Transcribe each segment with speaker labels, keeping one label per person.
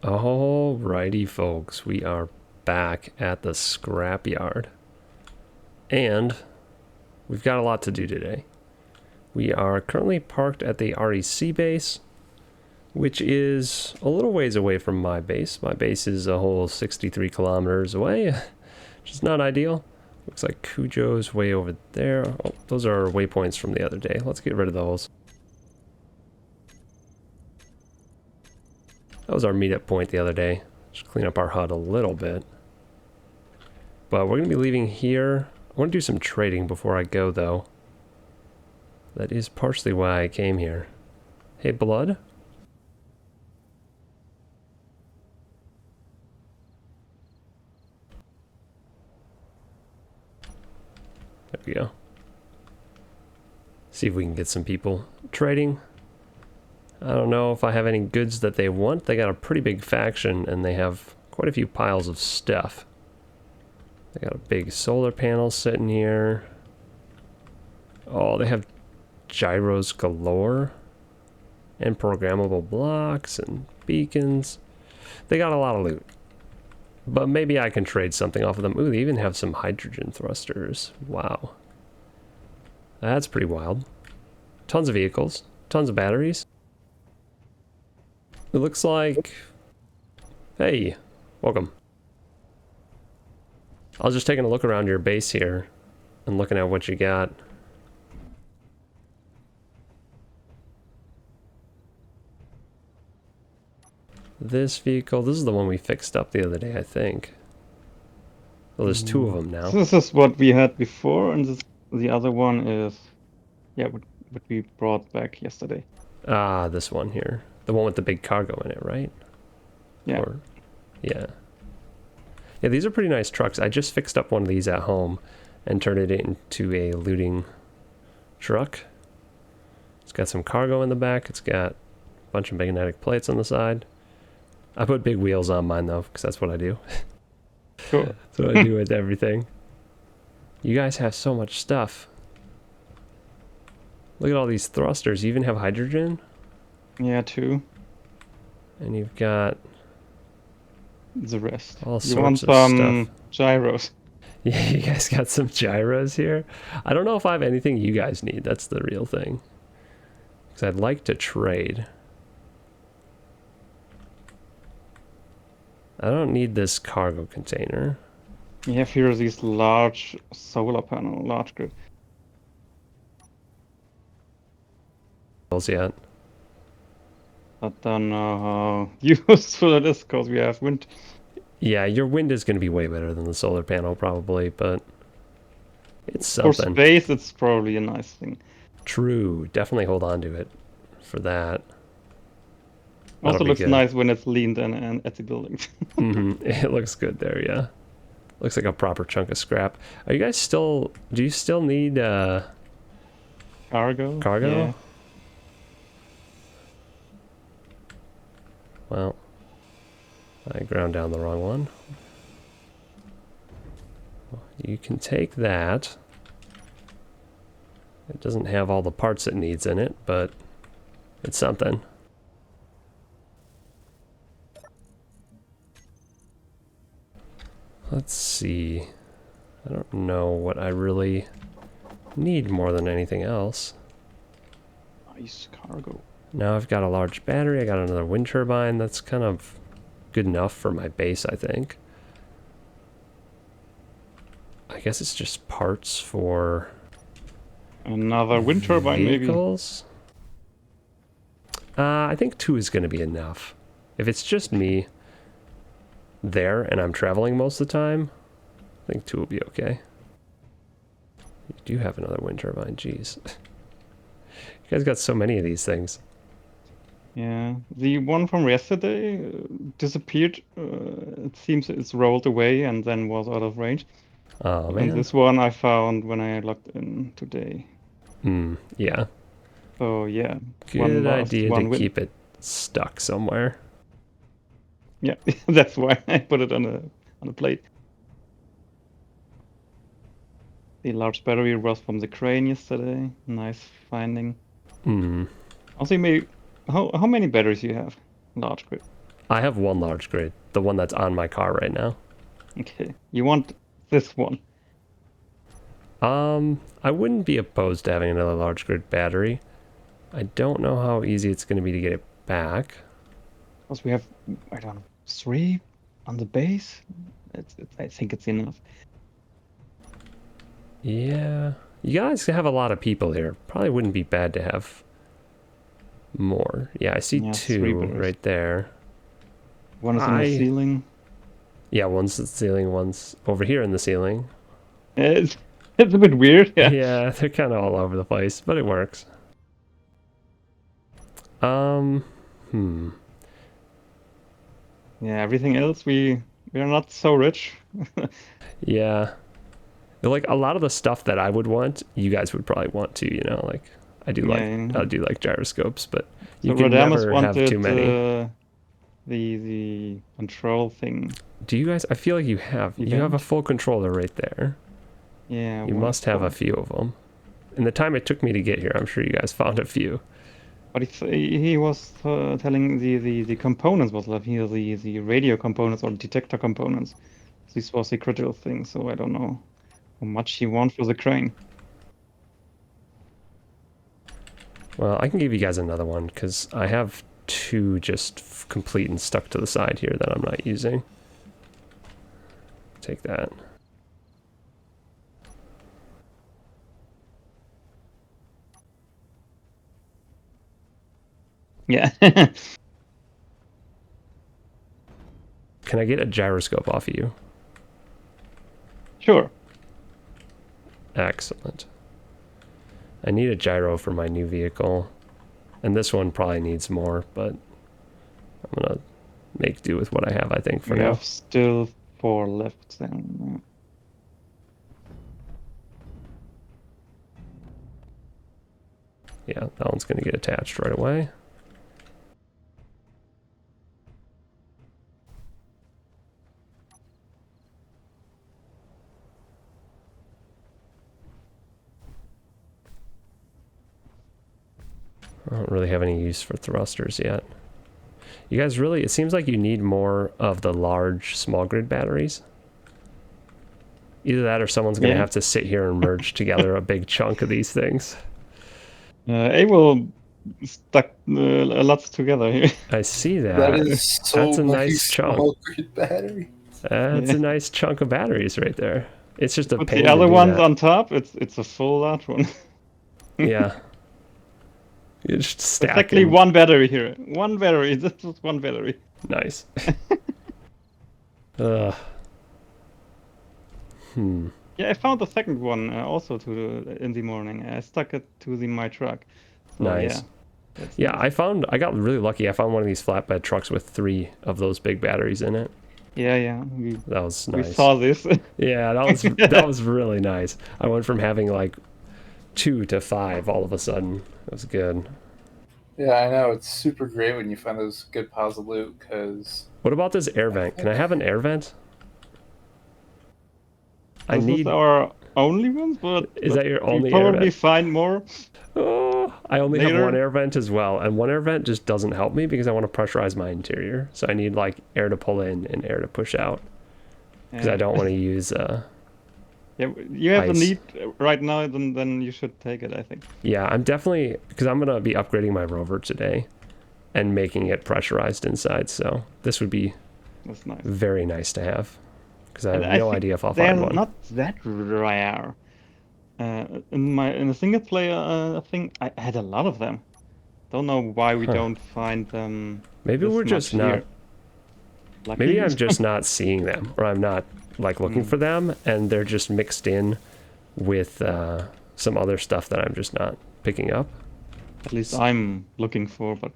Speaker 1: Alrighty, folks, we are back at the scrapyard, and we've got a lot to do today. We are currently parked at the REC base, which is a little ways away from my base. My base is a whole 63 kilometers away, which is not ideal. Looks like Cujo's way over there. Oh, those are waypoints from the other day. Let's get rid of those. That was our meetup point the other day. Just clean up our HUD a little bit. But we're going to be leaving here. I want to do some trading before I go, though. That is partially why I came here. Hey, Blood? There we go. See if we can get some people trading. I don't know if I have any goods that they want. They got a pretty big faction and they have quite a few piles of stuff. They got a big solar panel sitting here. Oh, they have gyros galore and programmable blocks and beacons. They got a lot of loot. But maybe I can trade something off of them. Ooh, they even have some hydrogen thrusters. Wow. That's pretty wild. Tons of vehicles. Tons of batteries. It looks like... Hey, welcome. I was just taking a look around your base here and looking at what you got. This vehicle, this is the one we fixed up the other day, I think. Well, there's two of them now.
Speaker 2: This is what we had before, and the other one is, yeah, what we brought back yesterday.
Speaker 1: Ah, this one here. The one with the big cargo in it, right?
Speaker 2: Yeah.
Speaker 1: Yeah. Yeah, these are pretty nice trucks. I just fixed up one of these at home and turned it into a looting truck. It's got some cargo in the back. It's got a bunch of magnetic plates on the side. I put big wheels on mine, though, because that's what I do.
Speaker 2: Cool.
Speaker 1: That's what I do with everything. You guys have so much stuff. Look at all these thrusters. You even have hydrogen?
Speaker 2: Yeah, two.
Speaker 1: And you've got...
Speaker 2: The rest.
Speaker 1: all
Speaker 2: You want
Speaker 1: sorts of
Speaker 2: some
Speaker 1: stuff.
Speaker 2: gyros?
Speaker 1: Yeah, you guys got some gyros here. I don't know if I have anything you guys need. That's the real thing. Because I'd like to trade. I don't need this cargo container.
Speaker 2: We have here these large solar panel, large grid.
Speaker 1: Yet.
Speaker 2: I don't know how useful it is because we have wind.
Speaker 1: Yeah, your wind is going to be way better than the solar panel probably, but it's
Speaker 2: For
Speaker 1: something.
Speaker 2: space, it's probably a nice thing.
Speaker 1: True. Definitely hold on to it for that.
Speaker 2: Also
Speaker 1: That'll be
Speaker 2: looks
Speaker 1: good.
Speaker 2: nice when it's leaned in at the buildings.
Speaker 1: It looks good there, yeah. Looks like a proper chunk of scrap. Are you guys still... do you still need
Speaker 2: Cargo?
Speaker 1: cargo?
Speaker 2: Yeah.
Speaker 1: Well, I ground down the wrong one. You can take that. It doesn't have all the parts it needs in it, but it's something. Let's see. I don't know what I really need more than anything else.
Speaker 2: Nice cargo.
Speaker 1: Now I've got a large battery, I got another wind turbine. That's kind of good enough for my base, I think. I guess it's just parts for
Speaker 2: Another wind turbine,
Speaker 1: vehicles. I think 2 is going to be enough. If it's just me there and I'm traveling most of the time, I think 2 will be okay. You do have another wind turbine, jeez. You guys got so many of these things.
Speaker 2: Yeah, the one from yesterday disappeared. It seems it's rolled away and then was out of range.
Speaker 1: Oh,
Speaker 2: And
Speaker 1: man.
Speaker 2: this one I found when I logged in today.
Speaker 1: Yeah.
Speaker 2: So yeah,
Speaker 1: Good idea to
Speaker 2: win.
Speaker 1: keep it stuck somewhere.
Speaker 2: Yeah, that's why I put it on a plate. The large battery was from the crane yesterday. Nice finding. Also, maybe how many batteries you have? Large grid.
Speaker 1: I have one large grid, the one that's on my car right now.
Speaker 2: Okay. You want this one?
Speaker 1: I wouldn't be opposed to having another large grid battery. I don't know how easy it's going to be to get it back.
Speaker 2: Because we have, I don't know, 3 on the base. I think it's enough.
Speaker 1: Yeah. You guys have a lot of people here. Probably wouldn't be bad to have more. Yeah, I see
Speaker 2: Yeah, 3
Speaker 1: 2
Speaker 2: batteries.
Speaker 1: right there.
Speaker 2: One is in the ceiling.
Speaker 1: Yeah, one's in the ceiling, one's over here in the ceiling.
Speaker 2: It's a bit weird, yeah.
Speaker 1: Yeah, they're kind of all over the place, but it works.
Speaker 2: Yeah, everything else we are not so rich.
Speaker 1: Yeah. Like a lot of the stuff that I would want, you guys would probably want too, you know, like I do like gyroscopes, but you
Speaker 2: So
Speaker 1: can
Speaker 2: Radamus
Speaker 1: never have too
Speaker 2: wanted
Speaker 1: many.
Speaker 2: the control thing.
Speaker 1: Do you guys, I feel like you have a full controller right there.
Speaker 2: Yeah.
Speaker 1: You must have a few of them. In the time it took me to get here, I'm sure you guys found a few.
Speaker 2: But he was telling the components was like here the radio components or detector components. This was the critical thing, so I don't know how much he wants for the crane.
Speaker 1: Well, I can give you guys another one because I have 2 just complete and stuck to the side here that I'm not using. Take that.
Speaker 2: Yeah.
Speaker 1: Can I get a gyroscope off of you?
Speaker 2: Sure.
Speaker 1: Excellent. I need a gyro for my new vehicle. And this one probably needs more, but I'm going to make do with what I have, I think, for now.
Speaker 2: We have still 4 left then.
Speaker 1: Yeah, that one's going to get attached right away. I don't really have any use for thrusters yet. You guys really, it seems like you need more of the large small grid batteries. Either that or someone's going to have to sit here and merge together a big chunk of these things.
Speaker 2: I will stuck a lot together here.
Speaker 1: I see that.
Speaker 3: That is so
Speaker 1: That's a
Speaker 3: many
Speaker 1: nice chunk.
Speaker 3: small grid batteries.
Speaker 1: That's a nice chunk of batteries right there. It's just a
Speaker 2: Put
Speaker 1: pain
Speaker 2: the other
Speaker 1: to do
Speaker 2: ones
Speaker 1: that.
Speaker 2: on top. It's a full large one.
Speaker 1: Yeah. You just stack
Speaker 2: It's actually
Speaker 1: them.
Speaker 2: one battery here. One battery. This is one battery.
Speaker 1: Nice. Ugh.
Speaker 2: Yeah, I found the second one also in the morning. I stuck it to my truck. So,
Speaker 1: Nice.
Speaker 2: Yeah,
Speaker 1: nice. I got really lucky. I found one of these flatbed trucks with 3 of those big batteries in it.
Speaker 2: Yeah.
Speaker 1: That was nice.
Speaker 2: We saw this.
Speaker 1: Yeah, that was really nice. I went from having like 2 to 5 all of a sudden. It was good.
Speaker 3: Yeah, I know. It's super great when you find those good piles of loot, because...
Speaker 1: What about this air vent? Can I have an air vent?
Speaker 2: This is our only one, but
Speaker 1: is that your only
Speaker 2: we
Speaker 1: air
Speaker 2: probably
Speaker 1: vent?
Speaker 2: find more.
Speaker 1: Oh, I only have
Speaker 2: Later.
Speaker 1: one air vent as well, and one air vent just doesn't help me because I want to pressurize my interior. So I need like air to pull in and air to push out because I don't want to use.
Speaker 2: Yeah, you have a
Speaker 1: ice.
Speaker 2: need right now. Then you should take it. I think.
Speaker 1: Yeah, I'm definitely because I'm gonna be upgrading my rover today, and making it pressurized inside. So this would be
Speaker 2: That's nice.
Speaker 1: very nice to have because I
Speaker 2: And
Speaker 1: have no
Speaker 2: think
Speaker 1: idea if I'll
Speaker 2: they're
Speaker 1: find one.
Speaker 2: not that rare. In a single player thing, I had a lot of them. Don't know why we don't find them.
Speaker 1: Maybe
Speaker 2: this
Speaker 1: we're just
Speaker 2: much
Speaker 1: not.
Speaker 2: here. Lucky?
Speaker 1: Maybe I'm just not seeing them, or I'm not like looking for them, and they're just mixed in with some other stuff that I'm just not picking up.
Speaker 2: At least I'm looking for, but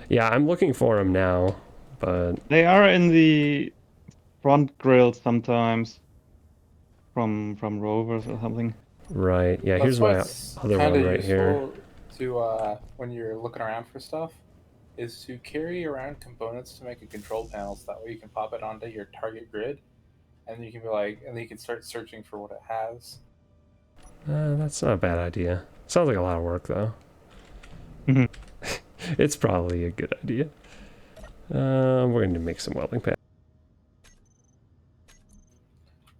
Speaker 1: Yeah, I'm looking for them now, but
Speaker 2: they are in the front grill sometimes from rovers or something.
Speaker 1: right. Yeah,
Speaker 3: That's
Speaker 1: here's
Speaker 3: why
Speaker 1: my
Speaker 3: it's
Speaker 1: other
Speaker 3: kinda
Speaker 1: one right here.
Speaker 3: useful to, when you're looking around for stuff, is to carry around components to make a control panel, so that way you can pop it onto your target grid, and you can be like, and then you can start searching for what it has.
Speaker 1: That's not a bad idea. Sounds like a lot of work though.
Speaker 2: Mhm.
Speaker 1: It's probably a good idea. We're going to make some welding pads.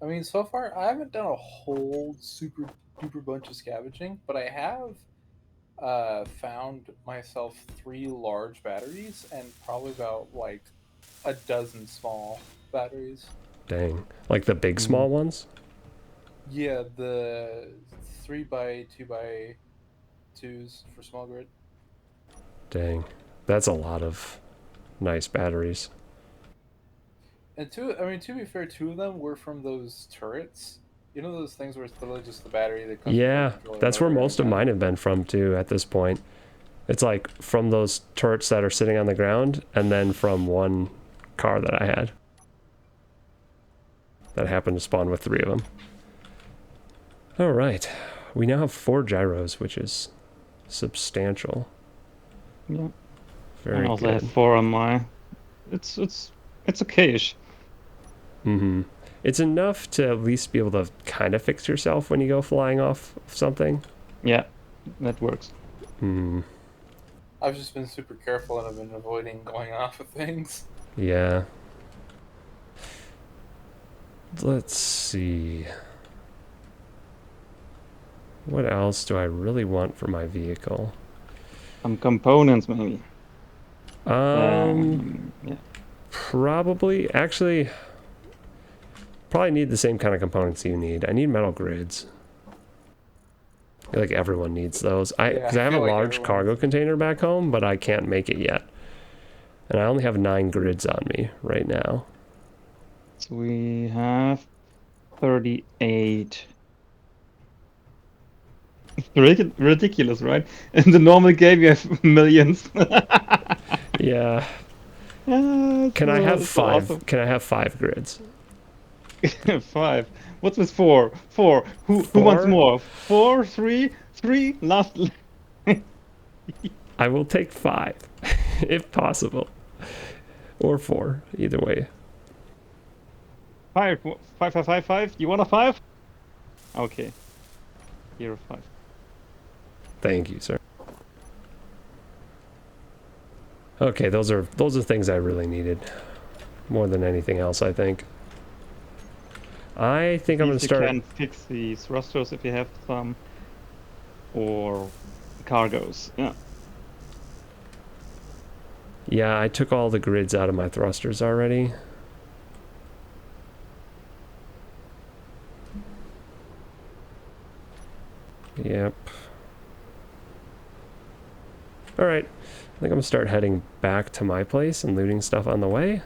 Speaker 3: I mean, so far I haven't done a whole super duper bunch of scavenging, but I have found myself 3 large batteries and probably about like a dozen small batteries.
Speaker 1: Dang. Like the big small ones?
Speaker 3: Yeah, the 3x2x2s for small grid.
Speaker 1: Dang. That's a lot of nice batteries.
Speaker 3: And to be fair, 2 of them were from those turrets. You know those things where it's literally just the battery that comes with the
Speaker 1: Yeah,
Speaker 3: controller
Speaker 1: that's where
Speaker 3: motor
Speaker 1: most
Speaker 3: and
Speaker 1: of mine have been from too at this point. It's like from those turrets that are sitting on the ground and then from one car that I had. That happened to spawn with 3 of them. Alright, we now have 4 gyros, which is substantial.
Speaker 2: Yeah.
Speaker 1: Very
Speaker 2: I also
Speaker 1: good.
Speaker 2: have 4 on my. It's okayish.
Speaker 1: It's enough to at least be able to kind of fix yourself when you go flying off of something.
Speaker 2: Yeah, that works.
Speaker 3: I've just been super careful and I've been avoiding going off of things.
Speaker 1: Yeah. Let's see. What else do I really want for my vehicle?
Speaker 2: Some components, maybe. Yeah.
Speaker 1: Probably. Actually, probably need the same kind of components you need. I need metal grids. I feel like everyone needs those. Because I have a
Speaker 3: feel like
Speaker 1: large
Speaker 3: everyone
Speaker 1: cargo
Speaker 3: needs them.
Speaker 1: container back home, but I can't make it yet. And I only have 9 grids on me right now.
Speaker 2: So we have 38. Ridiculous, right? In the normal game, you have millions.
Speaker 1: Yeah.
Speaker 2: Yeah,
Speaker 1: Can I have
Speaker 2: it's so
Speaker 1: 5?
Speaker 2: awesome.
Speaker 1: Can I have 5 grids?
Speaker 2: 5. What's with 4? 4. Who wants
Speaker 1: 4?
Speaker 2: more? 4, 3, 3. Last.
Speaker 1: I will take 5, if possible. Or 4, either way.
Speaker 2: 5. 5, 5, 5, 5. You want a 5? Okay. Here, 5.
Speaker 1: Thank you, sir. Okay, those are things I really needed. More than anything else, I think. I think I'm going to
Speaker 2: You
Speaker 1: start...
Speaker 2: can fix the thrusters if you have some. Or cargos. Yeah.
Speaker 1: Yeah, I took all the grids out of my thrusters already. Yep. Alright. I think I'm going to start heading back to my place and looting stuff on the way.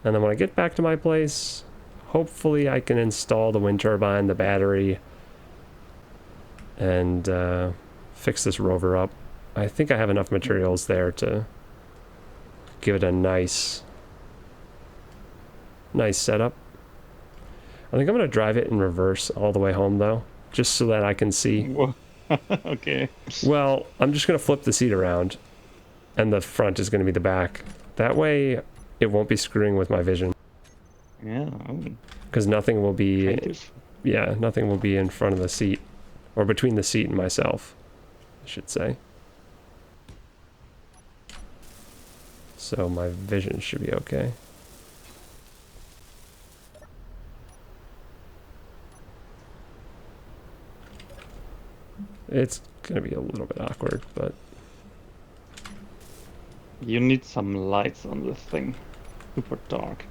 Speaker 1: And then when I get back to my place, hopefully I can install the wind turbine, the battery, and fix this rover up. I think I have enough materials there to give it a nice setup. I think I'm going to drive it in reverse all the way home, though, just so that I can see.
Speaker 2: Whoa. Okay.
Speaker 1: Well, I'm just going to flip the seat around, and the front is going to be the back. That way, it won't be screwing with my vision.
Speaker 2: Yeah.
Speaker 1: Because nothing will be...
Speaker 2: Creative.
Speaker 1: Yeah, nothing will be in front of the seat. Or between the seat and myself, I should say. So my vision should be okay. It's going to be a little bit awkward, but...
Speaker 2: You need some lights on this thing. Super dark.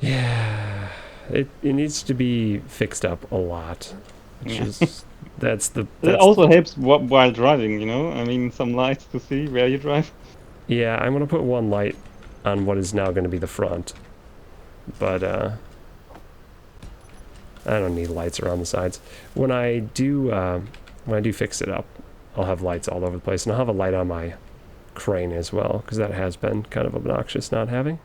Speaker 1: Yeah, it needs to be fixed up a lot. Which
Speaker 2: Yeah.
Speaker 1: is...
Speaker 2: It also helps while driving, you know? I mean, some lights to see where you drive.
Speaker 1: Yeah, I'm going to put one light on what is now going to be the front. But, I don't need lights around the sides. When I do fix it up, I'll have lights all over the place. And I'll have a light on my crane as well, because that has been kind of obnoxious not having.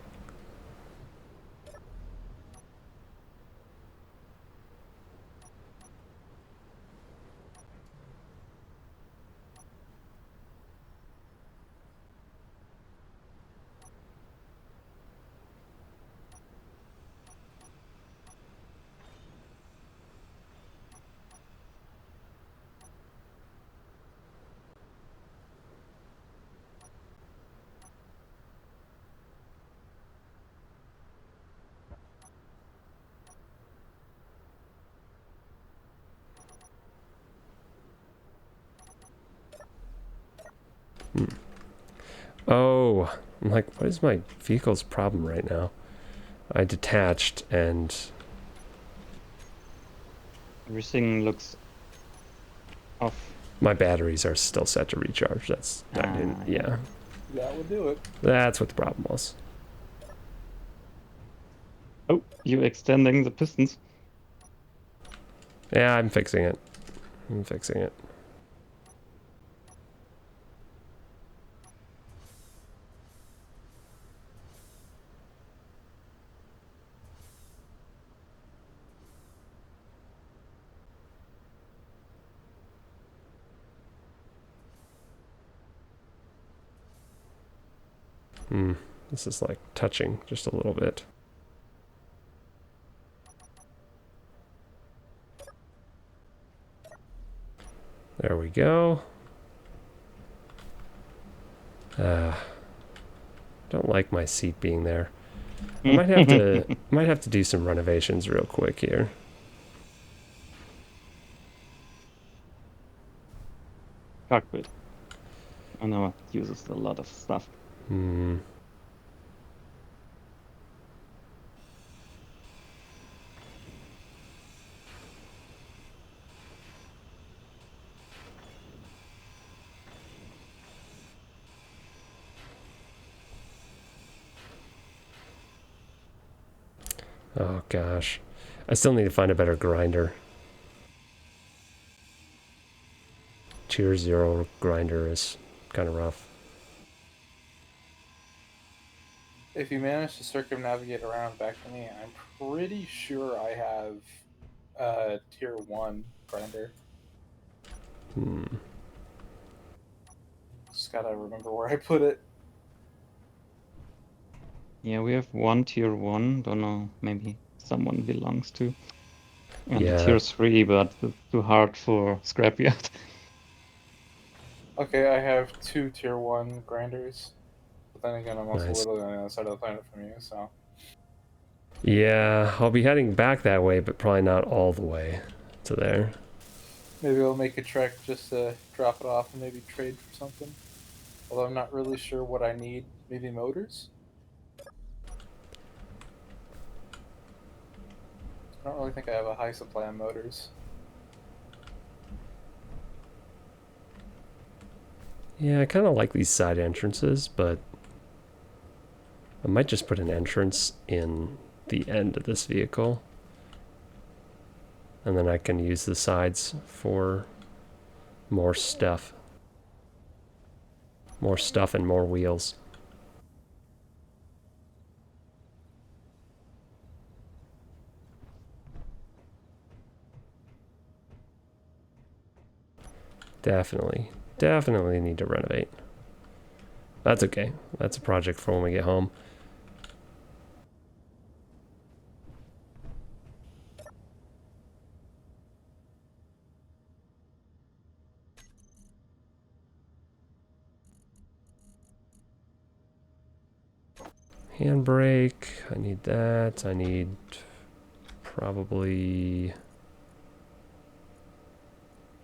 Speaker 1: Oh, I'm like, what is my vehicle's problem right now? I detached and
Speaker 2: Everything looks off.
Speaker 1: my batteries are still set to recharge. That's, I didn't, yeah.
Speaker 3: That would do it.
Speaker 1: That's what the problem was.
Speaker 2: Oh, you're extending the pistons.
Speaker 1: Yeah, I'm fixing it. I'm fixing it. This is like touching just a little bit. There we go. Don't like my seat being there. I might have to do some renovations real quick here.
Speaker 2: Cockpit. I know it uses a lot of stuff.
Speaker 1: Oh gosh. I still need to find a better grinder. Tier 0 grinder is kind of rough.
Speaker 3: If you manage to circumnavigate around back to me, I'm pretty sure I have tier 1 grinder. Just gotta remember where I put it.
Speaker 2: Yeah, we have one tier 1. Don't know, maybe someone belongs to. And
Speaker 1: Yeah.
Speaker 2: tier 3, but too hard for Scrapyard.
Speaker 3: Okay, I have 2 tier 1 grinders. But then again, I'm also
Speaker 1: Nice.
Speaker 3: literally on the other side of the planet from you, so.
Speaker 1: Yeah, I'll be heading back that way, but probably not all the way to there.
Speaker 3: Maybe I'll make a trek just to drop it off and maybe trade for something. Although I'm not really sure what I need. Maybe motors? I don't really think I have a high supply of motors.
Speaker 1: Yeah, I kind of like these side entrances, but I might just put an entrance in the end of this vehicle. And then I can use the sides for more stuff. More stuff and more wheels. Definitely need to renovate. That's okay. That's a project for when we get home. Handbrake, I need that. I need probably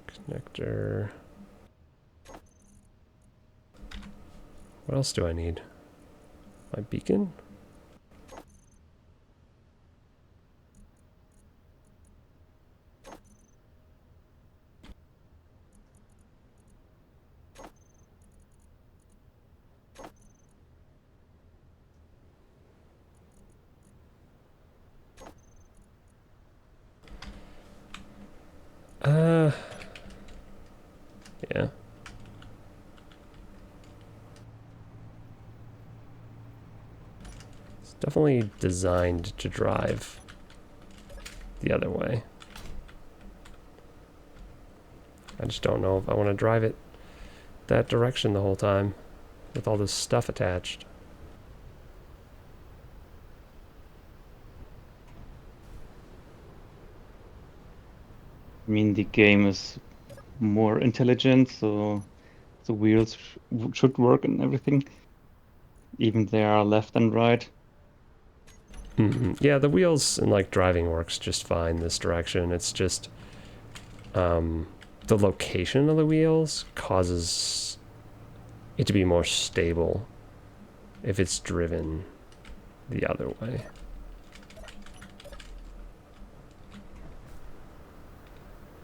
Speaker 1: connector. What else do I need? My beacon? Yeah. It's definitely designed to drive the other way. I just don't know if I want to drive it that direction the whole time with all this stuff attached.
Speaker 2: I mean, the game is more intelligent, so the wheels should work and everything. Even they are left and right.
Speaker 1: Yeah, the wheels and like driving works just fine this direction. It's just the location of the wheels causes it to be more stable if it's driven the other way.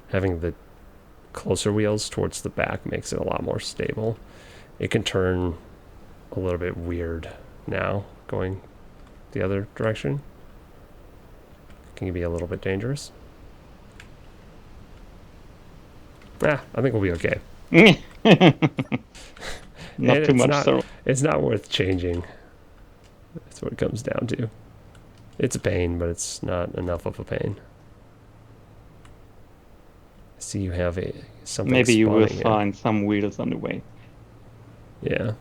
Speaker 1: Having the closer wheels towards the back makes it a lot more stable. It can turn a little bit weird now going the other direction. Can be a little bit dangerous. I think we'll be okay.
Speaker 2: Not too much, so.
Speaker 1: It's not worth changing. That's what it comes down to. It's a pain, but it's not enough of a pain. I see you have something.
Speaker 2: Maybe you will
Speaker 1: here.
Speaker 2: find some wheels on the way.
Speaker 1: Yeah.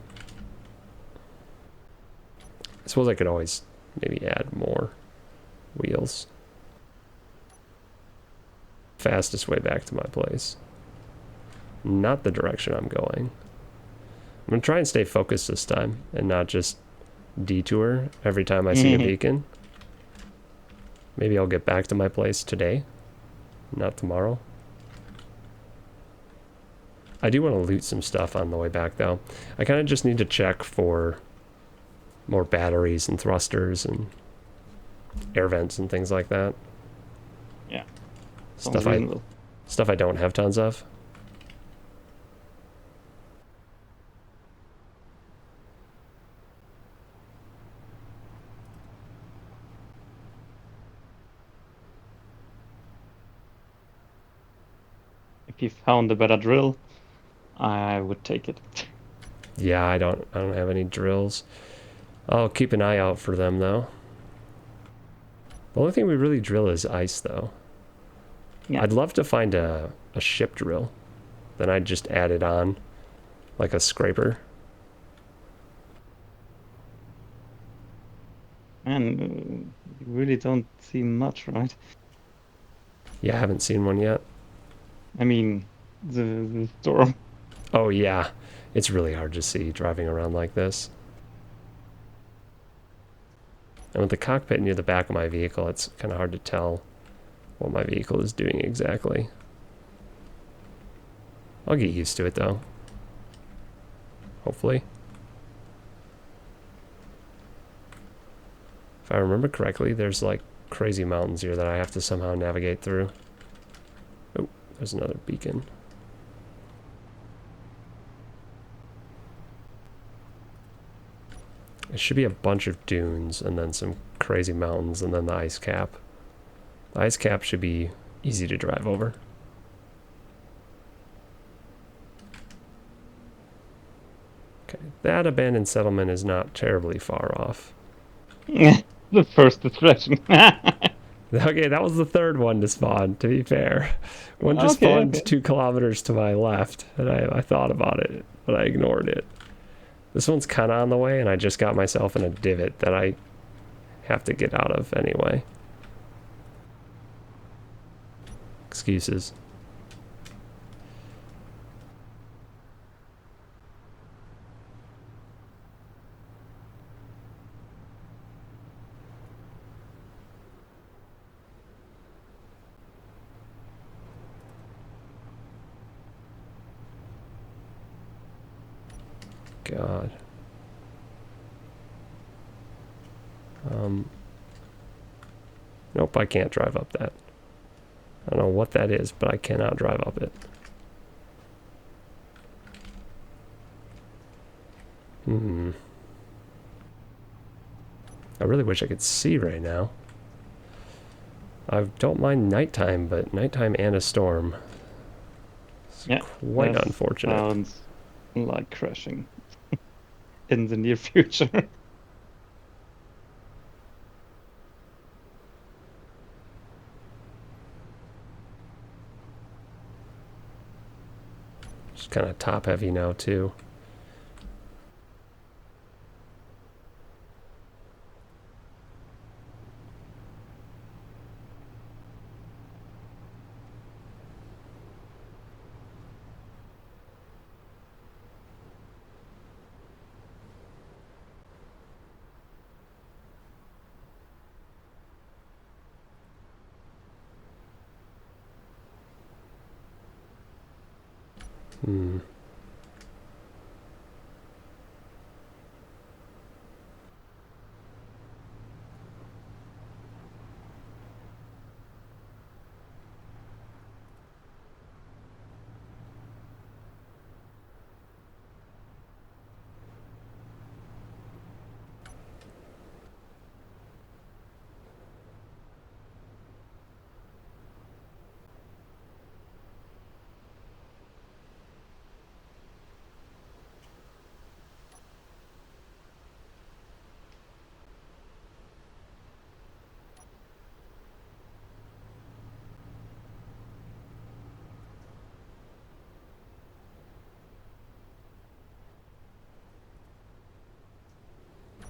Speaker 1: I suppose I could always maybe add more wheels. Fastest way back to my place. Not the direction I'm going. I'm going to try and stay focused this time and not just detour every time I see a beacon. Maybe I'll get back to my place today, not tomorrow. I do want to loot some stuff on the way back though. I kind of just need to check for more batteries and thrusters and air vents and things like that.
Speaker 2: Yeah.
Speaker 1: Stuff I don't have tons of.
Speaker 2: If you found a better drill, I would take it.
Speaker 1: Yeah, I don't have any drills. I'll keep an eye out for them though. The only thing we really drill is ice though. Yeah. I'd love to find a ship drill. Then I'd just add it on like a scraper.
Speaker 2: And you really don't see much, right?
Speaker 1: Yeah, I haven't seen one yet.
Speaker 2: I mean, the storm.
Speaker 1: Oh yeah, it's really hard to see driving around like this. And with the cockpit near the back of my vehicle, it's kind of hard to tell what my vehicle is doing exactly. I'll get used to it though. Hopefully. If I remember correctly, there's like crazy mountains here that I have to somehow navigate through. Oh, there's another beacon. It should be a bunch of dunes and then some crazy mountains and then the ice cap. The ice cap should be easy to drive over. Okay, that abandoned settlement is not terribly far off.
Speaker 2: The first distraction.
Speaker 1: Okay, that was the third one to spawn, to be fair. One just spawned 2 kilometers to my left, and I thought about it, but I ignored it. This one's kind of on the way, and I just got myself in a divot that I have to get out of anyway. Excuses. God. Nope, I can't drive up that. I don't know what that is, but I cannot drive up it. I really wish I could see right now. I don't mind nighttime, but nighttime and a storm. It's quite unfortunate.
Speaker 2: Sounds like crashing in the near future.
Speaker 1: Just kind of top heavy now too.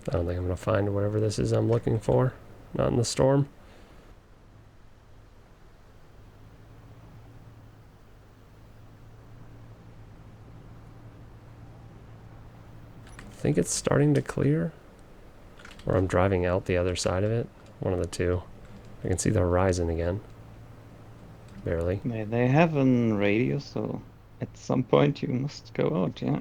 Speaker 1: I don't think I'm going to find whatever this is I'm looking for. Not in the storm. I think it's starting to clear. Or I'm driving out the other side of it. One of the two. I can see the horizon again. Barely.
Speaker 2: They have a radio, so at some point you must go out, yeah.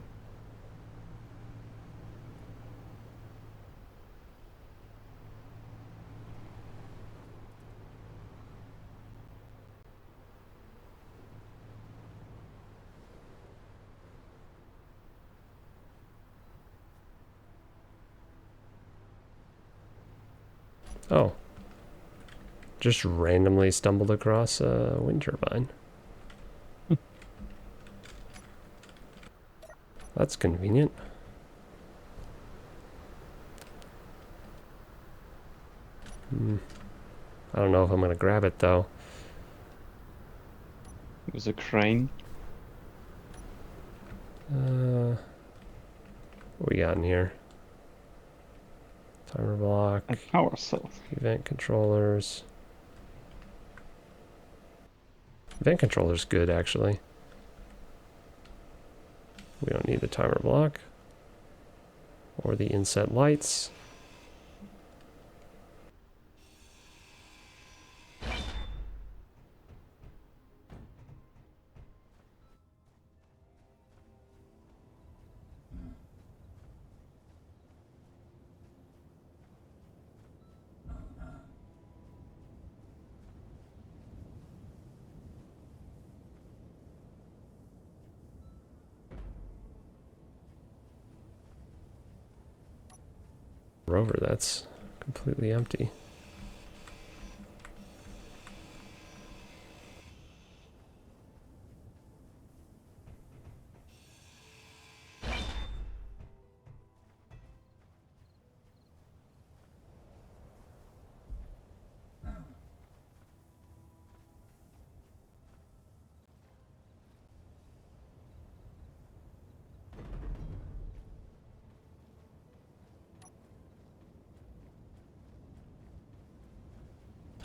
Speaker 1: Oh. Just randomly stumbled across a wind turbine. That's convenient. I don't know if I'm going to grab it, though.
Speaker 2: It was a crane.
Speaker 1: What we got in here? Timer block.
Speaker 2: A power cell.
Speaker 1: Event controllers. Event controller's good, actually. We don't need the timer block. Or the inset lights. Rover, that's completely empty.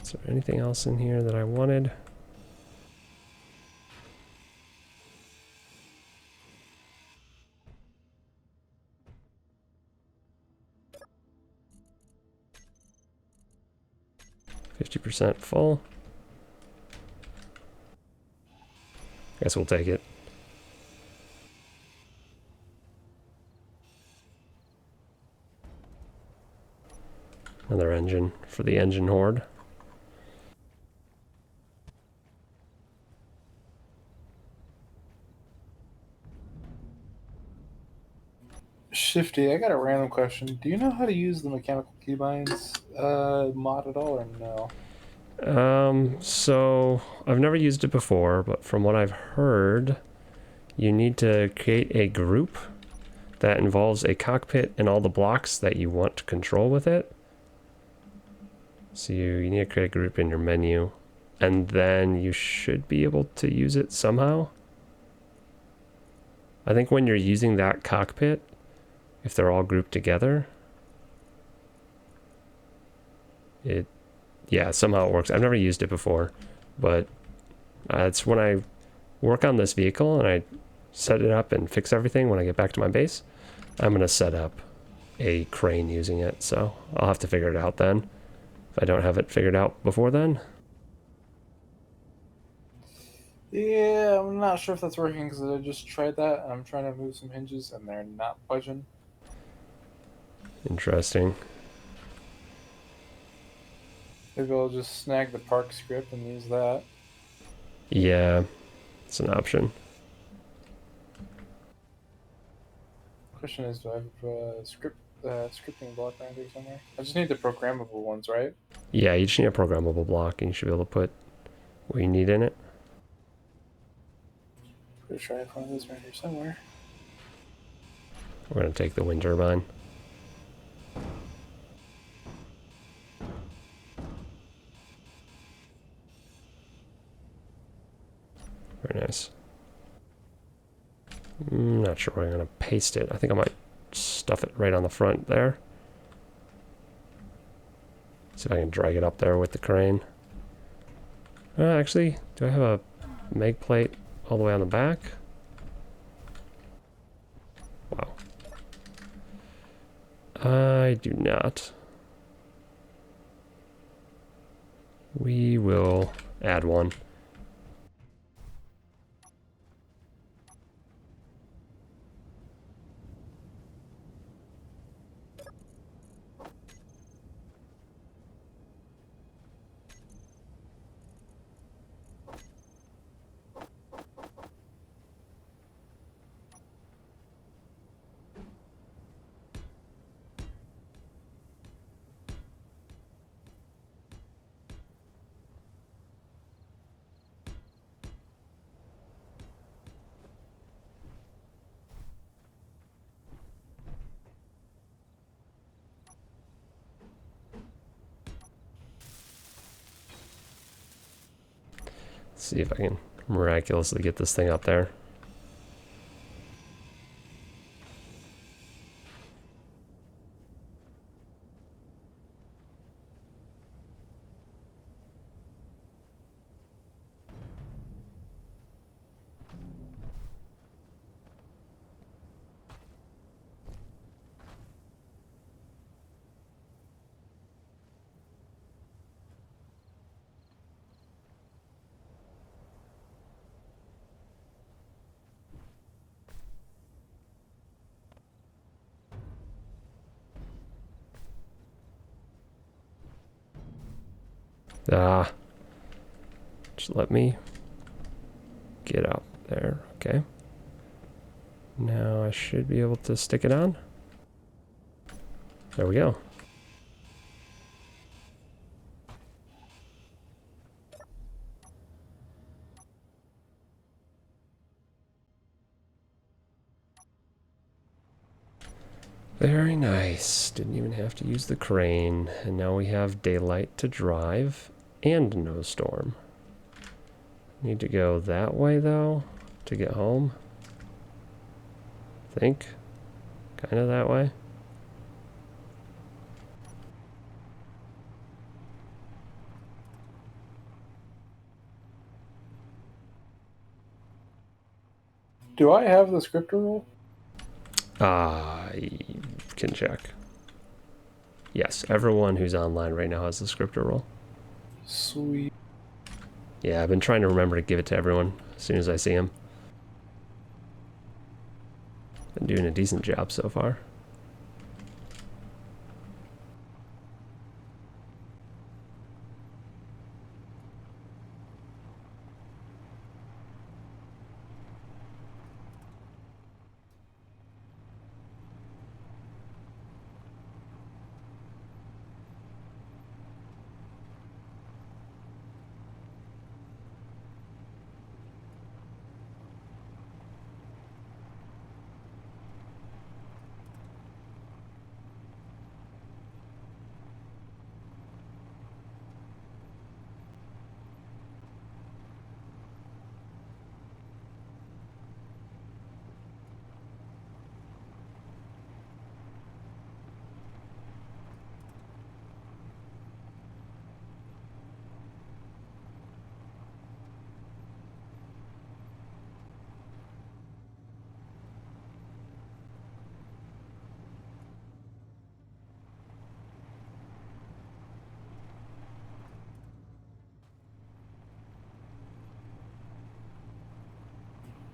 Speaker 1: Is there anything else in here that I wanted? %50 full. Guess we'll take it. Another engine for the engine horde.
Speaker 3: Shifty, I got a random question. Do you know how to use the mechanical keybinds mod at all, or no?
Speaker 1: So I've never used it before, but from what I've heard, you need to create a group that involves a cockpit and all the blocks that you want to control with it. So you need to create a group in your menu, and then you should be able to use it somehow. I think when you're using that cockpit, if they're all grouped together, yeah, somehow it works. I've never used it before, but it's when I work on this vehicle and I set it up and fix everything when I get back to my base, I'm going to set up a crane using it. So I'll have to figure it out then. If I don't have it figured out before then.
Speaker 3: Yeah, I'm not sure if that's working because I just tried that and I'm trying to move some hinges and they're not budging.
Speaker 1: Interesting.
Speaker 3: Maybe I'll just snag the park script and use that.
Speaker 1: Yeah, it's an option.
Speaker 3: Question is, do I have a scripting block around here somewhere? I just need the programmable ones, right?
Speaker 1: Yeah, you just need a programmable block and you should be able to put what you need in it.
Speaker 3: Pretty sure I have one of those around here somewhere.
Speaker 1: We're going to take the wind turbine. Very nice. I'm not sure where I'm going to paste it. I think I might stuff it right on the front there. See if I can drag it up there with the crane. Actually, do I have a make plate all the way on the back? Wow. I do not. We will add one. See if I can miraculously get this thing up there. Just let me get up there. Okay. Now I should be able to stick it on. There we go. Very nice. Didn't even have to use the crane. And now we have daylight to drive and no storm. Need to go that way though to get home. Think. Kind of that way.
Speaker 3: Do I have the scripter rule?
Speaker 1: I can check. Yes, everyone who's online right now has the scripter role.
Speaker 3: Sweet.
Speaker 1: Yeah, I've been trying to remember to give it to everyone as soon as I see them. Been doing a decent job so far.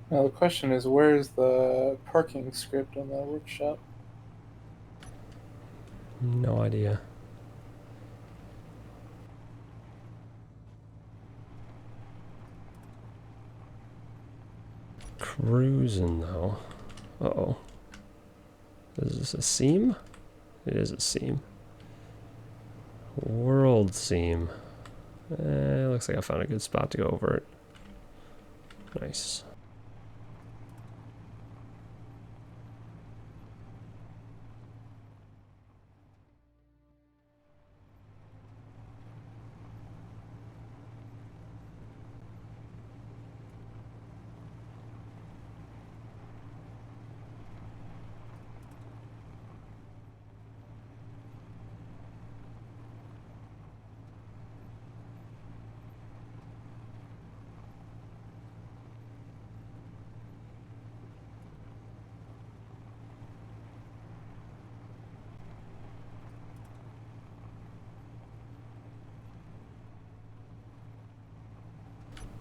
Speaker 3: Now the question is, where's the parking script on the workshop?
Speaker 1: No idea. Cruising though. Uh-oh. Is this a seam? It is a seam. World seam. Looks like I found a good spot to go over it. Nice.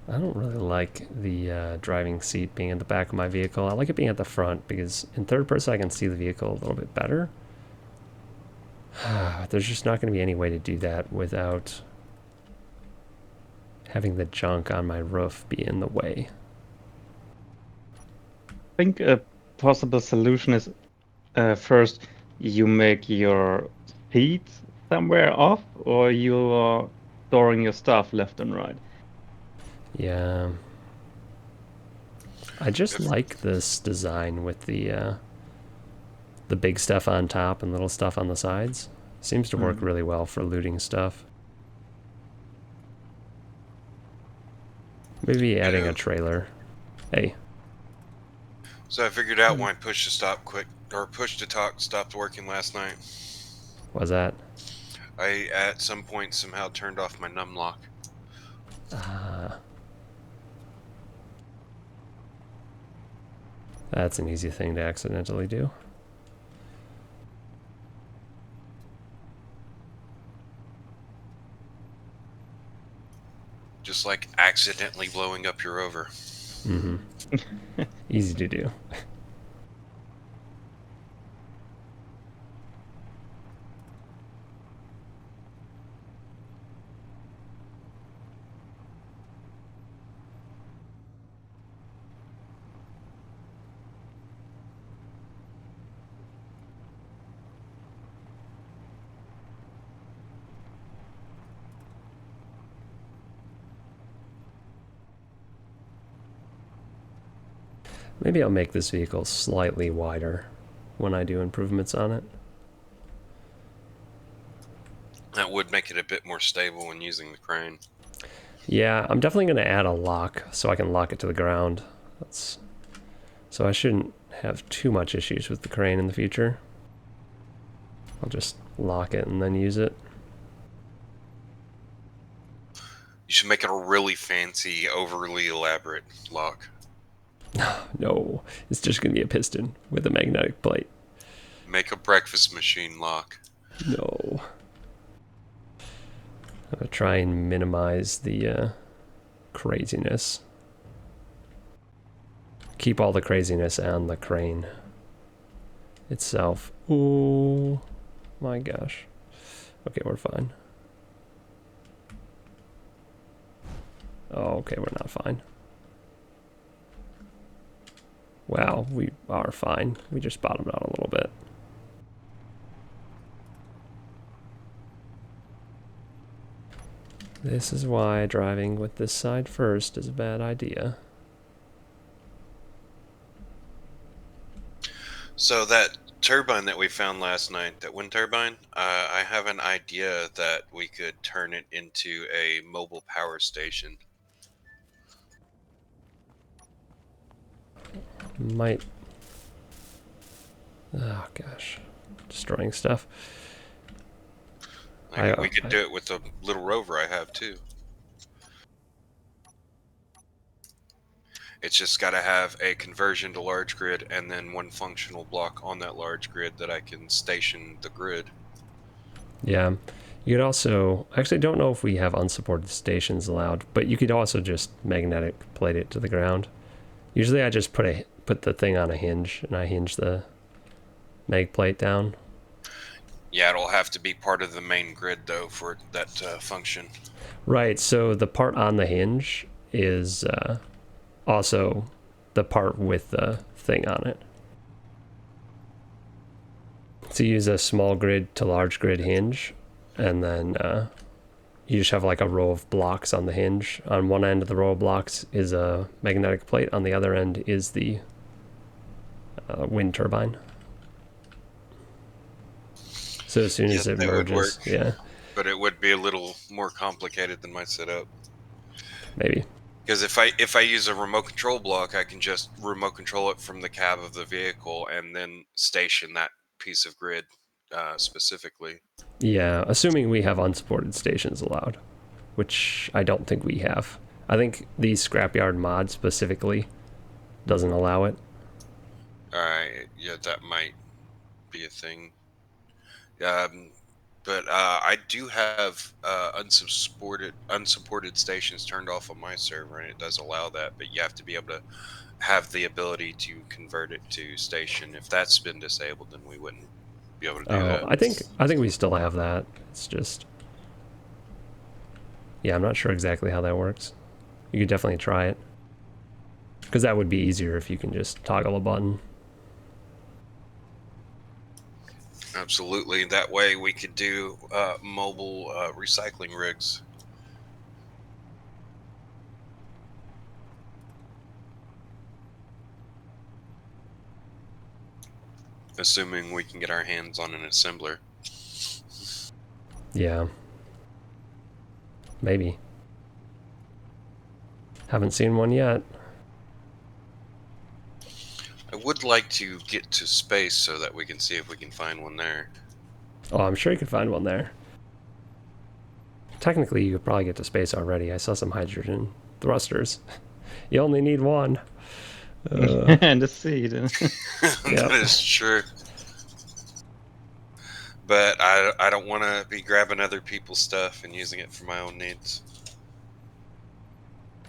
Speaker 1: I don't really like the driving seat being at the back of my vehicle. I like it being at the front because in third person I can see the vehicle a little bit better. There's just not going to be any way to do that without having the junk on my roof be in the way.
Speaker 2: I think a possible solution is first you make your feet somewhere off, or you are storing your stuff left and right.
Speaker 1: Yeah. I just like this design with the big stuff on top and little stuff on the sides. Seems to work really well for looting stuff. Maybe adding a trailer. Hey.
Speaker 4: So I figured out why push to stop quick or push to talk stopped working last night.
Speaker 1: Was that?
Speaker 4: I at some point somehow turned off my num lock.
Speaker 1: That's an easy thing to accidentally do.
Speaker 4: Just like accidentally blowing up your rover.
Speaker 1: Mm-hmm. Easy to do. Maybe I'll make this vehicle slightly wider when I do improvements on it.
Speaker 4: That would make it a bit more stable when using the crane.
Speaker 1: Yeah, I'm definitely going to add a lock so I can lock it to the ground. So I shouldn't have too much issues with the crane in the future. I'll just lock it and then use it.
Speaker 4: You should make it a really fancy, overly elaborate lock.
Speaker 1: No, it's just going to be a piston with a magnetic plate.
Speaker 4: Make a breakfast machine lock.
Speaker 1: No. I'm going to try and minimize the craziness. Keep all the craziness on the crane itself. Oh my gosh. Okay, we're fine. Oh, okay, we're not fine. Wow, we are fine. We just bottomed out a little bit. This is why driving with this side first is a bad idea.
Speaker 4: So that turbine that we found last night, that wind turbine, I have an idea that we could turn it into a mobile power station.
Speaker 1: Might... Oh gosh. Destroying stuff.
Speaker 4: We could do it with the little rover I have too. It's just got to have a conversion to large grid and then one functional block on that large grid that I can station the grid.
Speaker 1: Yeah. You could also... I actually don't know if we have unsupported stations allowed, but you could also just magnetic plate it to the ground. Usually I just put the thing on a hinge and I hinge the mag plate down.
Speaker 4: Yeah, it'll have to be part of the main grid though for that function.
Speaker 1: Right, so the part on the hinge is also the part with the thing on it. So you use a small grid to large grid hinge, and then you just have like a row of blocks on the hinge. On one end of the row of blocks is a magnetic plate, on the other end is the wind turbine. So as soon as it merges, yeah.
Speaker 4: But it would be a little more complicated than my setup.
Speaker 1: Maybe.
Speaker 4: Because if I use a remote control block, I can just remote control it from the cab of the vehicle and then station that piece of grid specifically.
Speaker 1: Yeah, assuming we have unsupported stations allowed, which I don't think we have. I think the Scrapyard mod specifically doesn't allow it.
Speaker 4: Alright, yeah, that might be a thing. But I do have unsupported stations turned off on my server, and it does allow that. But you have to be able to have the ability to convert it to station. If that's been disabled, then we wouldn't be able to do
Speaker 1: Oh,
Speaker 4: that.
Speaker 1: I think we still have that. It's just, yeah, I'm not sure exactly how that works. You could definitely try it, because that would be easier if you can just toggle a button.
Speaker 4: Absolutely. That way we could do mobile recycling rigs. Assuming we can get our hands on an assembler.
Speaker 1: Yeah. Maybe. Haven't seen one yet.
Speaker 4: I would like to get to space so that we can see if we can find one there.
Speaker 1: Oh, I'm sure you could find one there. Technically, you could probably get to space already. I saw some hydrogen thrusters. You only need one.
Speaker 2: And the seed.
Speaker 4: That is true. But I don't want to be grabbing other people's stuff and using it for my own needs.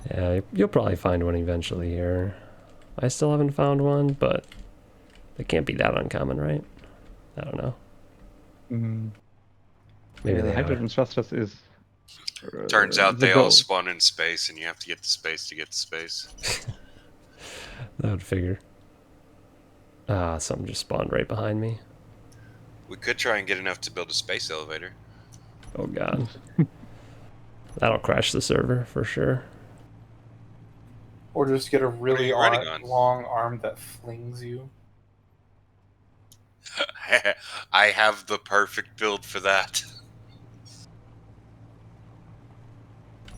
Speaker 1: Yeah, you'll probably find one eventually here. I still haven't found one, but they can't be that uncommon, right? I don't know.
Speaker 2: Mm.
Speaker 1: Maybe
Speaker 2: Yeah,
Speaker 1: they
Speaker 2: the
Speaker 1: are.
Speaker 2: hydrogen thrusters is.
Speaker 4: Turns out
Speaker 2: the
Speaker 4: they all
Speaker 2: goal.
Speaker 4: spawn in space, and you have to get to space to get to space.
Speaker 1: That would figure. Ah, something just spawned right behind me.
Speaker 4: We could try and get enough to build a space elevator.
Speaker 1: Oh god. That'll crash the server for sure.
Speaker 3: Or just get a
Speaker 4: are
Speaker 3: really
Speaker 4: you running on?
Speaker 3: long arm that flings you.
Speaker 4: I have the perfect build for that.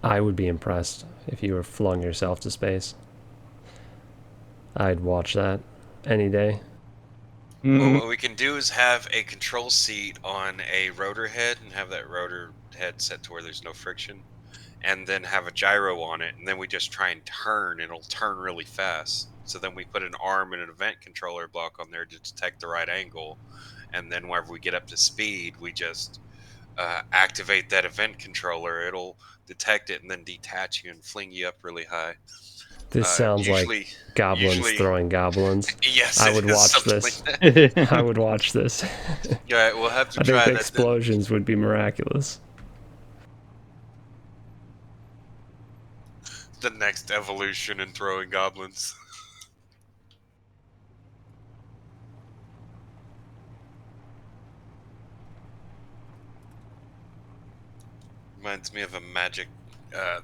Speaker 1: I would be impressed if you were flung yourself to space. I'd watch that any day.
Speaker 4: Well, what we can do is have a control seat on a rotor head and have that rotor head set to where there's no friction, and then have a gyro on it, and then we just try and turn, and it'll turn really fast. So then we put an arm and an event controller block on there to detect the right angle, and then whenever we get up to speed, we just activate that event controller. It'll detect it and then detach you and fling you up really high.
Speaker 1: This sounds like goblins throwing goblins.
Speaker 4: Yes,
Speaker 1: I would watch this. I would watch this.
Speaker 4: Yeah, we'll have to
Speaker 1: I
Speaker 4: try
Speaker 1: think the
Speaker 4: that.
Speaker 1: explosions would be miraculous.
Speaker 4: The next evolution in throwing goblins. Reminds me of a Magic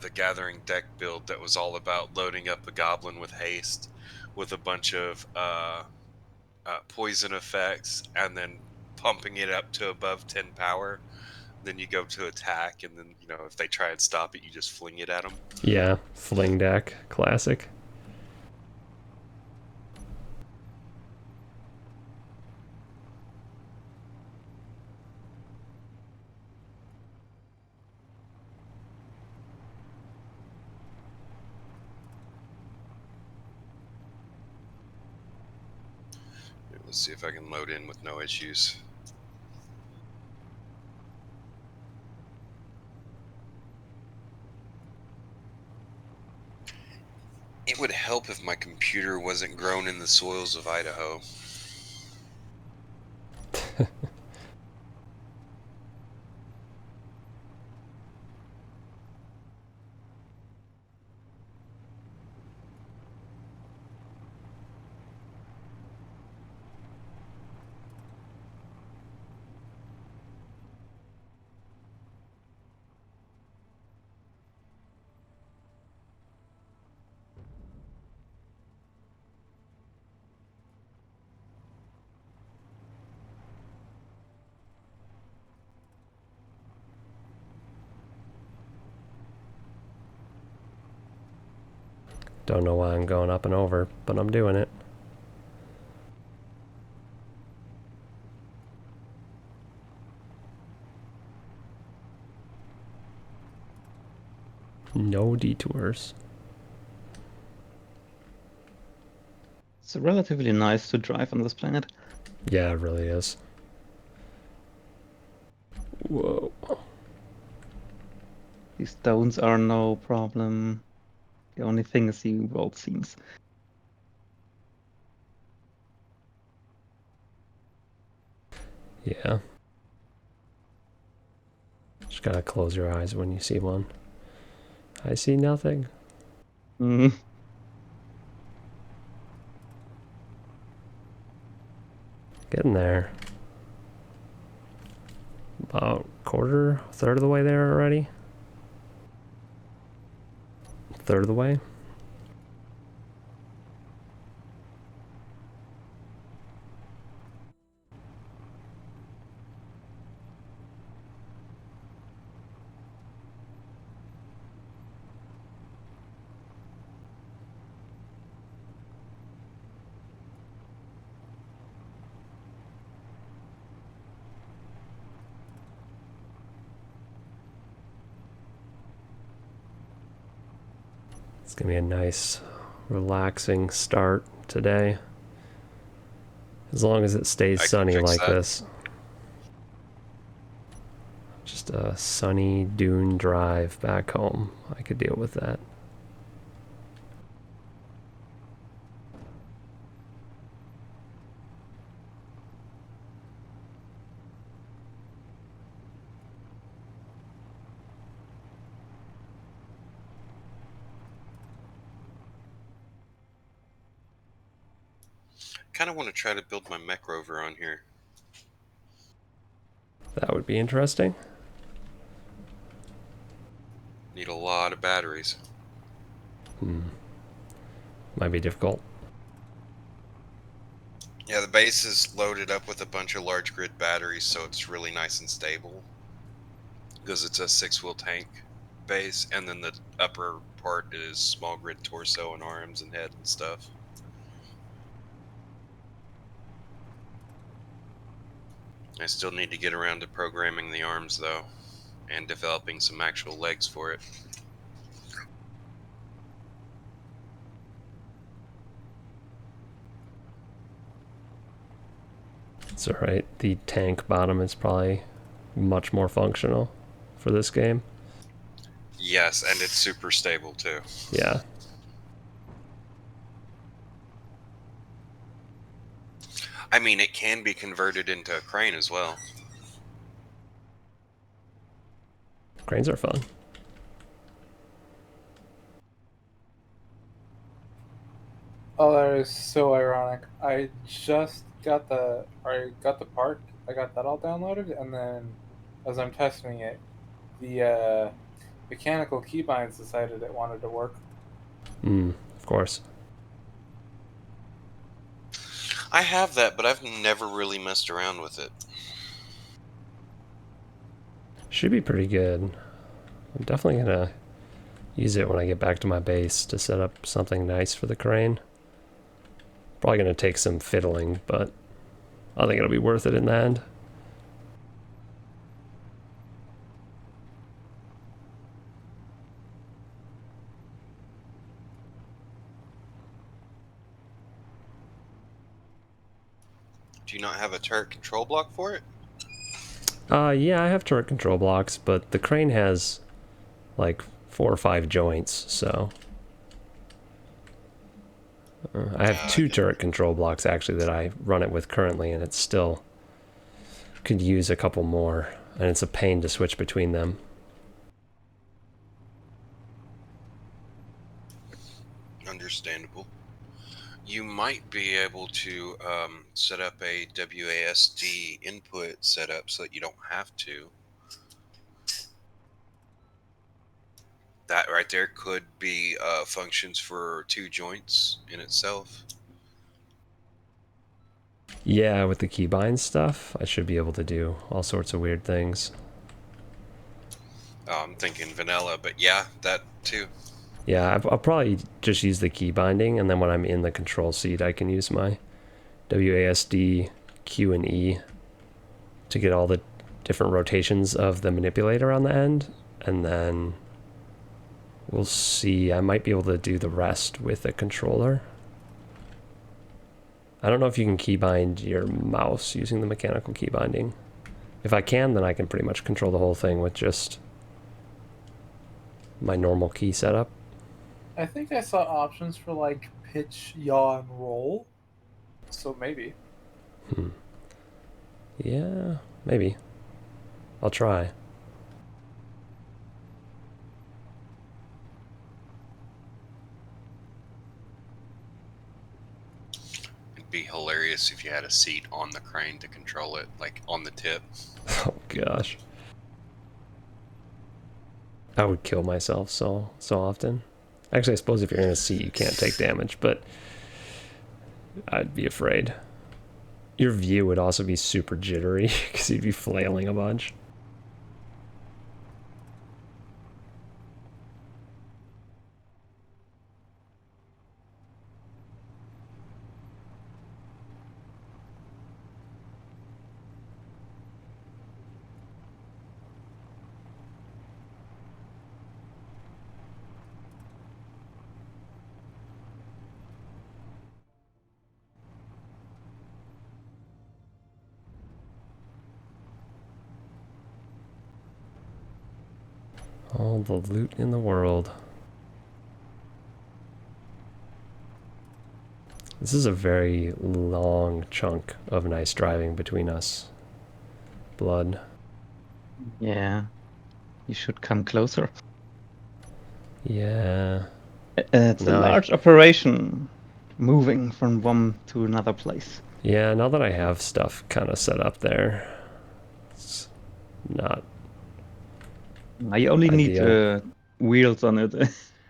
Speaker 4: the Gathering deck build that was all about loading up a goblin with haste with a bunch of poison effects and then pumping it up to above 10 power. Then you go to attack, and then, you know, if they try and stop it, you just fling it at them.
Speaker 1: Yeah, fling deck, classic.
Speaker 4: Let's see if I can load in with no issues. It would help if my computer wasn't grown in the soils of Idaho.
Speaker 1: Don't know why I'm going up and over, but I'm doing it. No detours.
Speaker 2: It's relatively nice to drive on this planet.
Speaker 1: Yeah, it really is. Whoa.
Speaker 2: These stones are no problem. The only thing is the world scenes.
Speaker 1: Yeah. Just gotta close your eyes when you see one. I see nothing.
Speaker 2: Mm.
Speaker 1: Getting there. About third of the way there already. Third of the way. It's gonna be a nice, relaxing start today. As long as it stays
Speaker 4: I can
Speaker 1: sunny
Speaker 4: fix
Speaker 1: like
Speaker 4: that.
Speaker 1: this. Just a sunny dune drive back home. I could deal with that.
Speaker 4: Kind of want to try to build my mech rover on here.
Speaker 1: That would be interesting.
Speaker 4: Need a lot of batteries.
Speaker 1: Might be difficult.
Speaker 4: Yeah, the base is loaded up with a bunch of large grid batteries, so it's really nice and stable. Because it's a 6-wheel tank base, and then the upper part is small grid torso and arms and head and stuff. I still need to get around to programming the arms, though, and developing some actual legs for it.
Speaker 1: It's alright. The tank bottom is probably much more functional for this game.
Speaker 4: Yes, and it's super stable, too.
Speaker 1: Yeah.
Speaker 4: I mean, it can be converted into a crane as well.
Speaker 1: Cranes are fun.
Speaker 3: Oh, that is so ironic. I got the part. I got that all downloaded, and then as I'm testing it, the mechanical keybinds decided it wanted to work.
Speaker 1: Of course.
Speaker 4: I have that, but I've never really messed around with it.
Speaker 1: Should be pretty good. I'm definitely gonna use it when I get back to my base to set up something nice for the crane. Probably gonna take some fiddling, but I think it'll be worth it in the end.
Speaker 4: Do you not have a turret control block for it?
Speaker 1: Yeah, I have turret control blocks, but the crane has like 4 or 5 joints, so I have 2 turret control blocks actually that I run it with currently, and it's still could use a couple more, and it's a pain to switch between them.
Speaker 4: Understandable. You might be able to set up a WASD input setup so that you don't have to. That right there could be functions for 2 joints in itself.
Speaker 1: Yeah, with the keybind stuff, I should be able to do all sorts of weird things.
Speaker 4: I'm thinking vanilla, but yeah, that too.
Speaker 1: Yeah, I'll probably just use the key binding, and then when I'm in the control seat, I can use my WASD, Q, and E to get all the different rotations of the manipulator on the end, and then we'll see. I might be able to do the rest with a controller. I don't know if you can keybind your mouse using the mechanical key binding If I can, then I can pretty much control the whole thing with just my normal key setup.
Speaker 3: I think I saw options for like pitch, yaw, and roll. So maybe.
Speaker 1: Yeah, maybe. I'll try.
Speaker 4: It'd be hilarious if you had a seat on the crane to control it, like on the tip.
Speaker 1: Oh gosh. I would kill myself so often. Actually, I suppose if you're in a seat, you can't take damage, but I'd be afraid. Your view would also be super jittery because you'd be flailing a bunch. All the loot in the world. This is a very long chunk of nice driving between us. Blood.
Speaker 2: Yeah. You should come closer.
Speaker 1: Yeah.
Speaker 2: It's a
Speaker 1: No,
Speaker 2: large operation, moving from one to another place.
Speaker 1: Yeah, now that I have stuff kind of set up there, it's not
Speaker 2: You only need
Speaker 1: ideal.
Speaker 2: wheels on it,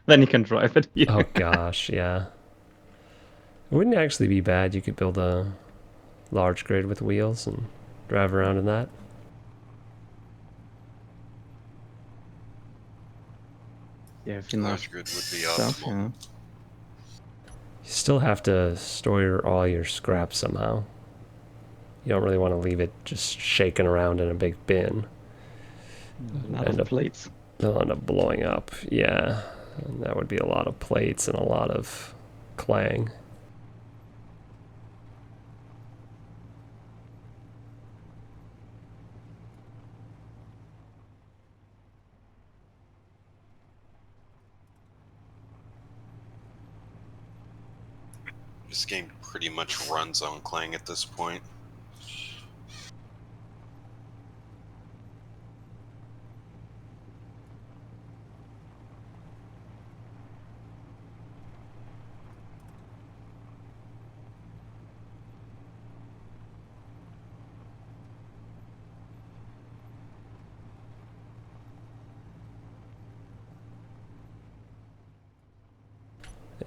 Speaker 2: then you can drive it here.
Speaker 1: Oh gosh, yeah. It wouldn't actually be bad. You could build a large grid with wheels and drive around in that.
Speaker 2: Yeah, if you know
Speaker 4: Large grid would be
Speaker 2: stuff,
Speaker 4: optimal.
Speaker 2: yeah.
Speaker 1: You still have to store all your scrap somehow. You don't really want to leave it just shaking around in a big bin.
Speaker 2: A lot
Speaker 1: End
Speaker 2: of
Speaker 1: up-
Speaker 2: plates.
Speaker 1: They'll end up blowing up. Yeah, and that would be a lot of plates and a lot of clang.
Speaker 4: This game pretty much runs on Clang at this point.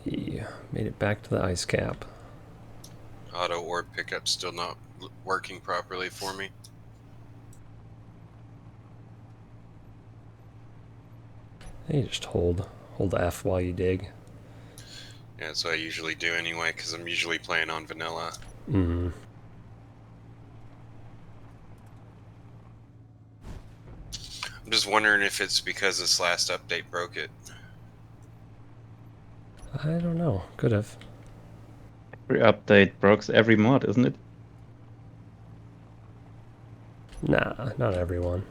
Speaker 1: Yeah, made it back to the ice cap.
Speaker 4: Auto ore pickup still not working properly for me.
Speaker 1: You just hold F while you dig.
Speaker 4: Yeah, that's what I usually do anyway, because I'm usually playing on vanilla.
Speaker 1: Mm-hmm.
Speaker 4: I'm just wondering if it's because this last update broke it.
Speaker 1: I don't know. Could have.
Speaker 2: Every update breaks every mod, isn't it?
Speaker 1: Nah, not everyone.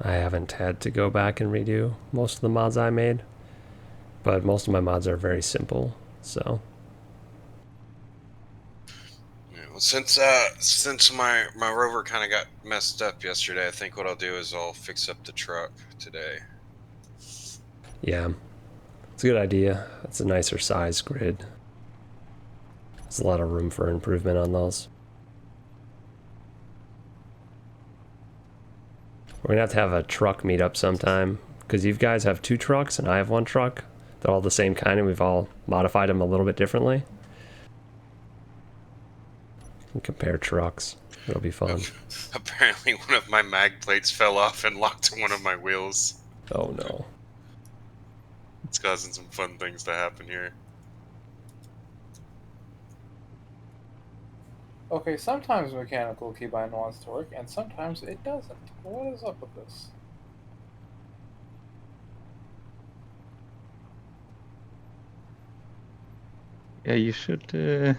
Speaker 1: I haven't had to go back and redo most of the mods I made, but most of my mods are very simple, so.
Speaker 4: Yeah, well, since my rover kind of got messed up yesterday, I think what I'll do is I'll fix up the truck today.
Speaker 1: Yeah, it's a good idea. It's a nicer size grid. There's a lot of room for improvement on those. We're gonna have a truck meetup sometime, because you guys have 2 trucks and I have 1 truck. They're all the same kind and we've all modified them a little bit differently. And compare trucks. It'll be fun.
Speaker 4: Apparently one of my mag plates fell off and locked one of my wheels.
Speaker 1: Oh no.
Speaker 4: It's causing some fun things to happen here.
Speaker 3: Okay, sometimes mechanical keybind wants to work, and sometimes it doesn't. What is up with this?
Speaker 2: Yeah, you should.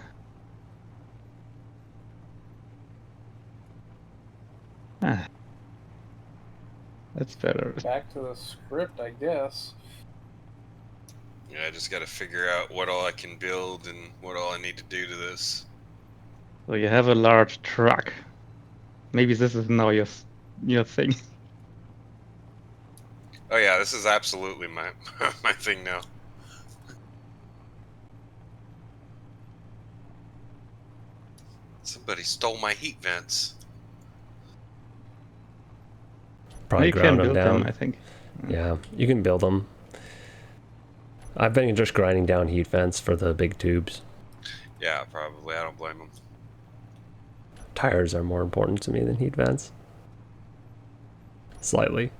Speaker 2: Ah, that's better.
Speaker 3: Back to the script, I guess.
Speaker 4: Yeah, I just got to figure out what all I can build and what all I need to do to this.
Speaker 2: So you have a large truck. Maybe this is now your thing.
Speaker 4: Oh yeah, this is absolutely my my thing now. Somebody stole my heat vents.
Speaker 1: Probably
Speaker 2: You can
Speaker 1: ground them
Speaker 2: build them,
Speaker 1: down.
Speaker 2: I think.
Speaker 1: Yeah, you can build them. I've been just grinding down heat vents for the big tubes.
Speaker 4: Yeah, probably. I don't blame them.
Speaker 1: Tires are more important to me than heat vents. Slightly.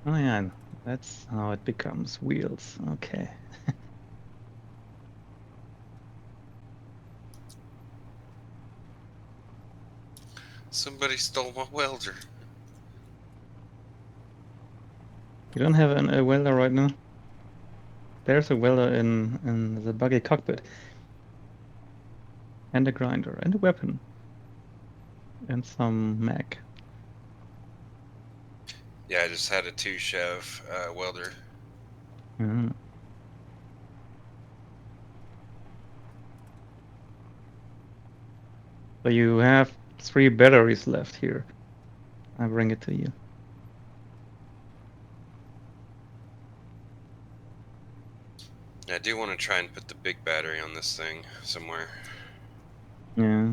Speaker 2: Oh yeah, that's how it becomes wheels. Okay.
Speaker 4: Somebody stole my welder.
Speaker 2: You don't have a welder right now? There's a welder in the buggy cockpit. And a grinder. And a weapon. And some mag.
Speaker 4: Yeah, I just had a 2-chev welder.
Speaker 2: Mm. So you have 3 batteries left here. I bring it to you.
Speaker 4: I do want to try and put the big battery on this thing somewhere.
Speaker 2: Yeah.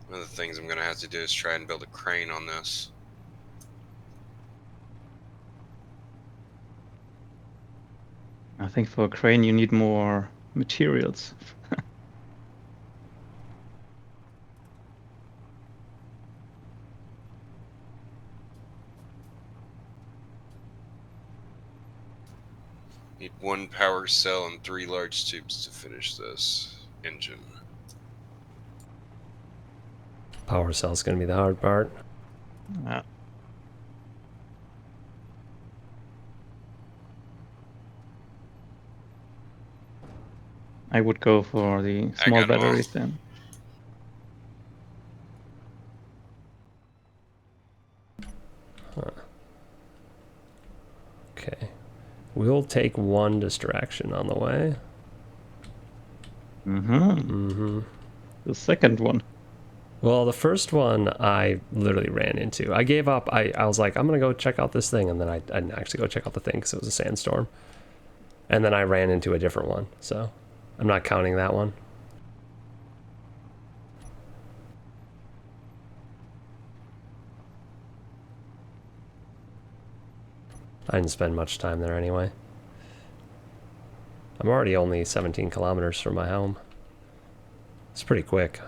Speaker 4: One of the things I'm going to have to do is try and build a crane on this.
Speaker 2: I think for a crane you need more materials.
Speaker 4: Need 1 power cell and 3 large tubes to finish this engine.
Speaker 1: Power cell's gonna be the hard part.
Speaker 2: Ah. I would go for the
Speaker 4: I
Speaker 2: small
Speaker 4: got 'em all.
Speaker 2: batteries then.
Speaker 1: Okay. We'll take 1 distraction on the way.
Speaker 2: Mm-hmm. The second one.
Speaker 1: Well, the first one I literally ran into. I gave up. I was like, I'm going to go check out this thing. And then I didn't actually go check out the thing because it was a sandstorm. And then I ran into a different one. So I'm not counting that one. I didn't spend much time there anyway. I'm already only 17 kilometers from my home. It's pretty quick.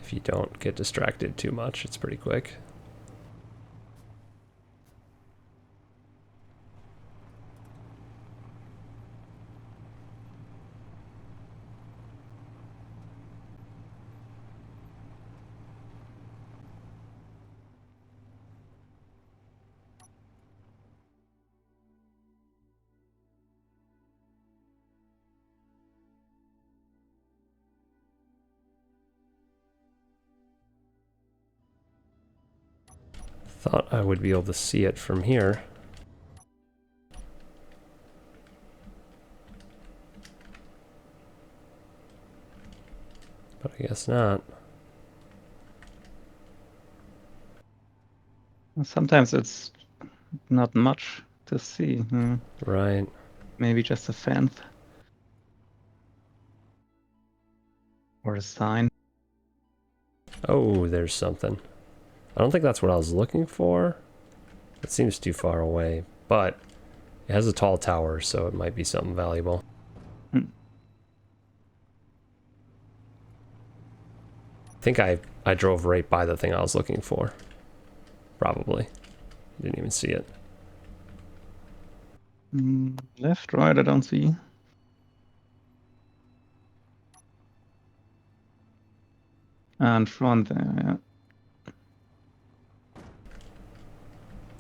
Speaker 1: If you don't get distracted too much, it's pretty quick. Thought I would be able to see it from here. But I guess not.
Speaker 2: Sometimes it's not much to see.
Speaker 1: Right.
Speaker 2: Maybe just a fence. Or a sign.
Speaker 1: Oh, there's something. I don't think that's what I was looking for. It seems too far away, but it has a tall tower, so it might be something valuable.
Speaker 2: Hmm.
Speaker 1: I think I drove right by the thing I was looking for. Probably. Didn't even see it.
Speaker 2: Left, right, I don't see. And front there, yeah.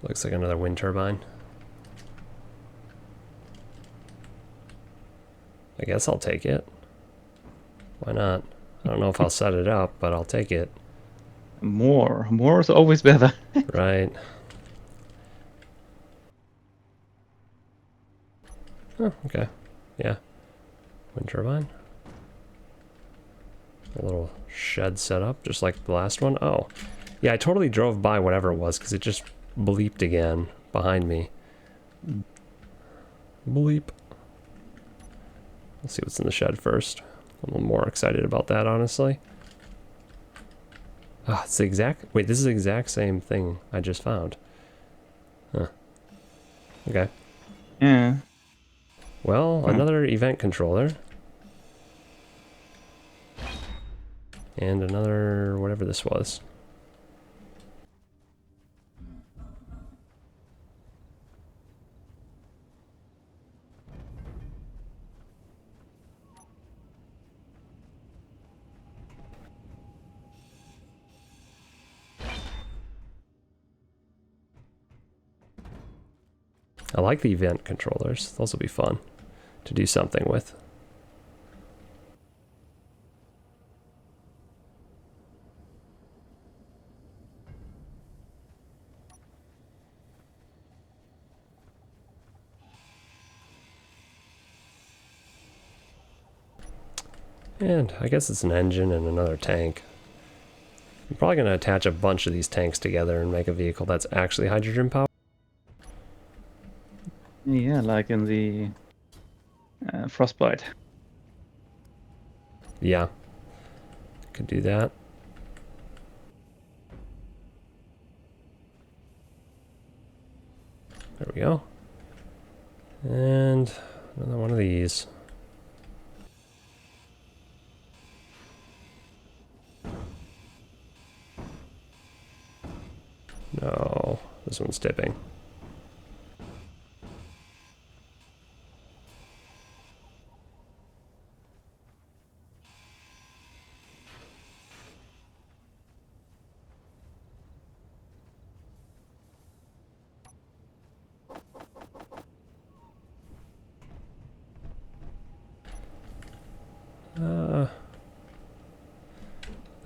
Speaker 1: Looks like another wind turbine. I guess I'll take it. Why not? I don't know if I'll set it up, but I'll take it.
Speaker 2: More is always better.
Speaker 1: Right. Oh, okay. Yeah. Wind turbine. A little shed set up, just like the last one. Oh. Yeah, I totally drove by whatever it was, because it just bleeped again behind me. Bleep. Let's see what's in the shed first. I'm a little more excited about that, honestly. Ah, it's the exact... Wait, this is the exact same thing I just found. Huh. Okay.
Speaker 2: Yeah.
Speaker 1: Well, another event controller. And another... whatever this was. I like the event controllers. Those will be fun to do something with. And I guess it's an engine and another tank. I'm probably going to attach a bunch of these tanks together and make a vehicle that's actually hydrogen powered.
Speaker 2: Yeah, like in the Frostbite.
Speaker 1: Yeah. Could do that. There we go. And another one of these. No, this one's tipping.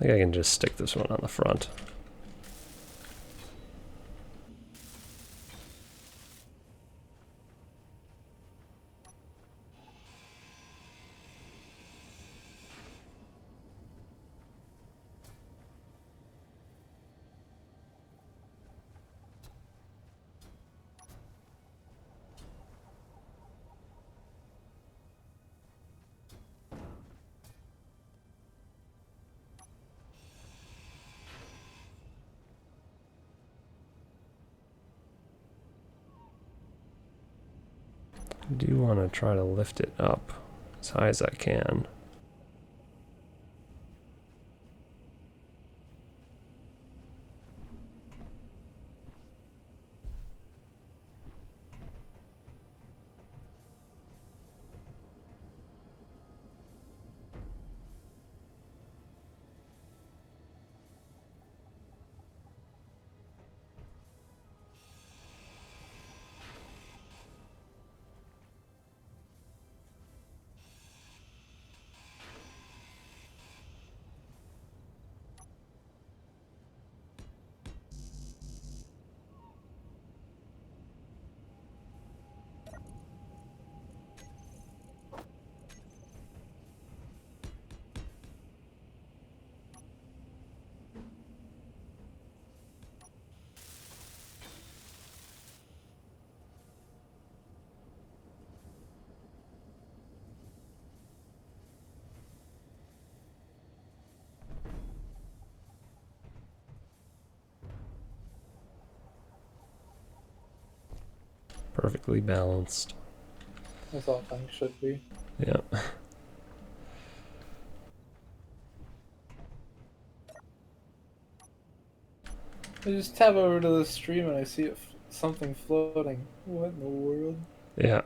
Speaker 1: I think I can just stick this one on the front. I do want to try to lift it up as high as I can. Perfectly balanced.
Speaker 3: As all things should be.
Speaker 1: Yeah.
Speaker 3: I just tab over to the stream and I see something floating. What in the world?
Speaker 1: Yeah.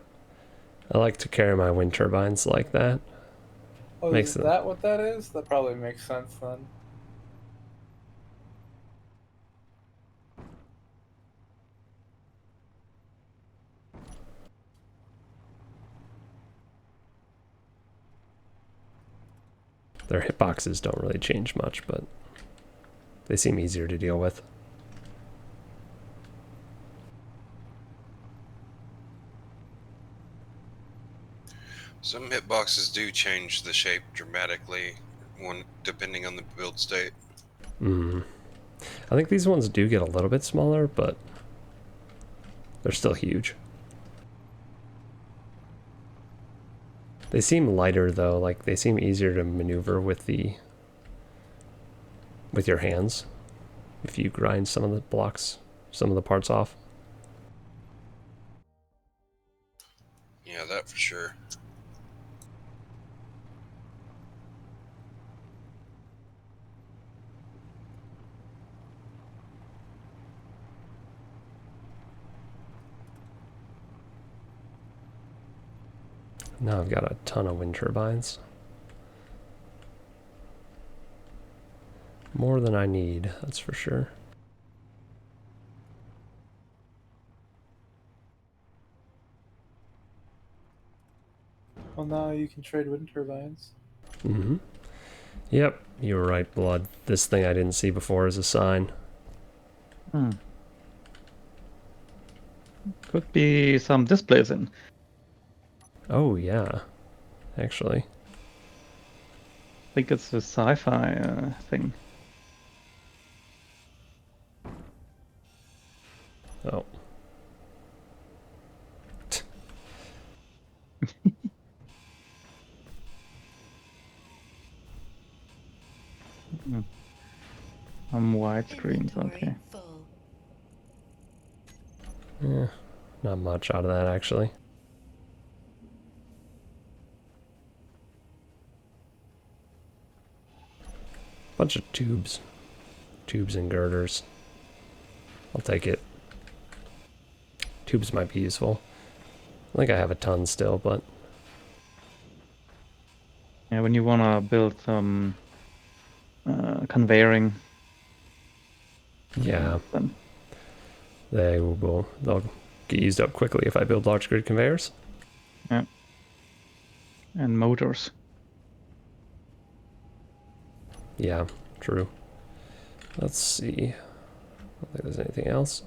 Speaker 1: I like to carry my wind turbines like that.
Speaker 3: Oh,
Speaker 1: Makes
Speaker 3: is
Speaker 1: them-
Speaker 3: that what that is? That probably makes sense then.
Speaker 1: Their hitboxes don't really change much, but they seem easier to deal with.
Speaker 4: Some hitboxes do change the shape dramatically, depending on the build state.
Speaker 1: I think these ones do get a little bit smaller, but they're still huge. They seem lighter though, like they seem easier to maneuver with your hands if you grind some of the blocks, some of the parts off.
Speaker 4: Yeah, that for sure.
Speaker 1: Now I've got a ton of wind turbines. More than I need, that's for sure.
Speaker 3: Well, now you can trade wind turbines.
Speaker 1: Mm-hmm. Yep, you were right, Blood. This thing I didn't see before is a sign.
Speaker 2: Could be some displays in.
Speaker 1: Oh, yeah. Actually.
Speaker 2: I think it's a sci-fi thing.
Speaker 1: Oh.
Speaker 2: Widescreens, okay.
Speaker 1: Yeah, not much out of that, actually. Bunch of tubes. Tubes and girders. I'll take it. Tubes might be useful. I think I have a ton still, but...
Speaker 2: Yeah, when you wanna build some conveying.
Speaker 1: Yeah,
Speaker 2: Then,
Speaker 1: they'll get used up quickly if I build large grid conveyors.
Speaker 2: yeah. And motors.
Speaker 1: Yeah, true. Let's see. I don't think there's anything else.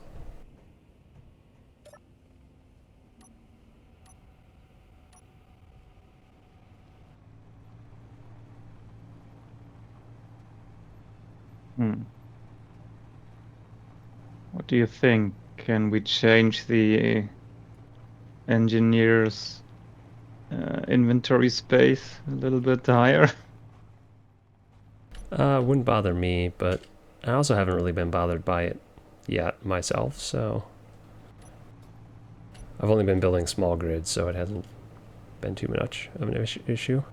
Speaker 2: What do you think? Can we change the engineer's inventory space a little bit higher?
Speaker 1: Wouldn't bother me, but I also haven't really been bothered by it yet myself, so... I've only been building small grids, so it hasn't been too much of an issue.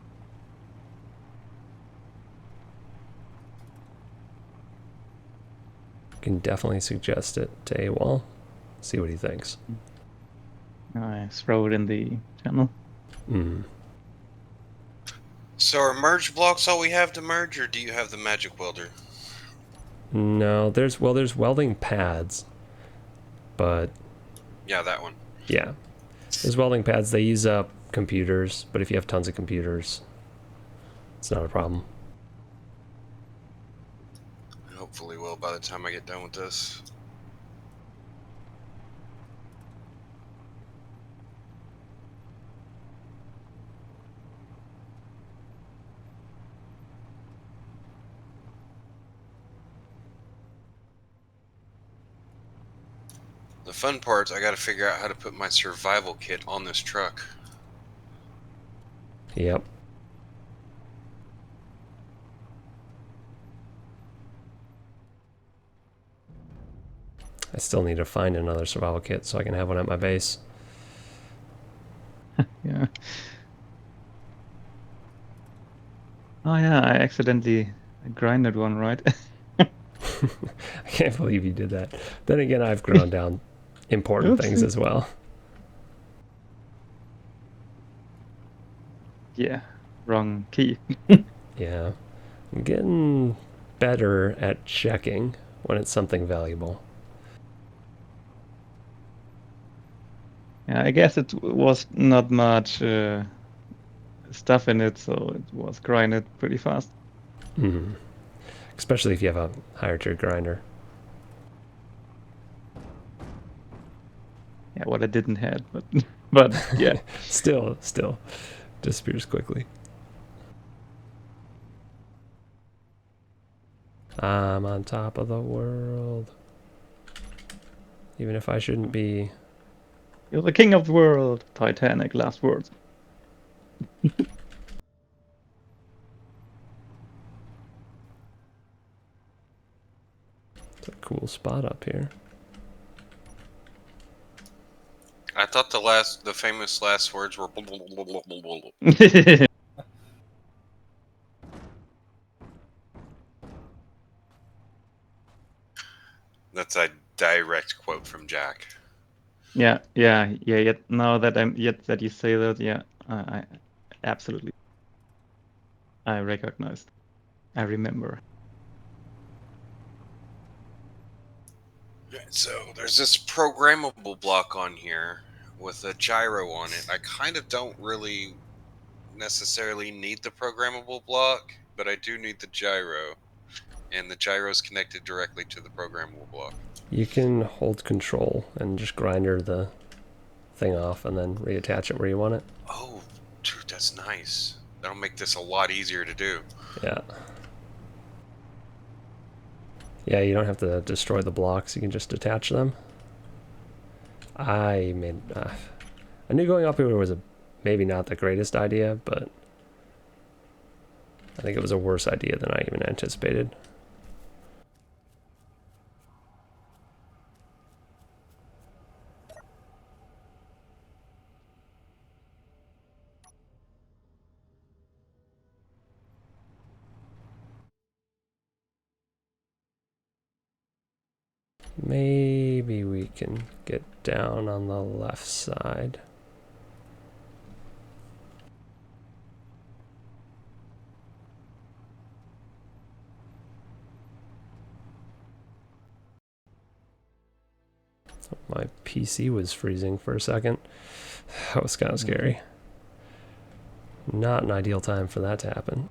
Speaker 1: Can definitely suggest it to AWOL. See what he thinks.
Speaker 2: I throw it in the channel.
Speaker 4: So are merge blocks all we have to merge, or do you have the magic welder?
Speaker 1: No, there's welding pads, but
Speaker 4: Yeah, that one.
Speaker 1: yeah, there's welding pads. They use up computers, but if you have tons of computers, it's not a problem.
Speaker 4: Hopefully will by the time I get done with this. The fun part's I gotta figure out how to put my survival kit on this truck.
Speaker 1: Yep. I still need to find another survival kit so I can have one at my base.
Speaker 2: Yeah. Oh yeah, I accidentally grinded one, right?
Speaker 1: I can't believe you did that. Then again, I've grown down important things
Speaker 2: Oopsie.
Speaker 1: as well.
Speaker 2: Yeah, wrong key.
Speaker 1: Yeah. I'm getting better at checking when it's something valuable.
Speaker 2: Yeah, I guess it was not much stuff in it, so it was grinded pretty fast.
Speaker 1: Mm-hmm. Especially if you have a higher tier grinder.
Speaker 2: Yeah, what I didn't have, but yeah.
Speaker 1: Still disappears quickly. I'm on top of the world. Even if I shouldn't be.
Speaker 2: You're the king of the world. Titanic, last words.
Speaker 1: It's a cool spot up here.
Speaker 4: I thought the famous last words were. That's a direct quote from Jack.
Speaker 2: Yeah. Yet now that you say that, yeah, I absolutely, I recognized. I remember.
Speaker 4: So there's this programmable block on here with a gyro on it. I kind of don't really necessarily need the programmable block, but I do need the gyro. And the gyro is connected directly to the programmable block.
Speaker 1: You can hold control and just grinder the thing off and then reattach it where you want it.
Speaker 4: Oh, dude, that's nice. That'll make this a lot easier to do.
Speaker 1: Yeah. Yeah, you don't have to destroy the blocks. You can just attach them. I knew going up here was maybe not the greatest idea, but I think it was a worse idea than I even anticipated. Maybe we can get down on the left side. My PC was freezing for a second. That was kind of scary. Not an ideal time for that to happen.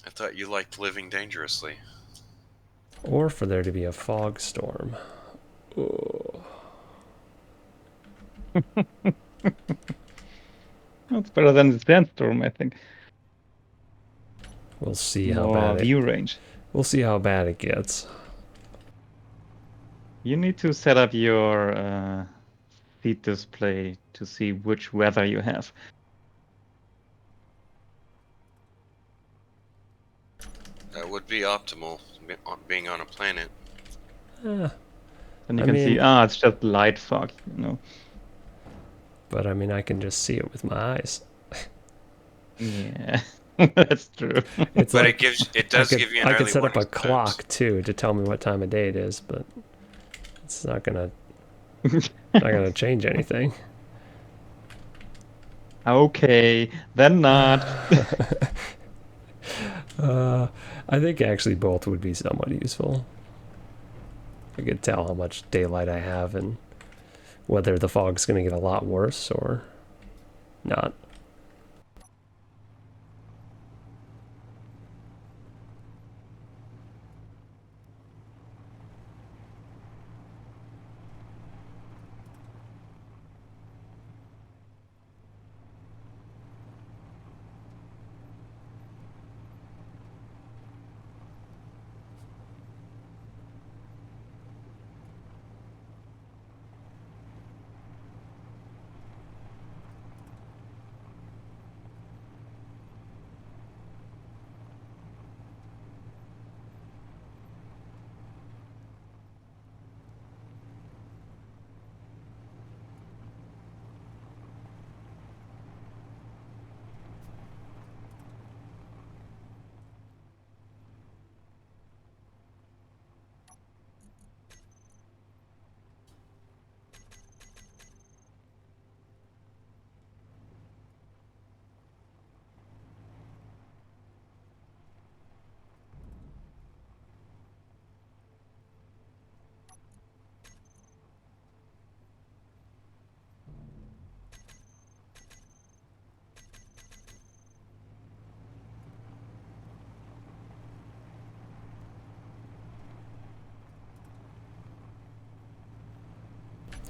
Speaker 4: I thought you liked living dangerously.
Speaker 1: Or for there to be a fog storm. Ooh.
Speaker 2: It's better than the sandstorm, I think.
Speaker 1: We'll see how
Speaker 2: More
Speaker 1: bad
Speaker 2: view range.
Speaker 1: We'll see how bad it gets.
Speaker 2: You need to set up your feed display to see which weather you have.
Speaker 4: That would be optimal, being on a planet.
Speaker 1: Eh,
Speaker 2: And you
Speaker 1: I
Speaker 2: can see,
Speaker 1: mean-
Speaker 2: it's just light fog, you know.
Speaker 1: but I mean, I can just see it with my eyes.
Speaker 2: Yeah, that's true.
Speaker 1: It's
Speaker 4: But
Speaker 1: like
Speaker 4: it does give you an
Speaker 1: I
Speaker 4: early
Speaker 1: could set up a
Speaker 4: warning sometimes.
Speaker 1: clock too to tell me what time of day it is, but it's not gonna change anything.
Speaker 2: Okay, then not.
Speaker 1: I think actually both would be somewhat useful. I could tell how much daylight I have and whether the fog's going to get a lot worse or not.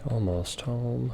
Speaker 1: Almost home.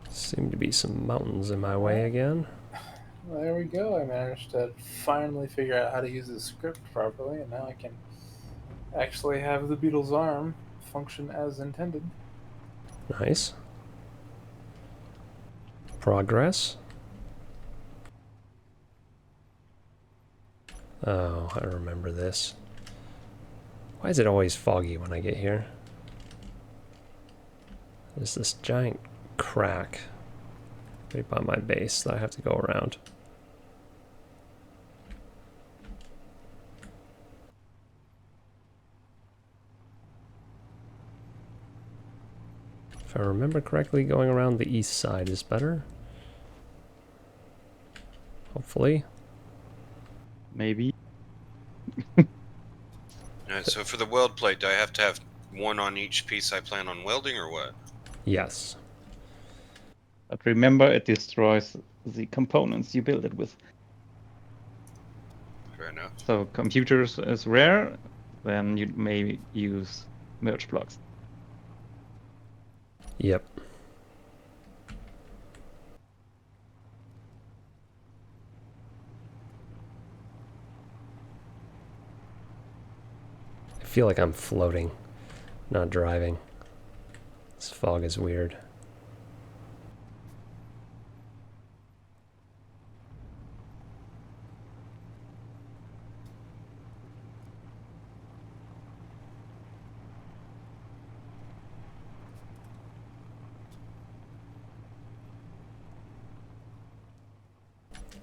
Speaker 1: Seem to be some mountains in my way again.
Speaker 3: Well, there we go. I managed to finally figure out how to use the script properly, and now I can actually have the beetle's arm function as intended.
Speaker 1: Nice. Progress. Oh, I remember this. Why is it always foggy when I get here? There's this giant crack right by my base that I have to go around. If I remember correctly, going around the east side is better. Hopefully.
Speaker 2: Maybe.
Speaker 4: So for the weld plate, do I have to have one on each piece I plan on welding, or what?
Speaker 1: Yes.
Speaker 2: But remember, it destroys the components you build it with.
Speaker 4: Fair enough.
Speaker 2: So computers is rare, then you may use merge blocks.
Speaker 1: Yep. I feel like I'm floating, not driving. This fog is weird.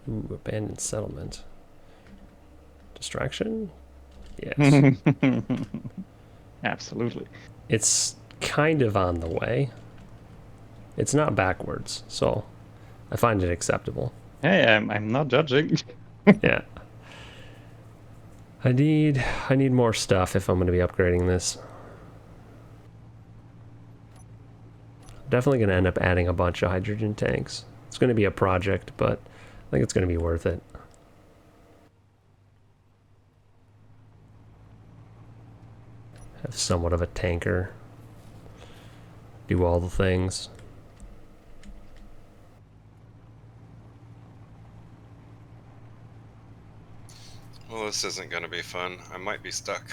Speaker 1: Ooh, abandoned settlement. Distraction? Yes.
Speaker 2: Absolutely.
Speaker 1: It's kind of on the way. It's not backwards, so I find it acceptable.
Speaker 2: Hey, I'm not judging.
Speaker 1: Yeah. I need more stuff if I'm going to be upgrading this. Definitely going to end up adding a bunch of hydrogen tanks. It's going to be a project, but I think it's going to be worth it. Have somewhat of a tanker. Do all the things.
Speaker 4: Well, this isn't going to be fun. I might be stuck.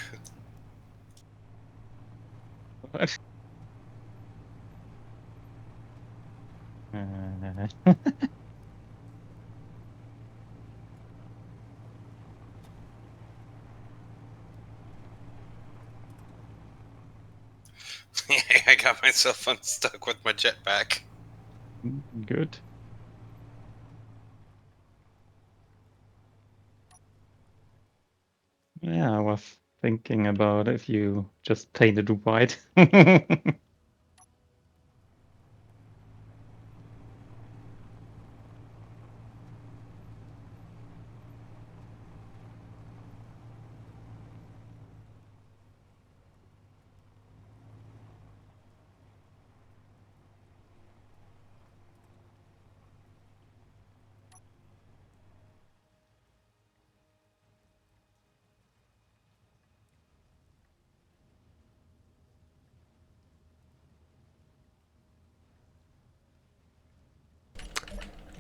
Speaker 4: I got myself unstuck with my jetpack.
Speaker 2: Good. Yeah, I was thinking about if you just painted it white.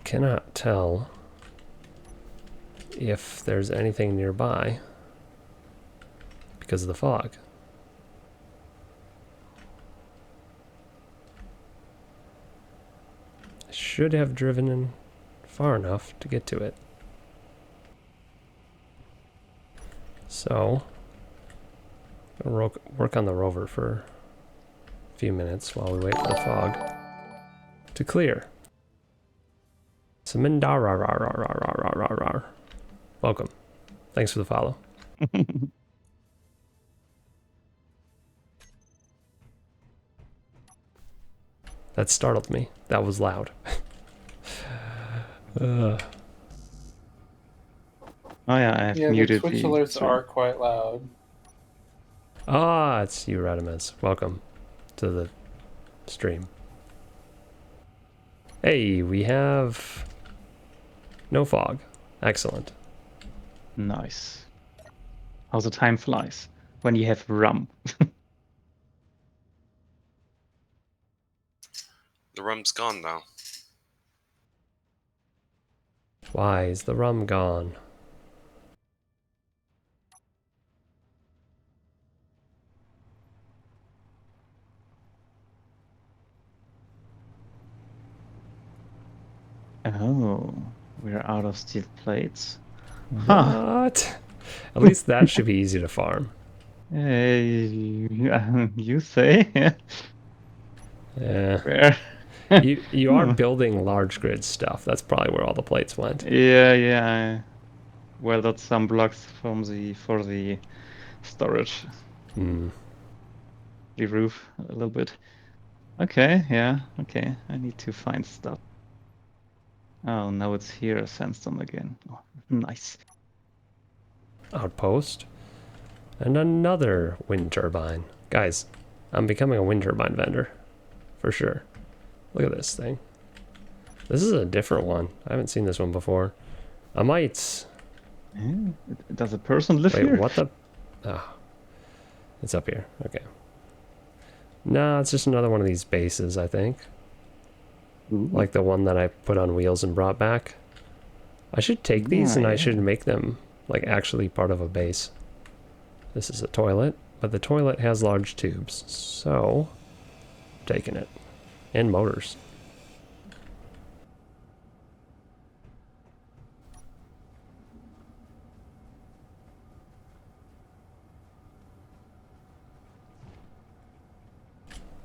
Speaker 1: Cannot tell if there's anything nearby because of the fog. I should have driven in far enough to get to it. So, I'll work on the rover for a few minutes while we wait for the fog to clear. Samindar. Welcome. Thanks for the follow. That startled me. That was loud.
Speaker 2: Oh yeah, I have
Speaker 3: Yeah, the
Speaker 2: muted
Speaker 3: Twitch
Speaker 2: the
Speaker 3: alerts
Speaker 2: stream.
Speaker 3: are quite loud.
Speaker 1: Ah, it's you, Radimus. Welcome to the stream. Hey, we have no fog. Excellent.
Speaker 2: Nice. How the time flies when you have rum.
Speaker 4: The rum's gone though.
Speaker 1: Why is the rum gone?
Speaker 2: Oh, we're out of steel plates. Huh.
Speaker 1: What? At least that should be easy to farm.
Speaker 2: Hey, you say?
Speaker 1: Yeah.
Speaker 2: Where?
Speaker 1: You are building large grid stuff. That's probably where all the plates went.
Speaker 2: Yeah, yeah. Well, that's some blocks from for the storage,
Speaker 1: Hmm.
Speaker 2: the roof a little bit. Okay, yeah, okay. I need to find stuff. Oh, now it's here, sandstone again. Oh, nice.
Speaker 1: Outpost. And another wind turbine. Guys, I'm becoming a wind turbine vendor. For sure. Look at this thing. This is a different one. I haven't seen this one before. I might...
Speaker 2: Yeah. Does a person live
Speaker 1: Wait,
Speaker 2: here?
Speaker 1: what the... Oh. It's up here. Okay. No, it's just another one of these bases, I think.
Speaker 2: Ooh.
Speaker 1: Like the one that I put on wheels and brought back. I should take these and I should make them like actually part of a base. This is a toilet, but the toilet has large tubes, so I'm taking it. And motors.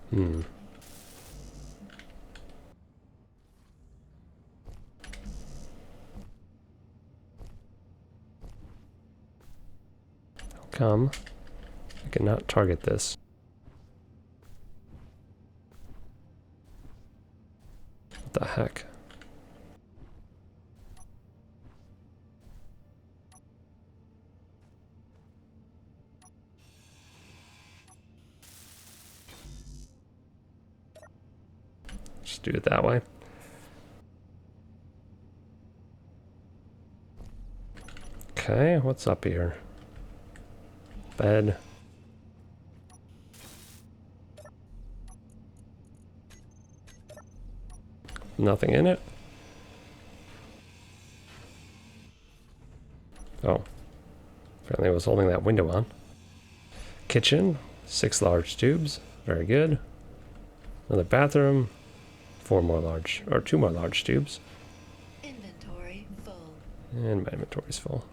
Speaker 1: Hmm. How come I cannot target this? What the heck? Just do it that way. Okay, what's up here? Bed. Nothing in it. Oh. Apparently I was holding that window on. Kitchen. 6 large tubes. Very good. Another bathroom. 2 more large tubes.
Speaker 5: Inventory full.
Speaker 1: And my inventory's full.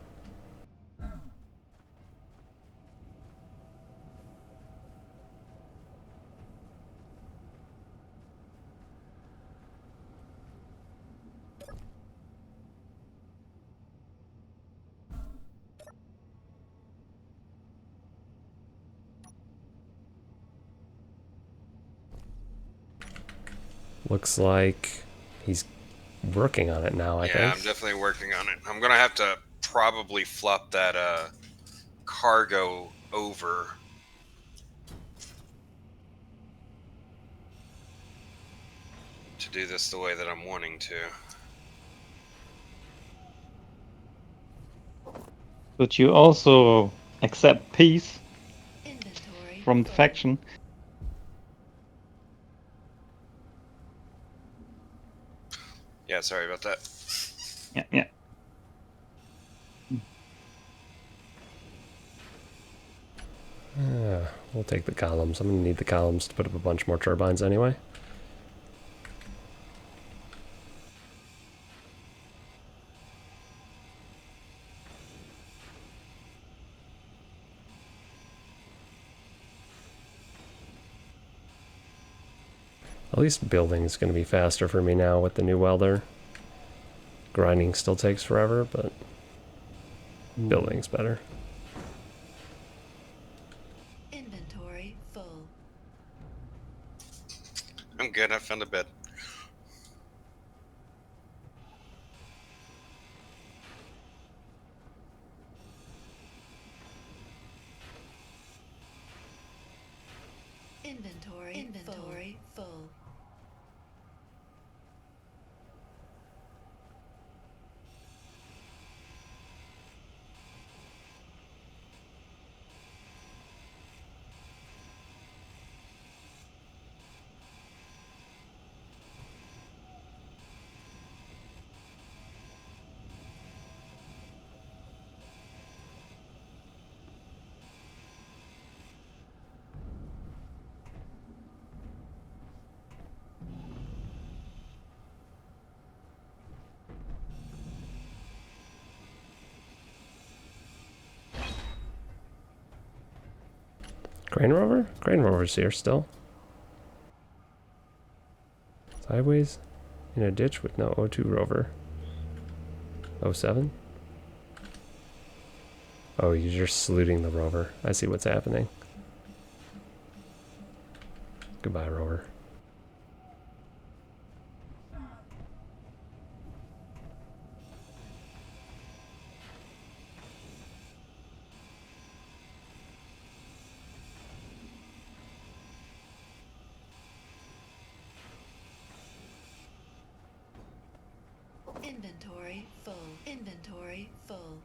Speaker 1: Looks like he's working on it now, I
Speaker 4: Yeah,
Speaker 1: think.
Speaker 4: I'm definitely working on it. I'm gonna have to probably flop that cargo over. To do this the way that I'm wanting to.
Speaker 2: But you also accept peace
Speaker 5: Inventory
Speaker 2: from the
Speaker 5: full.
Speaker 2: faction.
Speaker 4: Yeah, sorry about that.
Speaker 2: Yeah, yeah.
Speaker 1: We'll take the columns. I'm going to need the columns to put up a bunch more turbines anyway. At least building is going to be faster for me now with the new welder. Grinding still takes forever, but building's better.
Speaker 4: Found a bed.
Speaker 5: Inventory full.
Speaker 1: Grain rover? Grain rover's here still. Sideways in a ditch with no O2 rover. 07? Oh, you're just saluting the rover. I see what's happening. Goodbye, rover.
Speaker 5: Inventory full. Inventory full.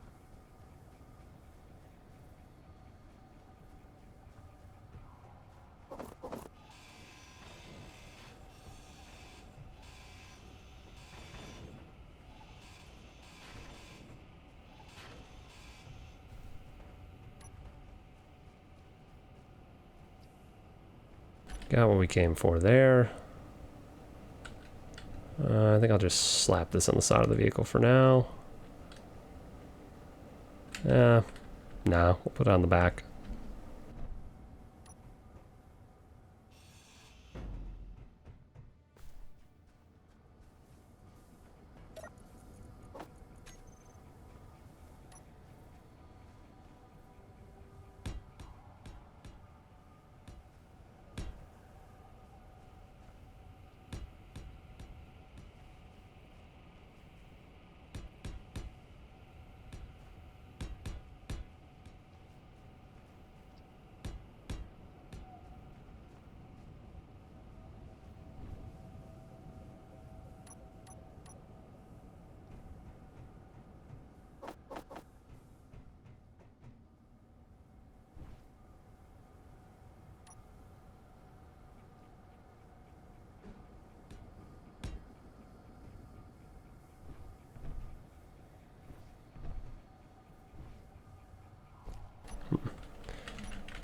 Speaker 1: Got what we came for there. I think I'll just slap this on the side of the vehicle for now. No, we'll put it on the back.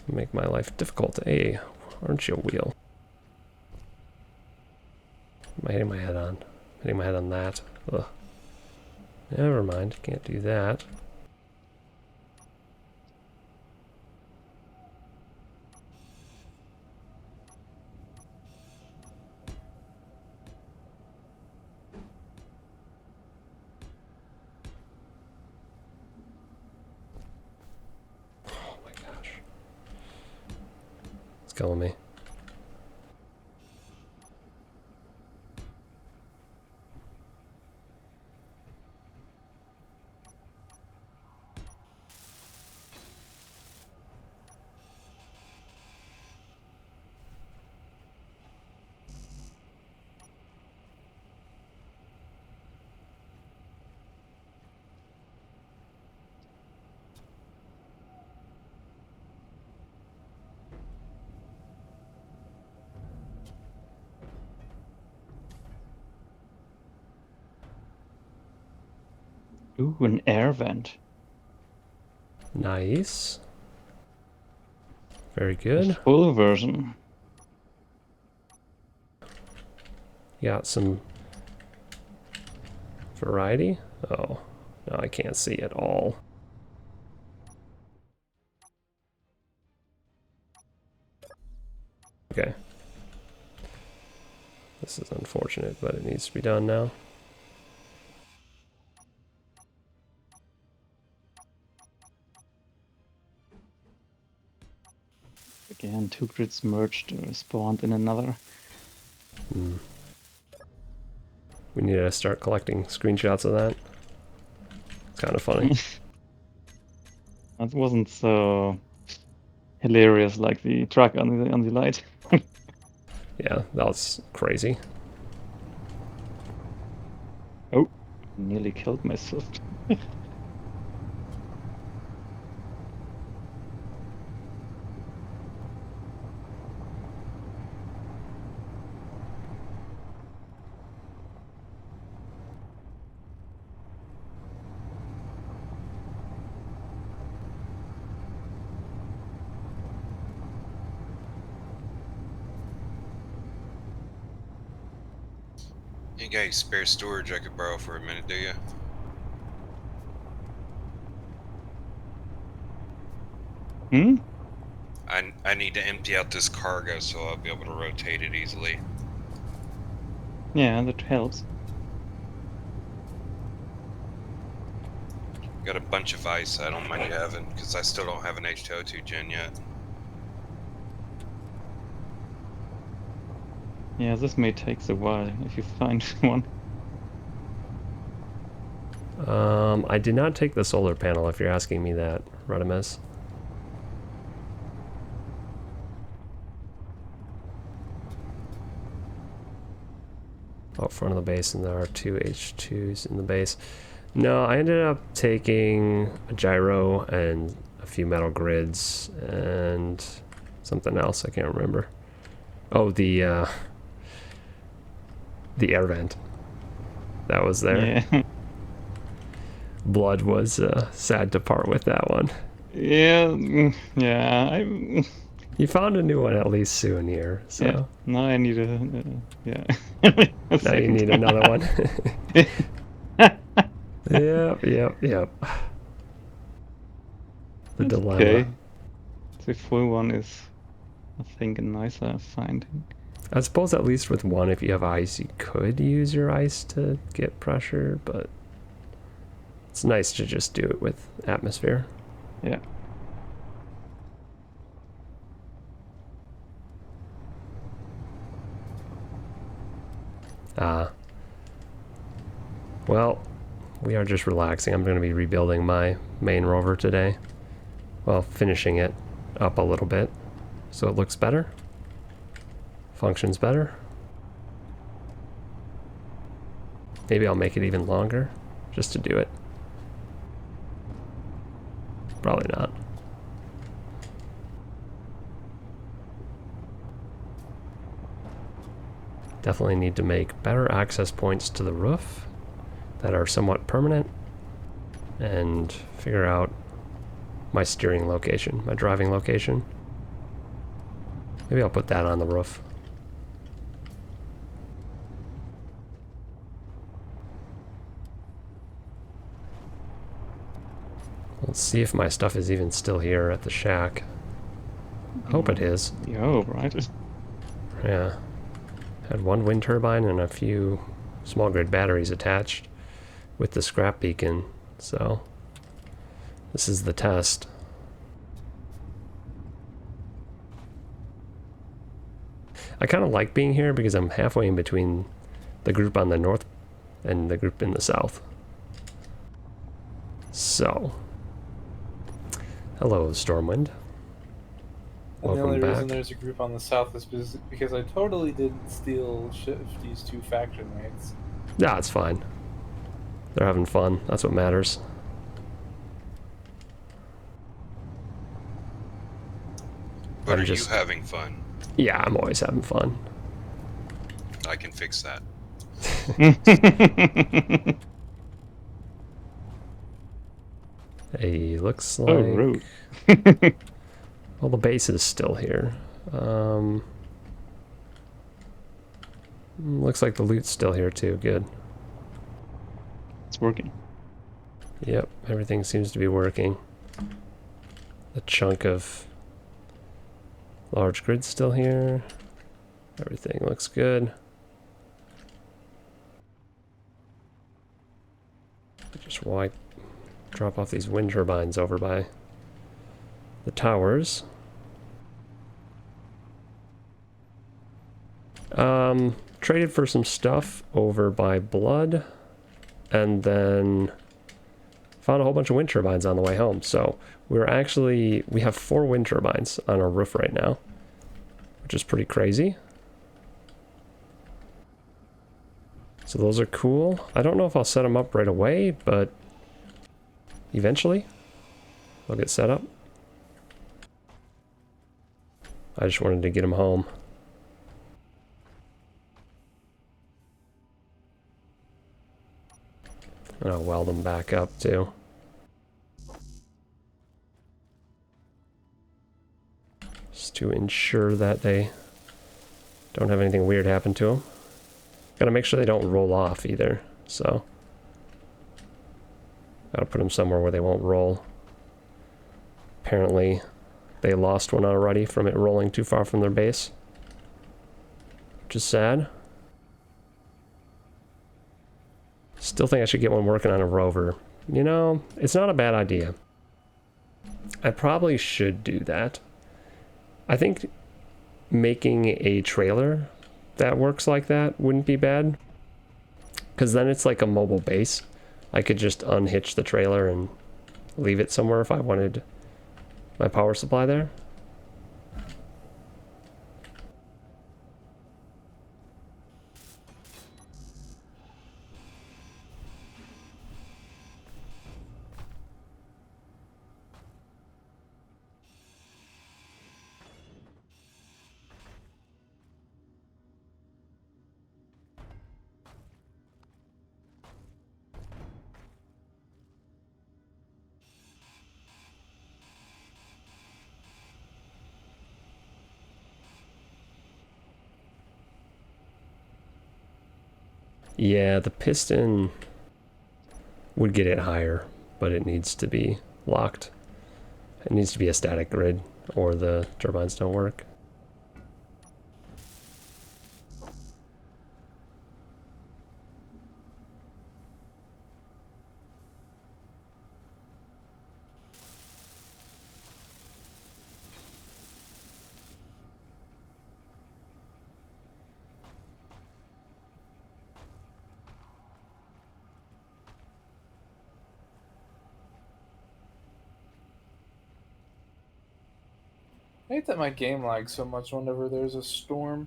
Speaker 1: Make my life difficult. Hey, aren't you a wheel? Am I hitting my head on? Hitting my head on that. Ugh. Never mind. Can't do that. Oh my gosh. It's killing me.
Speaker 2: Ooh, an air vent.
Speaker 1: Nice. Very
Speaker 2: The
Speaker 1: good.
Speaker 2: full version.
Speaker 1: Got some variety. Oh, no, I can't see at all. Okay. This is unfortunate, but it needs to be done now.
Speaker 2: Again, two grids merged, spawned in another.
Speaker 1: We need to start collecting screenshots of that. It's kind of funny.
Speaker 2: That wasn't so hilarious like the truck on the light.
Speaker 1: Yeah, that was crazy.
Speaker 2: Oh, nearly killed myself.
Speaker 4: You got any spare storage I could borrow for a minute, do you?
Speaker 2: Hmm?
Speaker 4: I need to empty out this cargo so I'll be able to rotate it easily.
Speaker 2: Yeah, that helps.
Speaker 4: Got a bunch of ice I don't mind you having, because I still don't have an H2O2 gen yet.
Speaker 2: Yeah, this may take a while if you find one.
Speaker 1: I did not take the solar panel, if you're asking me that, Rodimus. Out front of the base, and there are 2 H2s in the base. No, I ended up taking a gyro and a few metal grids and something else I can't remember. Oh, the air vent that was there.
Speaker 2: Yeah.
Speaker 1: Blood was sad to part with that one.
Speaker 2: Yeah, yeah.
Speaker 1: You found a new one at least soon here, so
Speaker 2: Yeah. Now I need a yeah.
Speaker 1: now you need another one. Yep. The dilemma.
Speaker 2: Okay. The full one is, I think, a nicer finding.
Speaker 1: I suppose at least with one, if you have ice, you could use your ice to get pressure, but it's nice to just do it with atmosphere.
Speaker 2: Yeah.
Speaker 1: Well, we are just relaxing. I'm going to be rebuilding my main rover today. Well, finishing it up a little bit so it looks better, functions better. Maybe I'll make it even longer just to do it. Probably not. Definitely need to make better access points to the roof that are somewhat permanent, and figure out my steering location, my driving location. Maybe I'll put that on the roof. Let's see if my stuff is even still here at the shack. I hope it is.
Speaker 2: Yo, right.
Speaker 1: Yeah. Had one wind turbine and a few small grid batteries attached with the scrap beacon, so this is the test. I kind of like being here because I'm halfway in between the group on the north and the group in the south. So, hello, Stormwind.
Speaker 3: And the only
Speaker 1: Welcome
Speaker 3: reason
Speaker 1: back.
Speaker 3: there's a group on the south is because I totally didn't steal Shifty's 2 faction mates.
Speaker 1: Nah, it's fine. They're having fun. That's what matters.
Speaker 4: But
Speaker 1: I'm
Speaker 4: are
Speaker 1: just-
Speaker 4: you having fun?
Speaker 1: Yeah, I'm always having fun.
Speaker 4: I can fix that.
Speaker 1: Hey, looks like...
Speaker 2: Oh, rude.
Speaker 1: Well, the base is still here. Looks like the loot's still here too. Good.
Speaker 2: It's working.
Speaker 1: Yep, everything seems to be working. The chunk of large grid's still here. Everything looks good. Just drop off these wind turbines over by the towers. traded for some stuff over by Blood, and then found a whole bunch of wind turbines on the way home. So we have 4 wind turbines on our roof right now, which is pretty crazy. So those are cool. I don't know if I'll set them up right away, but eventually they'll get set up. I just wanted to get them home. And I'll weld them back up too. Just to ensure that they don't have anything weird happen to them. Gotta make sure they don't roll off either, so gotta put them somewhere where they won't roll. Apparently they lost one already from it rolling too far from their base, which is sad. Still think I should get one working on a rover. You know, it's not a bad idea. I probably should do that. I think making a trailer that works like that wouldn't be bad, because then it's like a mobile base. I could just unhitch the trailer and leave it somewhere if I wanted my power supply there. Yeah, the piston would get it higher, but it needs to be locked. It needs to be a static grid, or the turbines don't work.
Speaker 3: I hate that my game lags so much whenever there's a storm.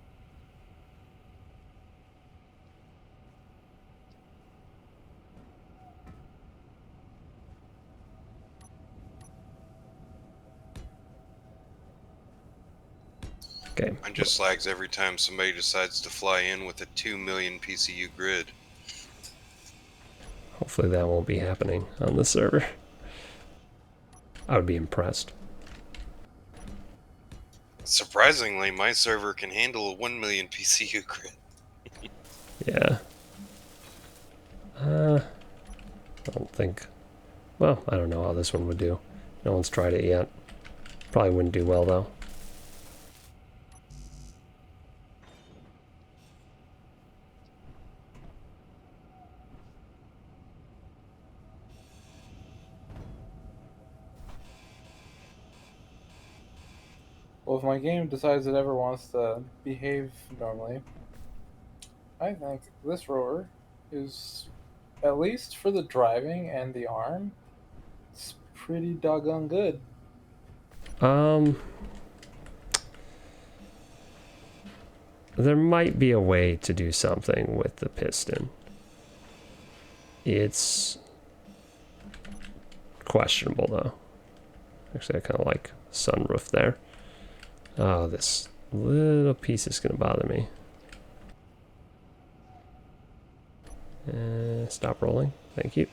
Speaker 1: Okay.
Speaker 4: Mine just lags every time somebody decides to fly in with a 2 million PCU grid.
Speaker 1: Hopefully that won't be happening on the server. I would be impressed.
Speaker 4: Surprisingly, my server can handle a 1 million PCU grid.
Speaker 1: Yeah. I don't think... Well, I don't know how this one would do. No one's tried it yet. Probably wouldn't do well, though.
Speaker 3: Well, if my game decides it ever wants to behave normally, I think this rover is, at least for the driving and the arm, it's pretty doggone good.
Speaker 1: There might be a way to do something with the piston. It's questionable, though. Actually, I kind of like sunroof there. Oh, this little piece is going to bother me. Stop rolling. Thank you.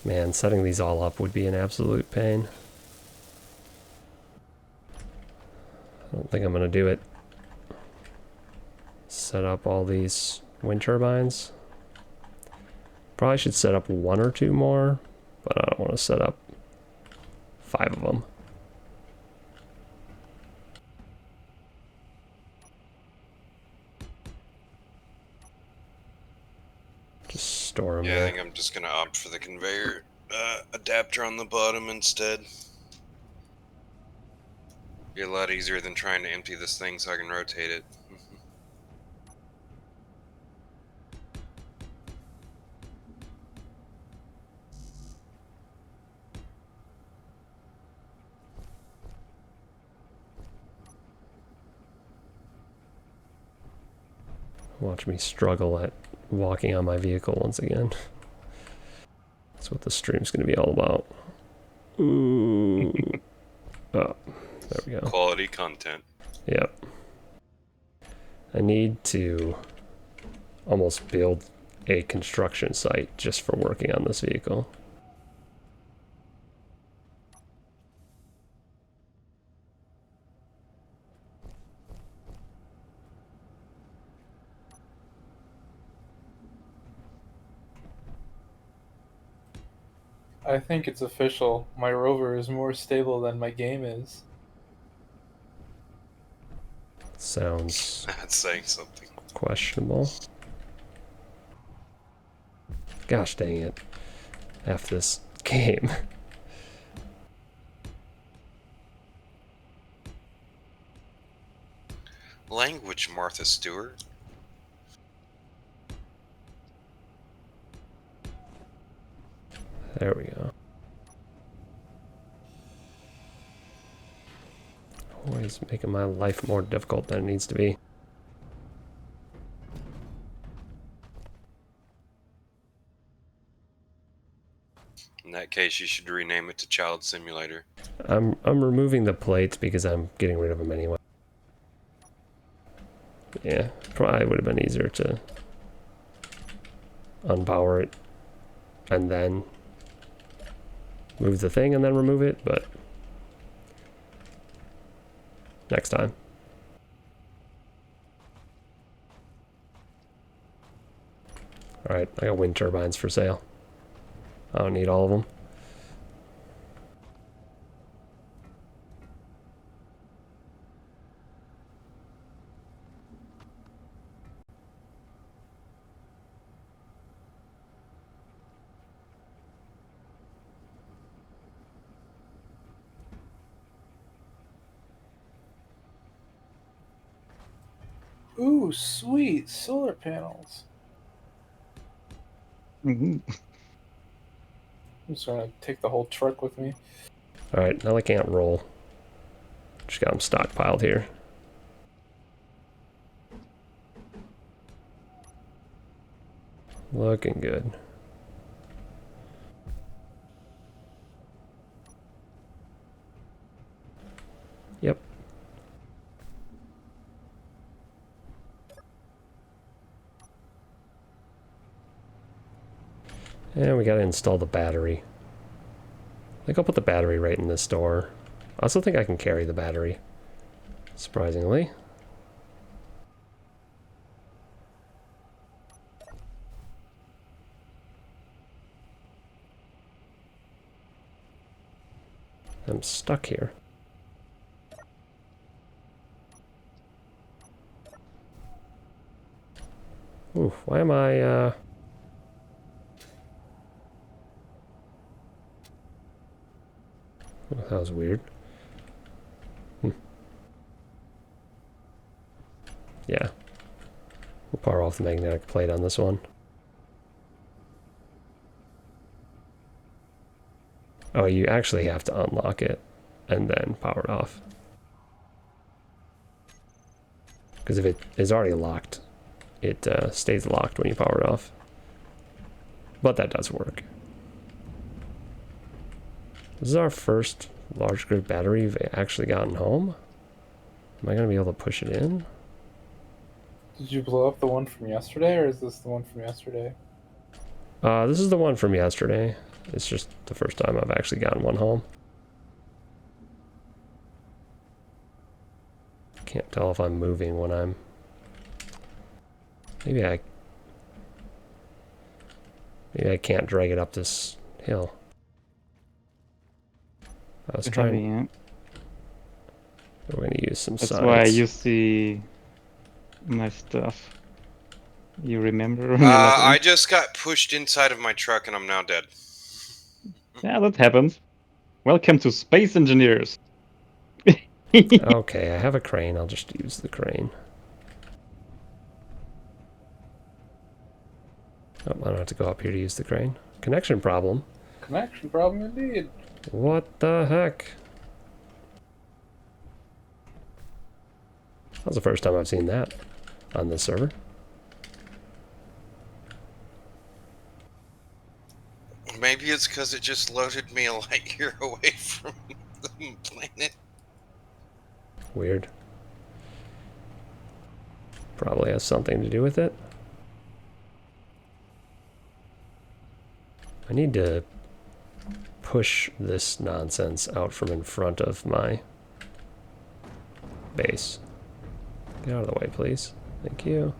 Speaker 1: Man, setting these all up would be an absolute pain. I don't think I'm going to do it. Set up all these wind turbines. Probably should set up 1 or 2 more, but I don't want to set up 5 of them. Just store them
Speaker 4: Yeah, I
Speaker 1: there.
Speaker 4: think I'm just gonna opt for the conveyor. adapter on the bottom instead. Be a lot easier than trying to empty this thing so I can rotate it.
Speaker 1: Watch me struggle at walking on my vehicle once again. That's what the stream's going to be all about. Ooh. Oh, there we go.
Speaker 4: Quality content.
Speaker 1: Yep. I need to almost build a construction site just for working on this vehicle.
Speaker 3: I think it's official. My rover is more stable than my game is.
Speaker 1: Sounds
Speaker 4: That's saying something.
Speaker 1: questionable. Gosh dang it. F this game.
Speaker 4: Language, Martha Stewart.
Speaker 1: There we go. Always making my life more difficult than it needs to be.
Speaker 4: In that case, you should rename it to Child Simulator.
Speaker 1: I'm removing the plates because I'm getting rid of them anyway. Yeah, probably would have been easier to unpower it and then move the thing and then remove it, but next time. Alright, I got wind turbines for sale. I don't need all of them.
Speaker 3: Ooh, sweet solar panels.
Speaker 2: Mhm.
Speaker 3: I'm just gonna take the whole truck with me.
Speaker 1: Alright, now I can't roll. Just got them stockpiled here. Looking good. Yep. And we gotta install the battery. I think I'll put the battery right in this door. I also think I can carry the battery, surprisingly. I'm stuck here. Ooh, why am I, Oh, that was weird. Yeah. We'll power off the magnetic plate on this one. Oh, you actually have to unlock it and then power it off. Because if it is already locked, it stays locked when you power it off. But that does work. This is our first large grid battery we've actually gotten home. Am I going to be able to push it in?
Speaker 3: Did you blow up the one from yesterday, or is this the one from yesterday?
Speaker 1: This is the one from yesterday. It's just the first time I've actually gotten one home. Can't tell if I'm moving when I'm... Maybe I can't drag it up this hill. I was
Speaker 2: It's
Speaker 1: trying...
Speaker 2: heavy, yeah.
Speaker 1: We're going to use some
Speaker 2: That's
Speaker 1: sides.
Speaker 2: why I used my stuff. You remember? When you left
Speaker 4: I
Speaker 2: it?
Speaker 4: just got pushed inside of my truck and I'm now dead.
Speaker 2: Yeah, that happens. Welcome to Space Engineers.
Speaker 1: Okay, I have a crane. I'll just use the crane. Oh, I don't have to go up here to use the crane. Connection problem.
Speaker 3: Connection problem indeed.
Speaker 1: What the heck? That was the first time I've seen that on this server.
Speaker 4: Maybe it's because it just loaded me a light year away from the planet.
Speaker 1: Weird. Probably has something to do with it. I need to push this nonsense out from in front of my base. Get out of the way, please. Thank you.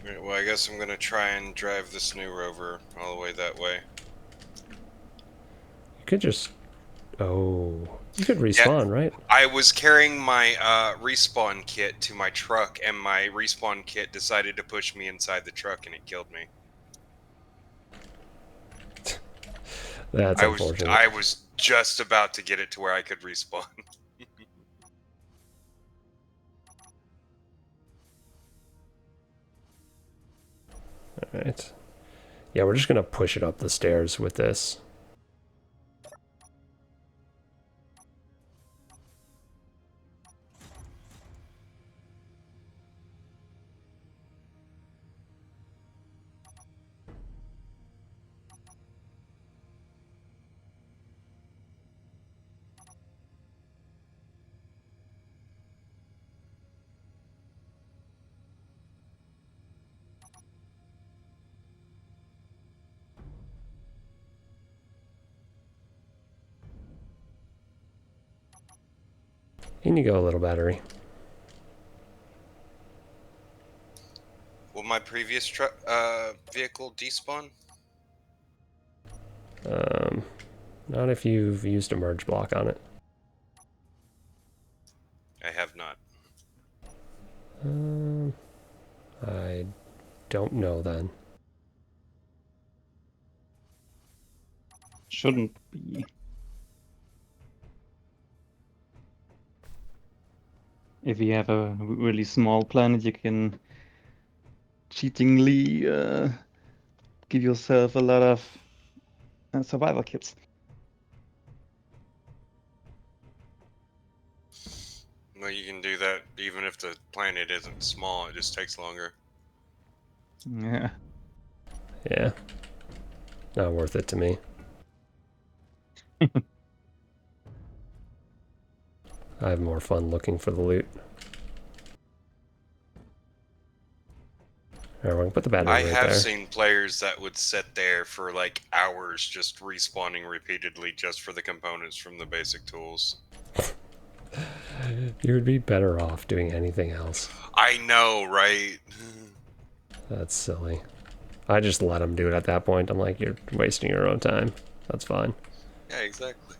Speaker 4: Right, well, I guess I'm gonna try and drive this new rover all the way that way.
Speaker 1: You could just... Oh... You could respawn, right?
Speaker 4: I was carrying my respawn kit to my truck, and my respawn kit decided to push me inside the truck, and it killed me.
Speaker 1: That's unfortunate.
Speaker 4: I was just about to get it to where I could respawn.
Speaker 1: Alright. Yeah, we're just gonna push it up the stairs with this. In you go, little battery.
Speaker 4: Will my previous vehicle despawn?
Speaker 1: Not if you've used a merge block on it.
Speaker 4: I have not.
Speaker 1: I don't know then.
Speaker 2: Shouldn't be. If you have a really small planet, you can cheatingly give yourself a lot of survival kits.
Speaker 4: Well, you can do that even if the planet isn't small, it just takes longer.
Speaker 2: Yeah.
Speaker 1: Yeah. Not worth it to me. I have more fun looking for the loot. Alright, we're gonna put the battery
Speaker 4: I
Speaker 1: right
Speaker 4: have
Speaker 1: there.
Speaker 4: seen players that would sit there for like hours just respawning repeatedly just for the components from the basic tools.
Speaker 1: You would be better off doing anything else.
Speaker 4: I know, right?
Speaker 1: That's silly. I just let them do it at that point. I'm like, you're wasting your own time. That's fine.
Speaker 4: Yeah, exactly.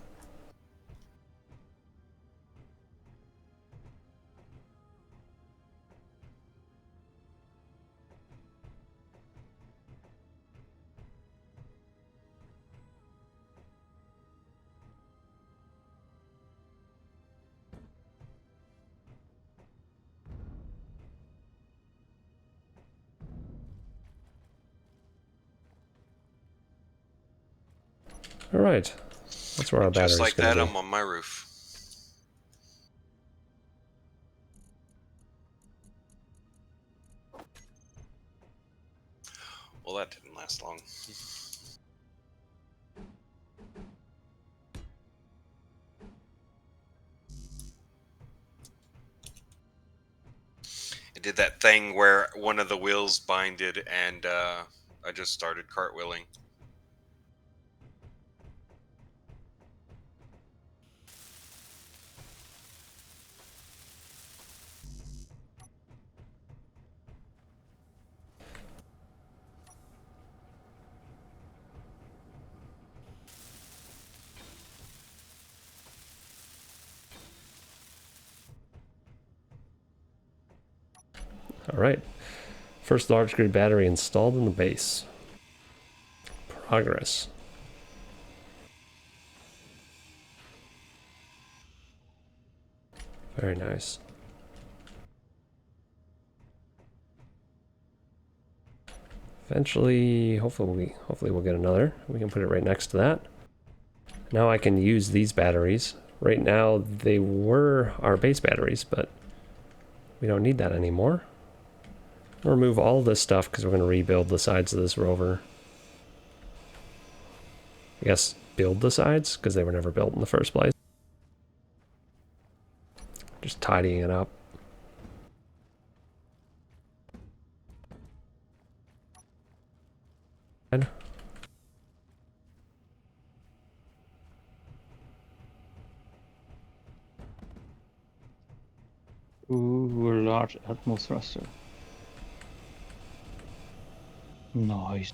Speaker 1: Alright. That's where our battery's
Speaker 4: Just like
Speaker 1: gonna
Speaker 4: that,
Speaker 1: be.
Speaker 4: I'm on my roof. Well, that didn't last long. It did that thing where one of the wheels binded and I just started cartwheeling.
Speaker 1: Alright. First large grid battery installed in the base. Progress. Very nice. Eventually, hopefully we'll get another. We can put it right next to that. Now I can use these batteries. Right now they were our base batteries, but we don't need that anymore. We'll remove all this stuff because we're going to rebuild the sides of this rover. I guess build the sides because they were never built in the first place. Just tidying it up.
Speaker 2: Ooh, a large Atmos thruster. Nice.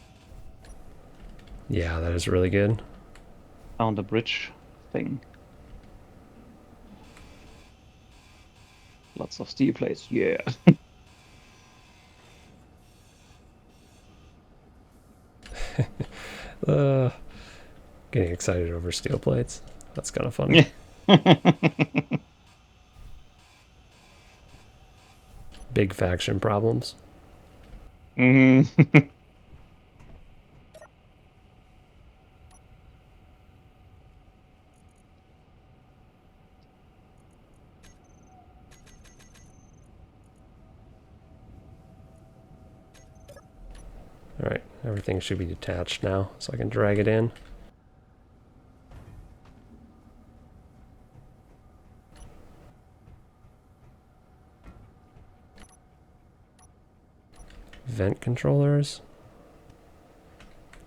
Speaker 1: Yeah, that is really good.
Speaker 2: Found a bridge thing. Lots of steel plates, yeah.
Speaker 1: Getting excited over steel plates. That's kind of funny. Big faction problems.
Speaker 2: Mm-hmm.
Speaker 1: Alright, everything should be detached now, so I can drag it in. Vent controllers.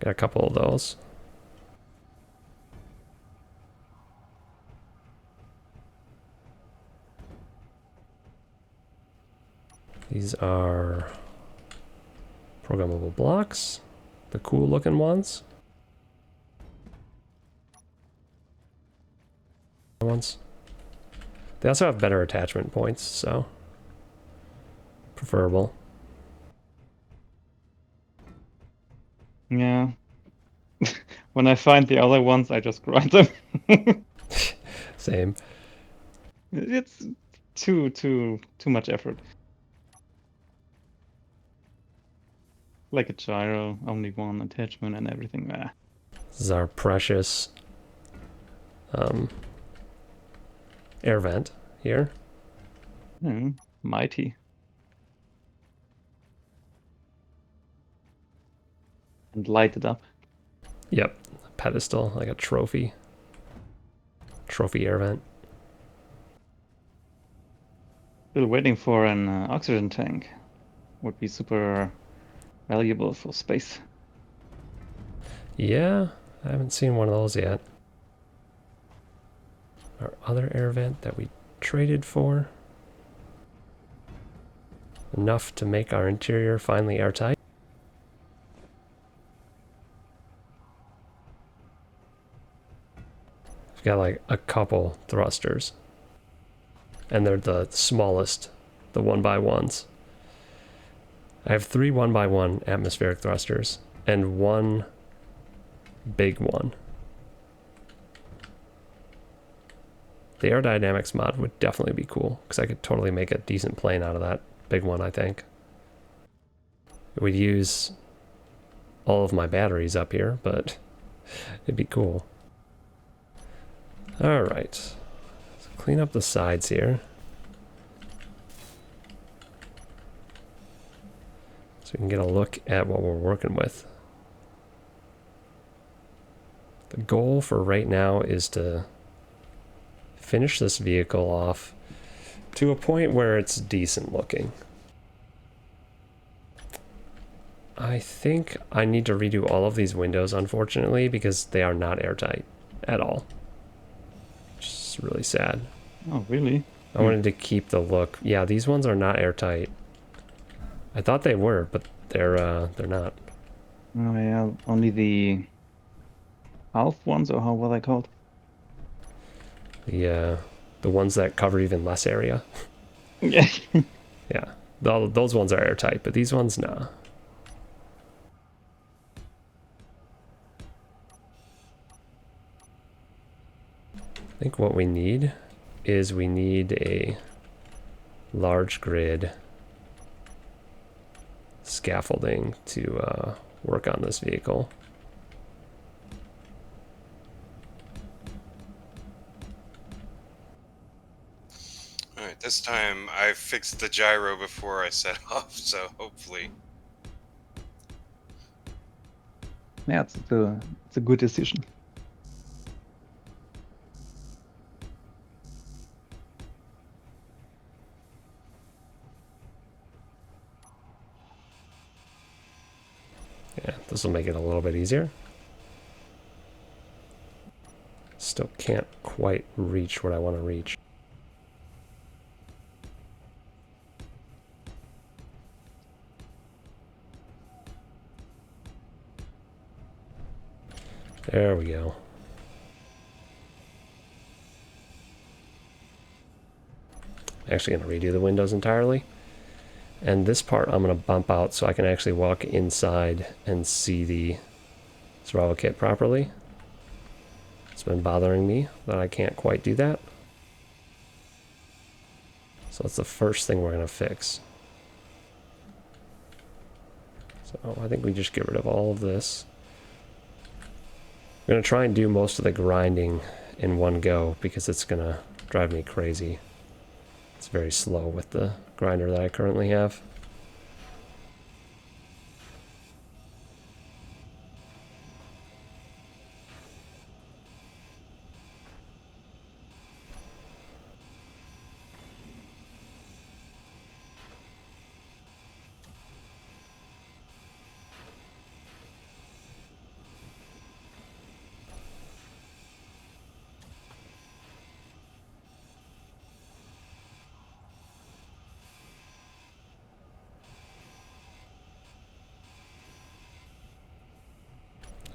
Speaker 1: Got a couple of those. These are programmable blocks, the cool looking ones. They also have better attachment points, so preferable.
Speaker 2: Yeah. When I find the other ones, I just grind them.
Speaker 1: Same.
Speaker 2: It's too much effort. Like a gyro, only one attachment and everything. Ah.
Speaker 1: This is our precious air vent here.
Speaker 2: Mighty. And light it up.
Speaker 1: Yep, a pedestal, like a trophy. Trophy air vent.
Speaker 2: Still waiting for an oxygen tank. Would be super valuable for space.
Speaker 1: Yeah, I haven't seen one of those yet. Our other air vent that we traded for. Enough to make our interior finally airtight. We've got like a couple thrusters. And they're the smallest, the 1x1s. I have 3 1x1 atmospheric thrusters and 1 big one. The aerodynamics mod would definitely be cool because I could totally make a decent plane out of that big one, I think. It would use all of my batteries up here, but it'd be cool. All right, so clean up the sides here. So we can get a look at what we're working with. The goal for right now is to finish this vehicle off to a point where it's decent looking. I think I need to redo all of these windows, unfortunately, because they are not airtight at all. Which is really sad.
Speaker 2: Oh, really?
Speaker 1: I wanted to keep the look. Yeah, these ones are not airtight. I thought they were, but they're not.
Speaker 2: Oh yeah, only the half ones, or how were they called?
Speaker 1: The ones that cover even less area.
Speaker 2: Yeah.
Speaker 1: Yeah, those ones are airtight, but these ones, nah. I think what we need is we need a large grid scaffolding to work on this vehicle.
Speaker 4: Alright, this time I fixed the gyro before I set off, so hopefully.
Speaker 2: Yeah, it's a good decision.
Speaker 1: Yeah, this will make it a little bit easier. Still can't quite reach what I want to reach. There we go. Actually going to redo the windows entirely. And this part I'm going to bump out so I can actually walk inside and see the survival kit properly. It's been bothering me that I can't quite do that. So that's the first thing we're going to fix. So I think we just get rid of all of this. I'm going to try and do most of the grinding in one go because it's going to drive me crazy. It's very slow with the grinder that I currently have.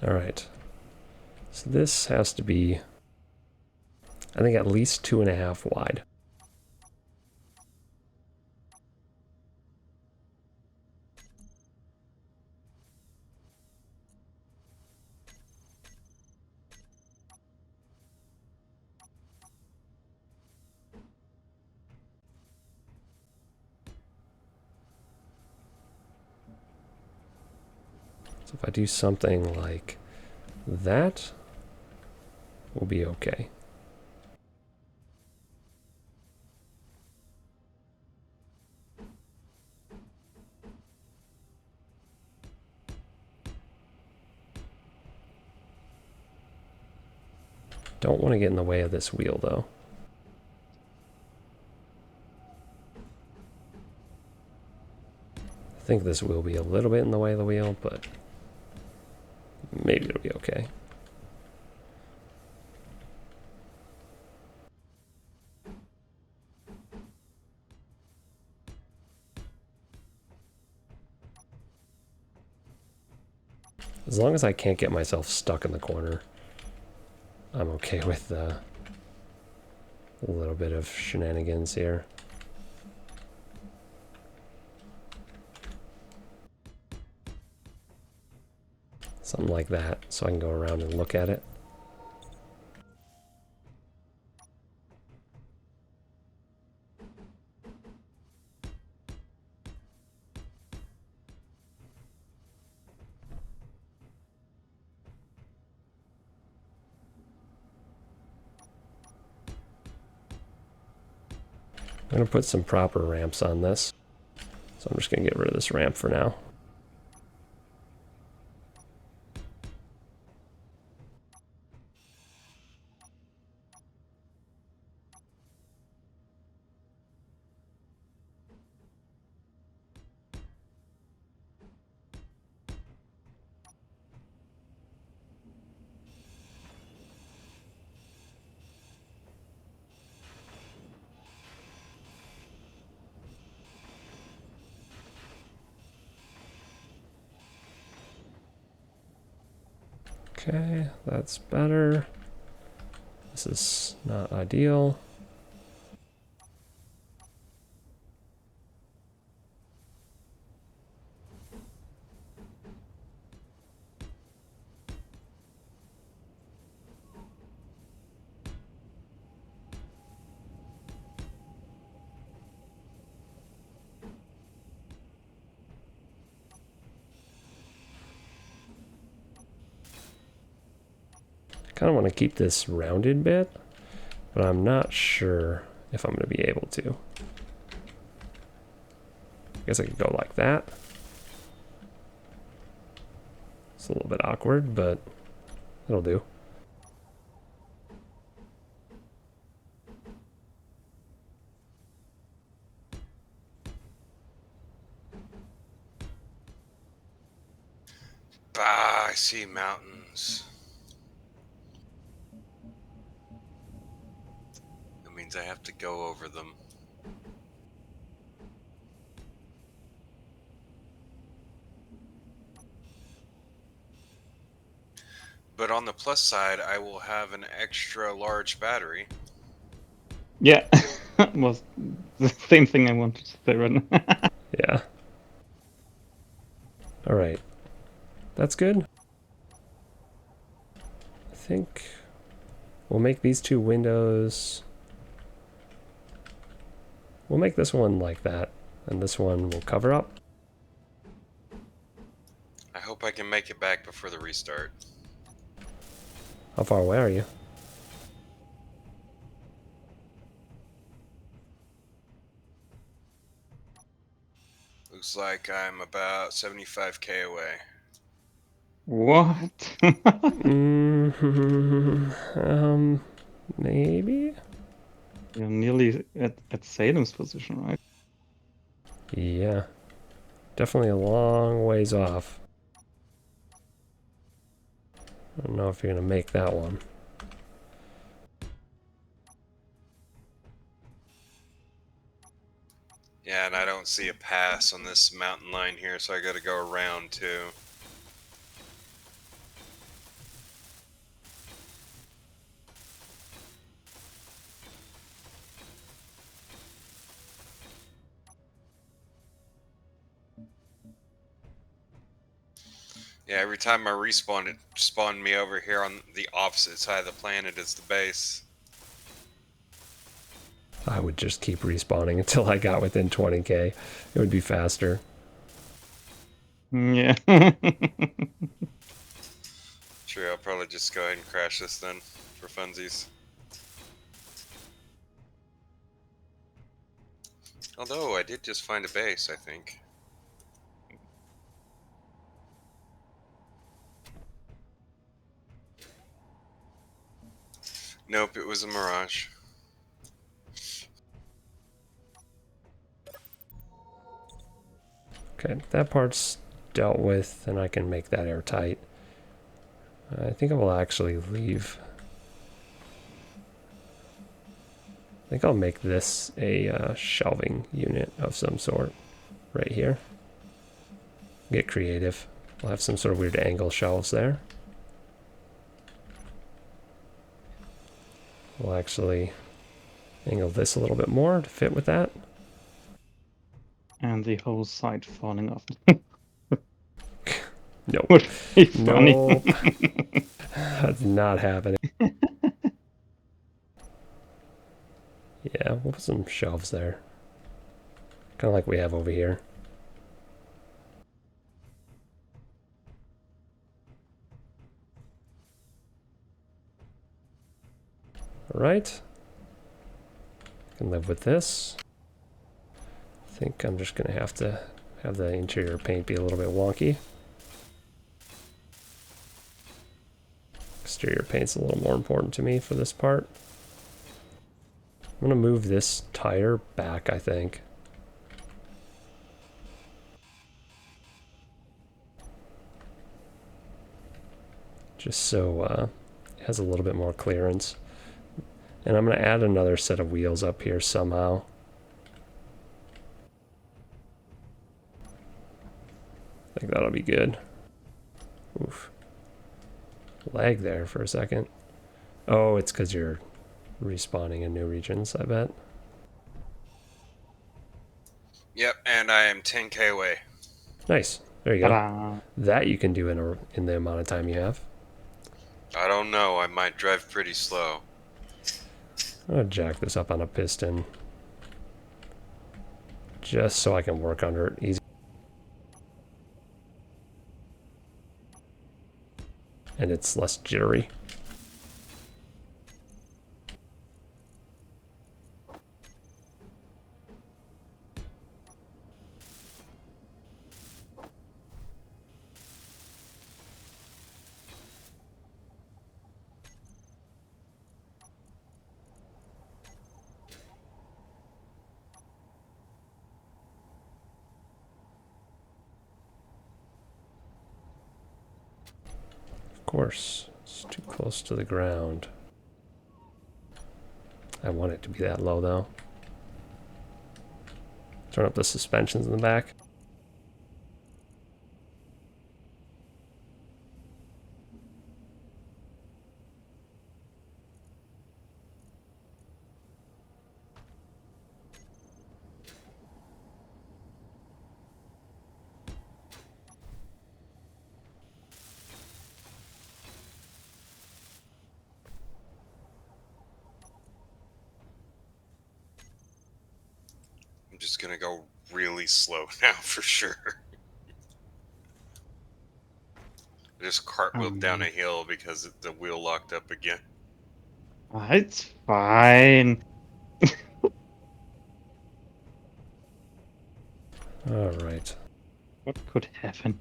Speaker 1: Alright, so this has to be, I think, at least 2.5 wide. So if I do something like that, we'll be okay. Don't want to get in the way of this wheel, though. I think this will be a little bit in the way of the wheel, but maybe it'll be okay. As long as I can't get myself stuck in the corner, I'm okay with a little bit of shenanigans here. Something like that, so I can go around and look at it. I'm going to put some proper ramps on this. So I'm just going to get rid of this ramp for now. Okay, that's better. This is not ideal. kind of want to keep this rounded bit, but I'm not sure if I'm going to be able to. I guess I could go like that. It's a little bit awkward, but it'll do.
Speaker 4: Ah, I see mountains. That means I have to go over them. But on the plus side, I will have an extra large battery.
Speaker 2: Yeah, was the same thing I wanted to say right now.
Speaker 1: Yeah. All right. That's good. I think we'll make these two windows. We'll make this one like that, and this one will cover up.
Speaker 4: I hope I can make it back before the restart.
Speaker 1: How far away are you?
Speaker 4: Looks like I'm about 75k away.
Speaker 2: What?
Speaker 1: Maybe?
Speaker 2: You're nearly at Salem's position, right?
Speaker 1: Yeah. Definitely a long ways off. I don't know if you're gonna make that one.
Speaker 4: Yeah, and I don't see a pass on this mountain line here, so I gotta go around too. Yeah, every time I respawn, it spawned me over here on the opposite side of the planet as the base.
Speaker 1: I would just keep respawning until I got within 20k. It would be faster.
Speaker 2: Yeah.
Speaker 4: Sure, I'll probably just go ahead and crash this then, for funsies. Although, I did just find a base, I think. Nope, it was a mirage.
Speaker 1: Okay, that part's dealt with, and I can make that airtight. I think I will actually leave. I think I'll make this a shelving unit of some sort right here. Get creative. We'll have some sort of weird angle shelves there. We'll actually angle this a little bit more to fit with that.
Speaker 2: And the whole side falling off.
Speaker 1: Nope.
Speaker 2: Would be funny.
Speaker 1: Nope. That's not happening. Yeah, we'll put some shelves there. Kind of like we have over here. Alright. Can live with this. I think I'm just going to have the interior paint be a little bit wonky. Exterior paint's a little more important to me for this part. I'm going to move this tire back, I think. Just so it has a little bit more clearance. And I'm going to add another set of wheels up here somehow. I think that'll be good. Oof. Lag there for a second. Oh, it's because you're respawning in new regions, I bet.
Speaker 4: Yep, and I am 10k away.
Speaker 1: Nice. There you go.
Speaker 2: Ta-da.
Speaker 1: That you can do in the amount of time you have.
Speaker 4: I don't know, I might drive pretty slow.
Speaker 1: I'm going to jack this up on a piston. Just so I can work under it easy. And it's less jittery. course, it's too close to the ground. I want it to be that low, though. Turn up the suspensions in the back.
Speaker 4: I'm just gonna go really slow now for sure. I just cartwheeled down a hill because the wheel locked up again.
Speaker 2: It's fine.
Speaker 1: All right.
Speaker 2: What could happen?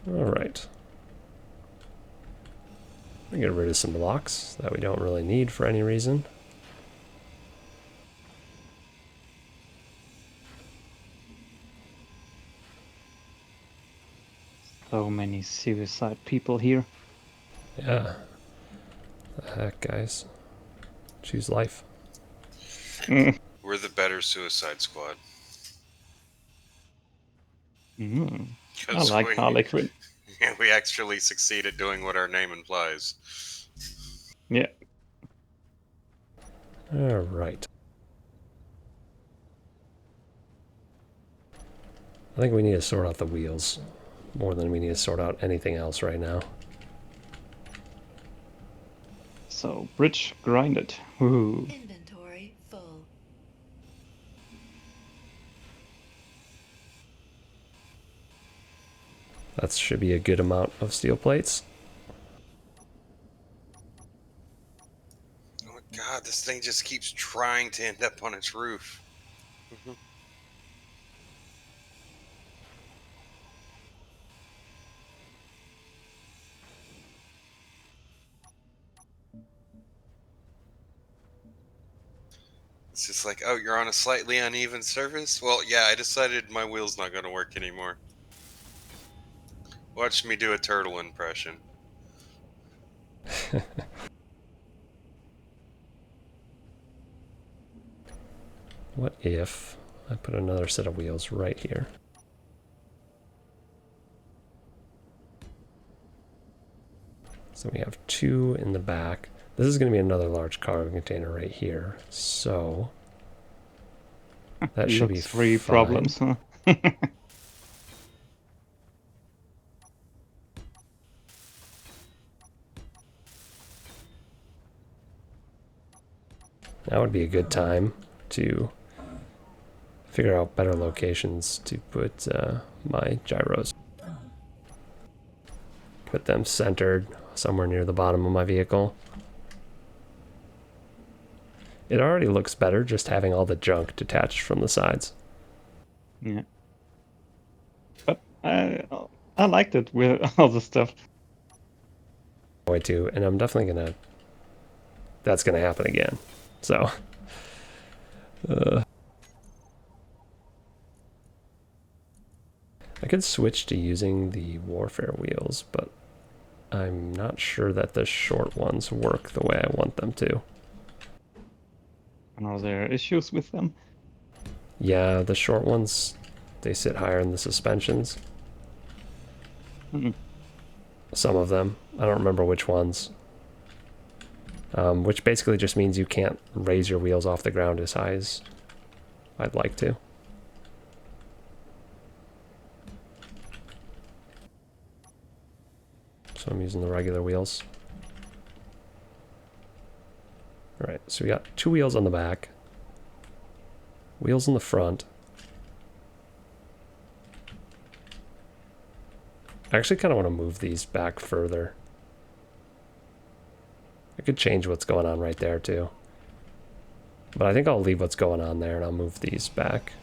Speaker 1: All right. We get rid of some blocks that we don't really need for any reason.
Speaker 2: So many suicide people here.
Speaker 1: Yeah. The heck, guys. Choose life.
Speaker 4: We're the better Suicide Squad.
Speaker 2: I
Speaker 4: 'Cause
Speaker 2: like Harley Quinn.
Speaker 4: we actually succeed at doing what our name implies.
Speaker 2: Yeah.
Speaker 1: All right. I think we need to sort out the wheels more than we need to sort out anything else right now.
Speaker 2: So, bridge grinded. Ooh.
Speaker 5: Inventory full.
Speaker 1: That should be a good amount of steel plates.
Speaker 4: Oh my god, this thing just keeps trying to end up on its roof. It's just like, oh, you're on a slightly uneven surface? Well, yeah, I decided my wheel's not going to work anymore. Watch me do a turtle impression.
Speaker 1: What if I put another set of wheels right here? So we have two in the back. This is going to be another large cargo container right here. So that should be
Speaker 2: Looks three
Speaker 1: fine.
Speaker 2: problems, huh?
Speaker 1: Now would be a good time to figure out better locations to put my gyros. Put them centered somewhere near the bottom of my vehicle. It already looks better just having all the junk detached from the sides.
Speaker 2: Yeah. But I liked it with all the stuff.
Speaker 1: Way too, and I'm definitely gonna. That's gonna happen again. So. I could switch to using the warfare wheels, but I'm not sure that the short ones work the way I want them to.
Speaker 2: And are there issues with them?
Speaker 1: Yeah, the short ones, they sit higher in the suspensions.
Speaker 2: Mm.
Speaker 1: Some of them. I don't remember which ones. Which basically just means you can't raise your wheels off the ground as high as I'd like to. So I'm using the regular wheels. Alright, so we got two wheels on the back. Wheels in the front. I actually kind of want to move these back further. I could change what's going on right there too. But I think I'll leave what's going on there and I'll move these back.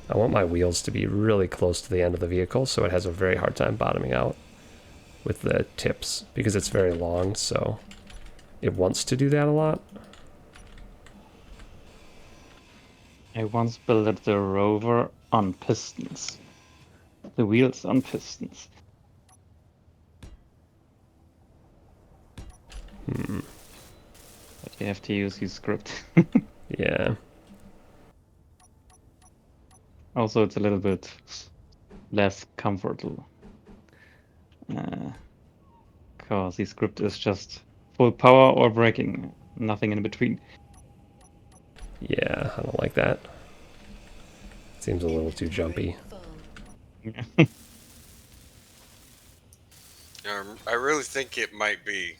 Speaker 1: I want my wheels to be really close to the end of the vehicle so it has a very hard time bottoming out with the tips because it's very long, so it wants to do that a lot.
Speaker 2: I once built the rover on pistons. The wheels on pistons. But you have to use his script.
Speaker 1: Yeah.
Speaker 2: Also, it's a little bit less comfortable. Because the script is just full power or braking, nothing in between.
Speaker 1: Yeah, I don't like that. Seems a little too jumpy.
Speaker 5: Full.
Speaker 4: I really think it might be,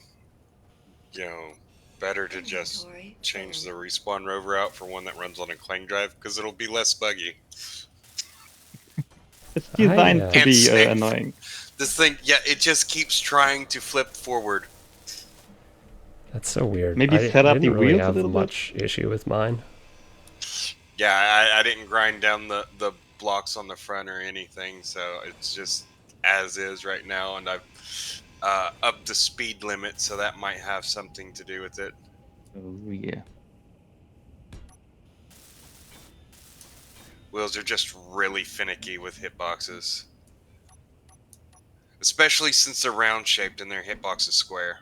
Speaker 4: better to just
Speaker 5: Inventory
Speaker 4: change the
Speaker 5: full.
Speaker 4: respawn rover out for one that runs on a clang drive because it'll be less buggy.
Speaker 2: It's designed to
Speaker 4: And
Speaker 2: be
Speaker 4: safe.
Speaker 2: annoying.
Speaker 4: This thing, it just keeps trying to flip forward.
Speaker 1: That's so weird.
Speaker 2: Maybe
Speaker 1: I
Speaker 2: set up
Speaker 1: didn't
Speaker 2: the
Speaker 1: really
Speaker 2: wheels a
Speaker 1: have
Speaker 2: little bit?
Speaker 1: much issue with mine.
Speaker 4: Yeah, I didn't grind down the blocks on the front or anything, so it's just as is right now, and I've upped the speed limit, so that might have something to do with it.
Speaker 2: Oh yeah.
Speaker 4: Wheels are just really finicky with hitboxes. Especially since they're round shaped and their hitbox is square.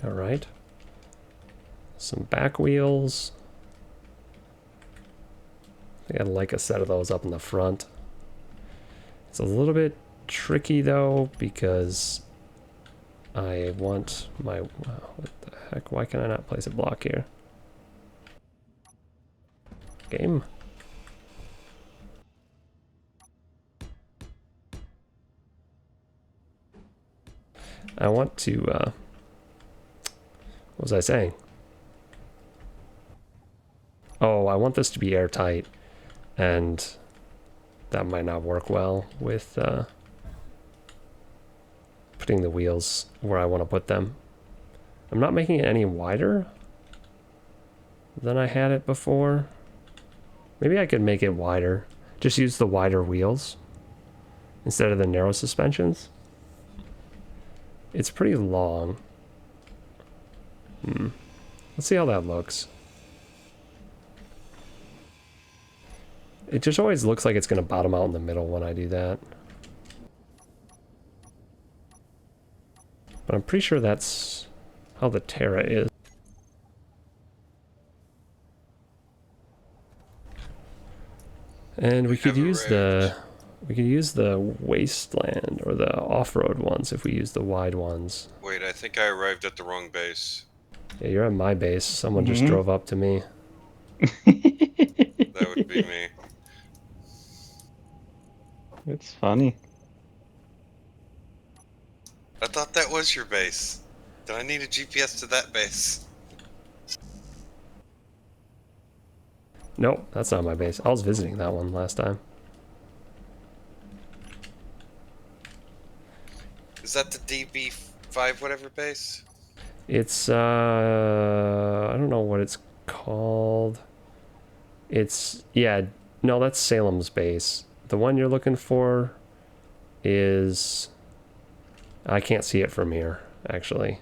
Speaker 1: All right. Some back wheels. I think I'd like a set of those up in the front. It's a little bit tricky though because I want my... Wow, what the heck? Why can I not place a block here? Game. I want to... what was I saying? Oh, I want this to be airtight, and that might not work well with putting the wheels where I want to put them. I'm not making it any wider than I had it before. Maybe I could make it wider. Just use the wider wheels instead of the narrow suspensions. It's pretty long. Let's see how that looks. It just always looks like it's going to bottom out in the middle when I do that. But I'm pretty sure that's how the Terra is. And we could use the wasteland or the off-road ones if we use the wide ones.
Speaker 4: Wait, I think I arrived at the wrong base.
Speaker 1: Yeah, you're at my base. Someone just drove up to me.
Speaker 4: That would be me.
Speaker 2: It's funny.
Speaker 4: I thought that was your base. Did I need a GPS to that base?
Speaker 1: Nope, that's not my base. I was visiting that one last time.
Speaker 4: Is that the DB5 whatever base?
Speaker 1: It's, I don't know what it's called. It's, yeah, no, that's Salem's base. The one you're looking for is, I can't see it from here, actually.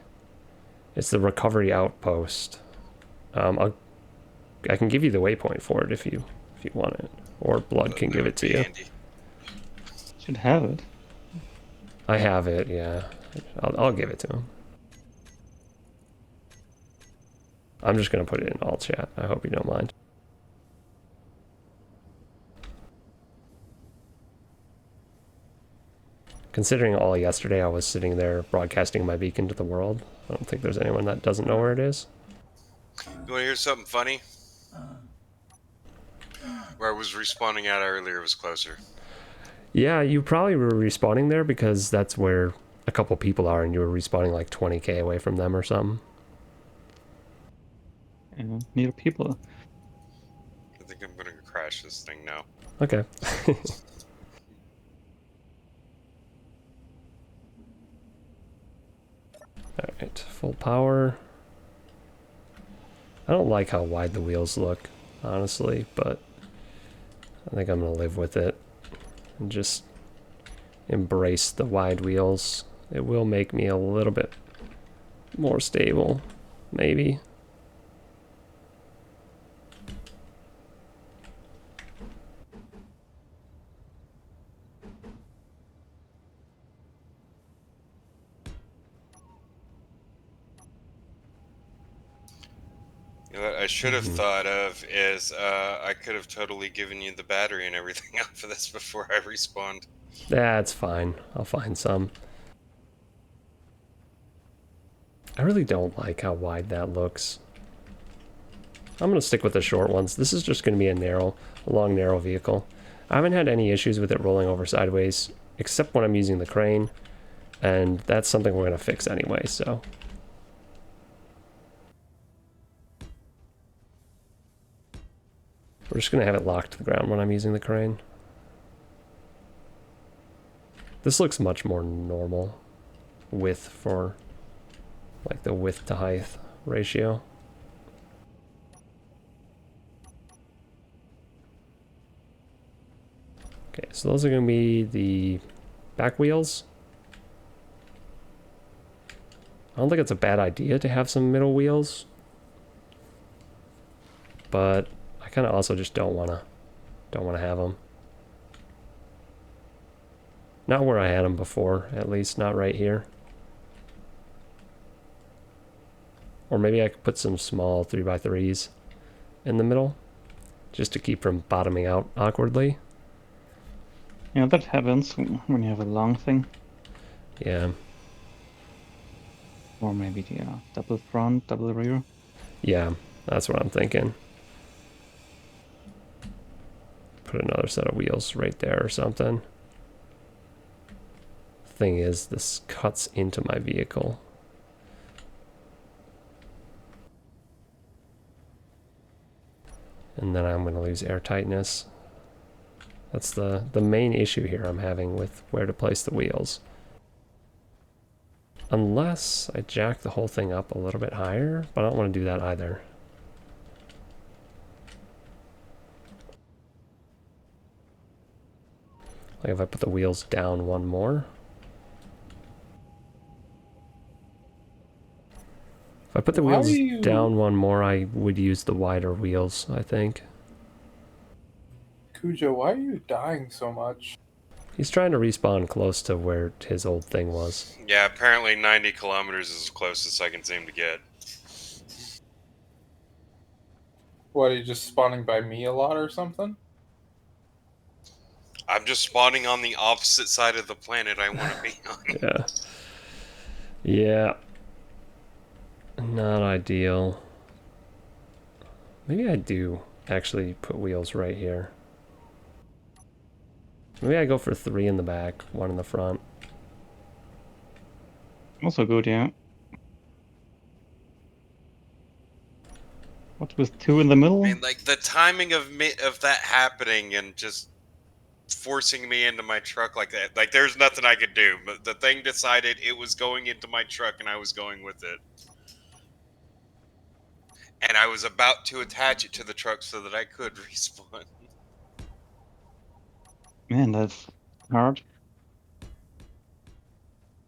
Speaker 1: It's the recovery outpost. I can give you the waypoint for it if you want it, or Blood can give it to you.
Speaker 4: Handy.
Speaker 2: Should have it.
Speaker 1: I have it, yeah. I'll give it to him. I'm just gonna put it in all chat. I hope you don't mind. Considering all yesterday I was sitting there broadcasting my beacon to the world, I don't think there's anyone that doesn't know where it is.
Speaker 4: You want to hear something funny? Where I was respawning at earlier was closer.
Speaker 1: Yeah, you probably were respawning there because that's where a couple people are, and you were respawning like 20k away from them or something.
Speaker 2: Near people.
Speaker 4: I think I'm gonna crash this thing now.
Speaker 1: Okay. Alright, full power. I don't like how wide the wheels look, honestly, but I think I'm going to live with it and just embrace the wide wheels. It will make me a little bit more stable, maybe.
Speaker 4: You know what I should have thought of is I could have totally given you the battery and everything out for this before I respawned.
Speaker 1: That's fine. I'll find some. I really don't like how wide that looks. I'm going to stick with the short ones. This is just going to be a long, narrow vehicle. I haven't had any issues with it rolling over sideways, except when I'm using the crane, and that's something we're going to fix anyway, so. We're just going to have it locked to the ground when I'm using the crane. This looks much more normal width for, like, the width to height ratio. Okay, so those are going to be the back wheels. I don't think it's a bad idea to have some middle wheels, but I kind of also just don't want to have them. Not where I had them before, at least not right here. Or maybe I could put some small 3x3s in the middle, just to keep from bottoming out awkwardly.
Speaker 2: Yeah, that happens when you have a long thing.
Speaker 1: Yeah.
Speaker 2: Or maybe double front, double rear.
Speaker 1: Yeah, that's what I'm thinking. Put another set of wheels right there or something. Thing is, this cuts into my vehicle. And then I'm going to lose air tightness. That's the main issue here I'm having with where to place the wheels. Unless I jack the whole thing up a little bit higher, but I don't want to do that either. Like if I put the wheels down one more. If I put the wheels down one more, I would use the wider wheels, I think.
Speaker 3: Cujo, why are you dying so much?
Speaker 1: He's trying to respawn close to where his old thing was.
Speaker 4: Yeah, apparently 90 kilometers is the closest I can seem to get.
Speaker 3: What, are you just spawning by me a lot or something?
Speaker 4: I'm just spawning on the opposite side of the planet I want to be on.
Speaker 1: Yeah. Yeah. Not ideal. Maybe I do actually put wheels right here. Maybe I go for 3 in the back, 1 in the front.
Speaker 2: Also good, yeah. What with 2 in the middle?
Speaker 4: I mean, like, the timing of that happening and just forcing me into my truck like that, like, there's nothing I could do. But the thing decided it was going into my truck and I was going with it. And I was about to attach it to the truck so that I could respawn.
Speaker 2: Man, that's hard.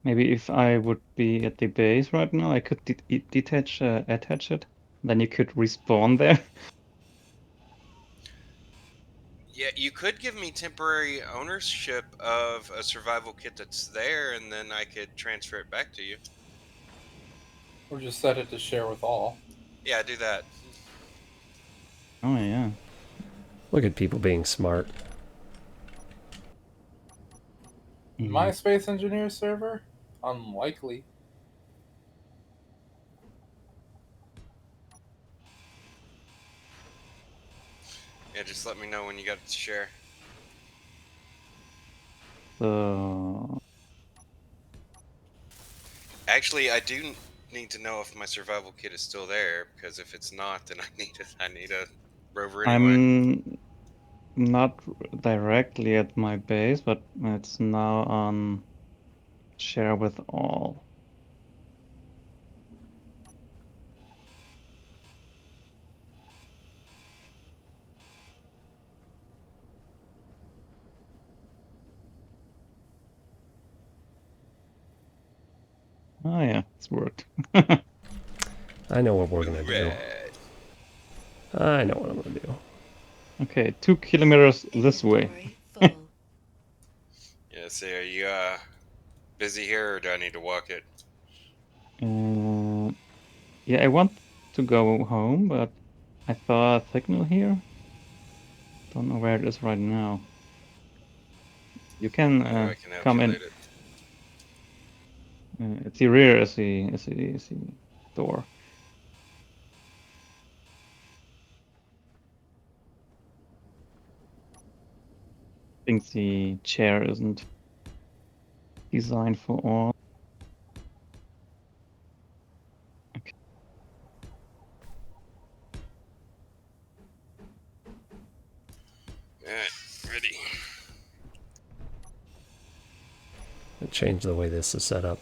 Speaker 2: Maybe if I would be at the base right now, I could attach it. Then you could respawn there.
Speaker 4: Yeah, you could give me temporary ownership of a survival kit that's there, and then I could transfer it back to you.
Speaker 3: Or just set it to share with all?
Speaker 4: Yeah, do that.
Speaker 2: Oh, yeah.
Speaker 1: Look at people being smart.
Speaker 3: My Space Engineer server? Unlikely.
Speaker 4: Yeah, just let me know when you got to share.
Speaker 2: So
Speaker 4: Actually, I do need to know if my survival kit is still there, because if it's not, then I need a rover anyway.
Speaker 2: I'm not directly at my base, but it's now on share with all. Oh yeah, it's worked.
Speaker 1: I know what we're gonna do.
Speaker 4: Right.
Speaker 1: I know what I'm gonna do.
Speaker 2: Okay, 2 kilometers this way.
Speaker 6: Inventory full.
Speaker 4: Yeah, so are you busy here, or do I need to walk it?
Speaker 2: Yeah, I want to go home, but I saw a signal here. Don't know where it is right now. You can
Speaker 4: Maybe I can help
Speaker 2: come
Speaker 4: you
Speaker 2: in.
Speaker 4: lead it.
Speaker 2: It's the rear is the door. I think the chair isn't designed for all. Okay.
Speaker 4: Alright, ready.
Speaker 1: Change the way this is set up.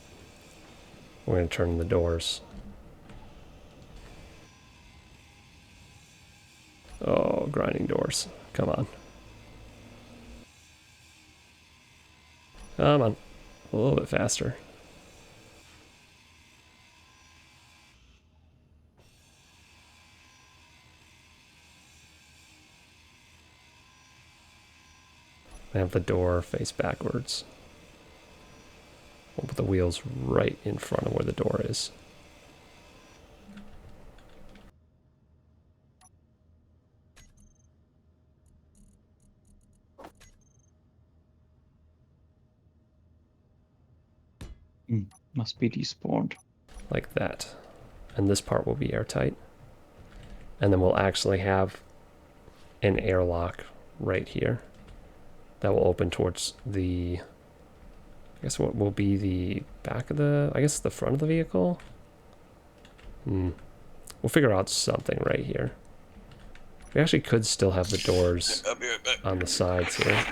Speaker 1: We're gonna turn the doors. Oh, grinding doors. Come on. Come on. A little bit faster. I have the door face backwards. We'll put the wheels right in front of where the door is.
Speaker 2: Must be despawned.
Speaker 1: Like that. And this part will be airtight. And then we'll actually have an airlock right here that will open towards the, I guess what will be the back of the, I guess the front of the vehicle. We'll figure out something right here. We actually could still have the doors
Speaker 4: I'll be right back.
Speaker 1: on the sides here.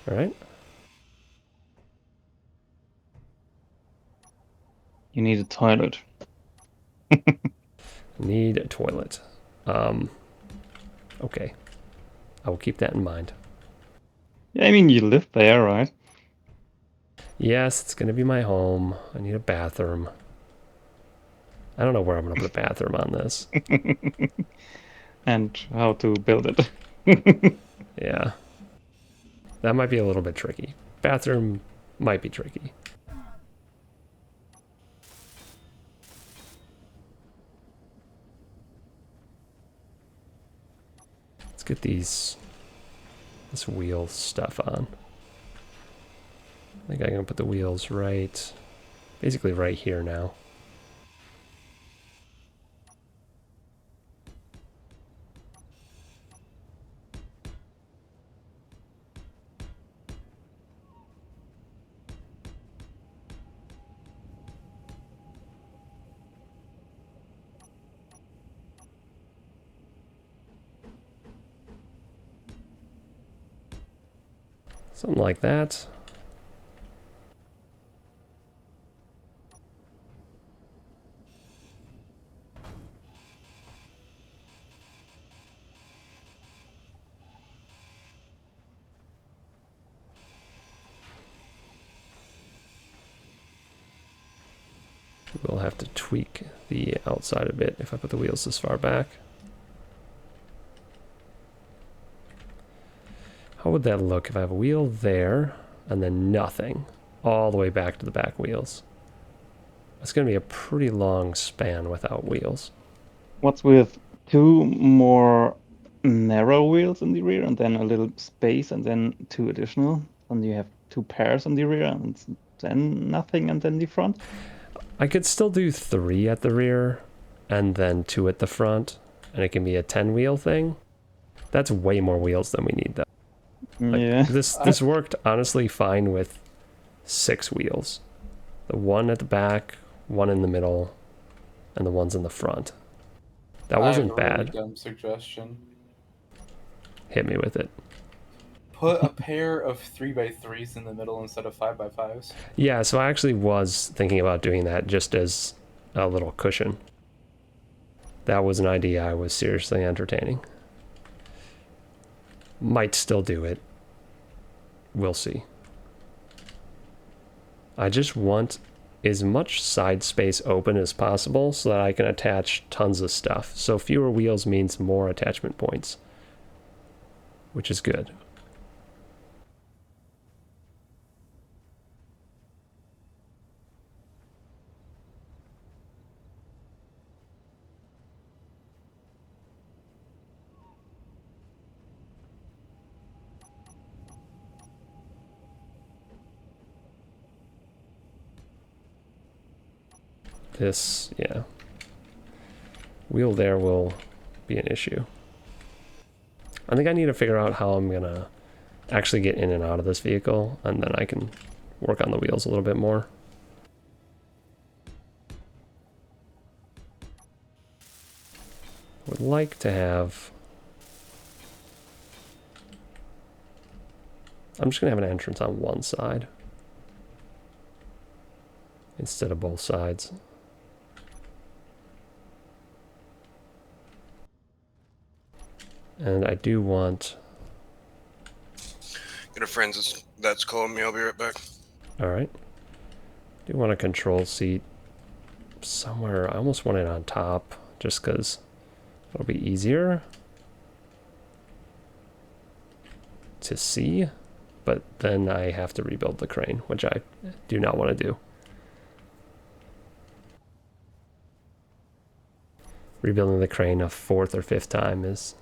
Speaker 1: All right.
Speaker 2: You need a toilet.
Speaker 1: Need a toilet. Okay. I will keep that in mind.
Speaker 2: Yeah, I mean, you live there, right?
Speaker 1: Yes, it's gonna be my home. I need a bathroom. I don't know where I'm gonna put a bathroom on this.
Speaker 2: And how to build it.
Speaker 1: Yeah. That might be a little bit tricky. Bathroom might be tricky. Let's get this wheel stuff on. I think I'm gonna put the wheels basically right here now. Something like that. We'll have to tweak the outside a bit if I put the wheels this far back. How would that look if I have a wheel there and then nothing all the way back to the back wheels? That's going to be a pretty long span without wheels.
Speaker 2: What's with 2 more narrow wheels in the rear and then a little space and then 2 additional? And you have 2 pairs on the rear and then nothing and then the front?
Speaker 1: I could still do 3 at the rear and then 2 at the front, and it can be a 10 wheel thing. That's way more wheels than we need, though. Like,
Speaker 2: Yeah.
Speaker 1: This worked honestly fine with 6 wheels. The one at the back, one in the middle, and the ones in the front. That wasn't
Speaker 3: I have a
Speaker 1: bad.
Speaker 3: really dumb suggestion.
Speaker 1: Hit me with it.
Speaker 3: Put a pair of 3x3s in the middle instead of 5x5s.
Speaker 1: Yeah, so I actually was thinking about doing that just as a little cushion. That was an idea I was seriously entertaining. Might still do it. We'll see. I just want as much side space open as possible so that I can attach tons of stuff. So fewer wheels means more attachment points, which is good. This, yeah. Wheel there will be an issue. I think I need to figure out how I'm gonna actually get in and out of this vehicle, and then I can work on the wheels a little bit more. Would like to have... I'm just gonna have an entrance on one side instead of both sides. And I do want...
Speaker 4: Get a friend that's calling me. I'll be right back.
Speaker 1: Alright. Do want a control seat somewhere. I almost want it on top, just because it'll be easier to see. But then I have to rebuild the crane, which I do not want to do. Rebuilding the crane a 4th or 5th time is...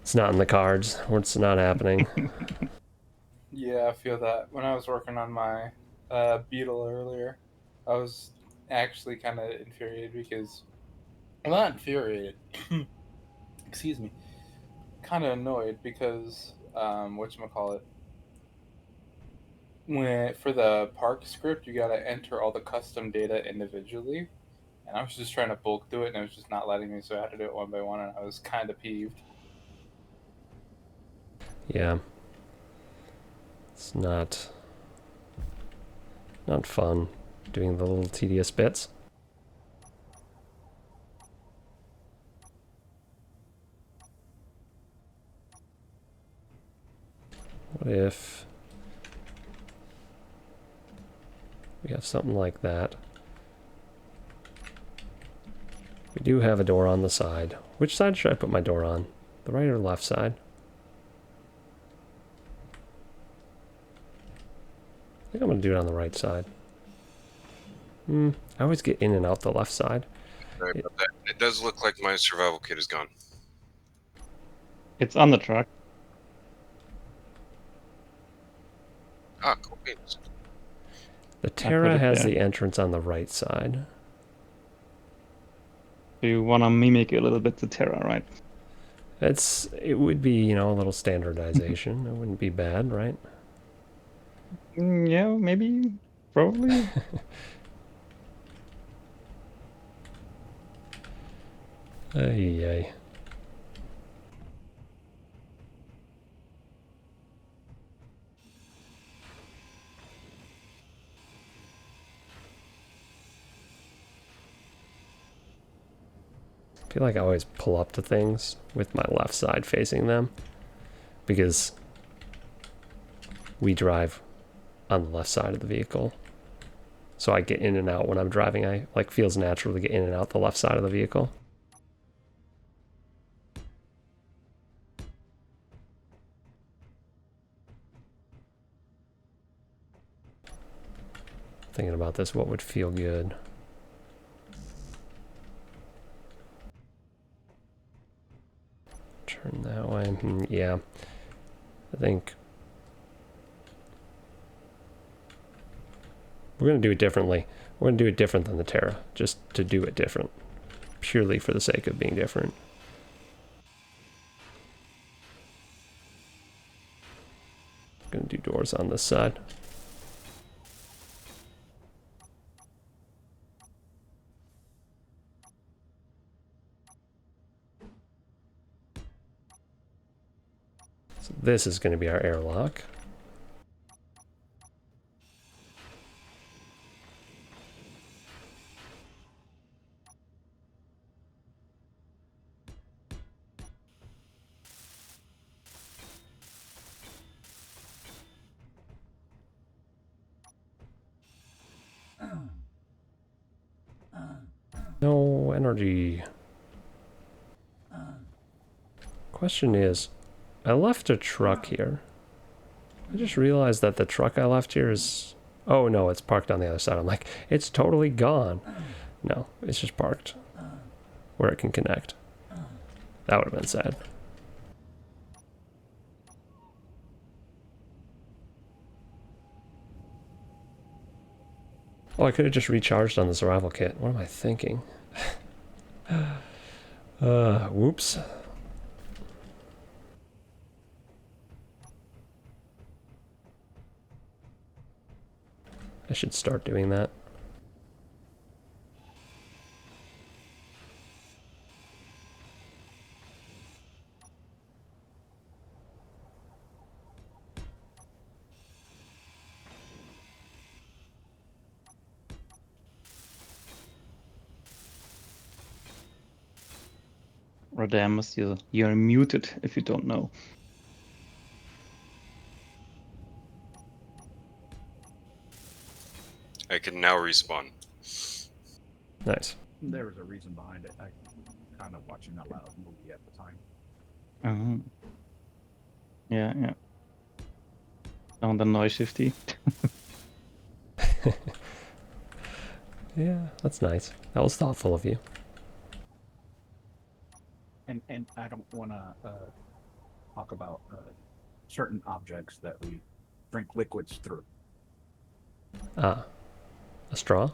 Speaker 1: It's not in the cards, or it's not happening.
Speaker 3: Yeah, I feel that. When I was working on my Beetle earlier, I was actually kind of infuriated because... Well, not infuriated. Excuse me. Kind of annoyed because, whatchamacallit, for the park script, you gotta enter all the custom data individually. And I was just trying to bulk do it, and it was just not letting me, so I had to do it one by one, and I was kind of peeved.
Speaker 1: Yeah. It's not fun doing the little tedious bits. What if we have something like that? We do have a door on the side. Which side should I put my door on? The right or left side? I think I'm going to do it on the right side. I always get in and out the left side.
Speaker 4: Sorry about that. It does look like my survival kit is gone.
Speaker 2: It's on the truck.
Speaker 4: Ah, cool beans.
Speaker 1: The Terra
Speaker 2: it
Speaker 1: has
Speaker 2: there.
Speaker 1: the entrance on the right side.
Speaker 2: So you want to mimic a little bit the Terra, right?
Speaker 1: It would be, you know, a little standardization. It wouldn't be bad, right?
Speaker 2: Yeah, maybe. Probably.
Speaker 1: Ay. I feel like I always pull up to things with my left side facing them because we drive on the left side of the vehicle. So I get in and out when I'm driving. I like feels natural to get in and out the left side of the vehicle. Thinking about this, what would feel good? Turn that way. Yeah. I think we're going to do it differently. We're going to do it different than the Terra, just to do it different, purely for the sake of being different. gonna do doors on this side. So this is gonna be our airlock. No energy. Question is, I left a truck here. I just realized that the truck I left here is... Oh no, it's parked on the other side. I'm like, it's totally gone. No, it's just parked where it can connect. That would have been sad. Oh, I could have just recharged on the survival kit. What am I thinking? Whoops. I should start doing that.
Speaker 2: Radamus, you're muted if you don't know.
Speaker 4: I can now respawn.
Speaker 1: Nice.
Speaker 6: There was a reason behind it. I kind of watching that loud movie at the time.
Speaker 2: Yeah, yeah. Down the noise Shifty.
Speaker 1: Yeah, that's nice. That was thoughtful of you.
Speaker 6: And I don't want to talk about certain objects that we drink liquids through.
Speaker 1: Ah. A straw?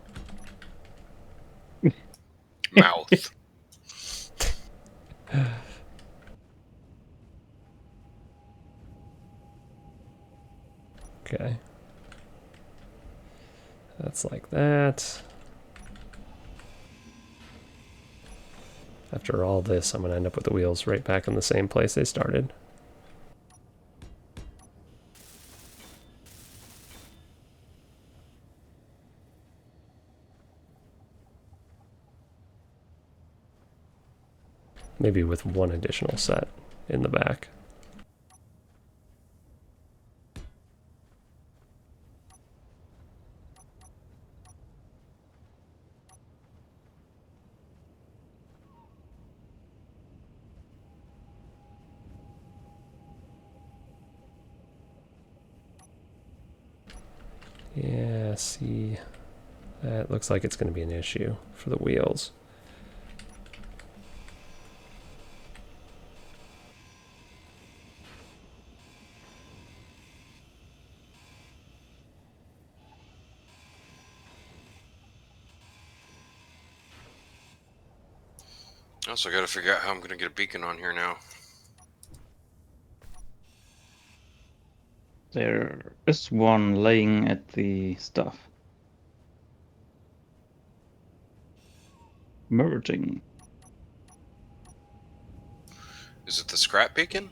Speaker 4: Mouth.
Speaker 1: Okay. That's like that. After all this, I'm going to end up with the wheels right back in the same place they started. Maybe with one additional set in the back. Yeah, see, that looks like it's going to be an issue for the wheels.
Speaker 4: Also, got to figure out how I'm going to get a beacon on here now.
Speaker 2: There is one laying at the stuff. Merging.
Speaker 4: Is it the scrap beacon?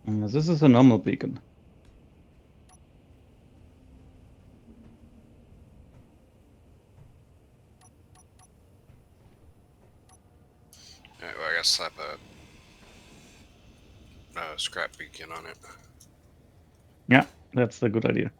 Speaker 2: This is a normal beacon.
Speaker 4: Alright, well, I got to slap a scrap beacon on it.
Speaker 2: Yeah, that's a good idea.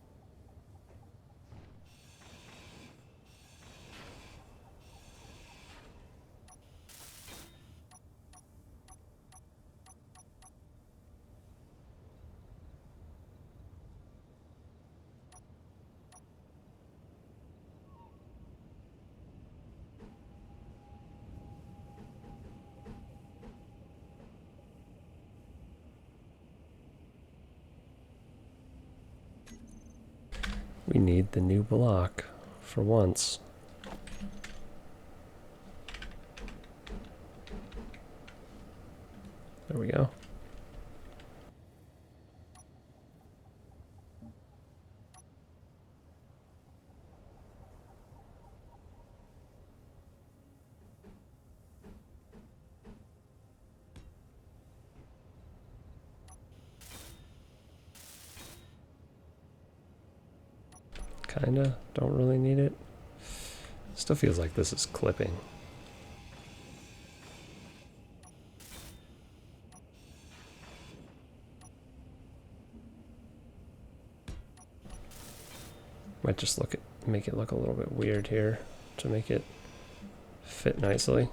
Speaker 1: We need the new block for once. There we go. Kinda. Don't really need it. Still feels like this is clipping. Might just make it look a little bit weird here to make it fit nicely.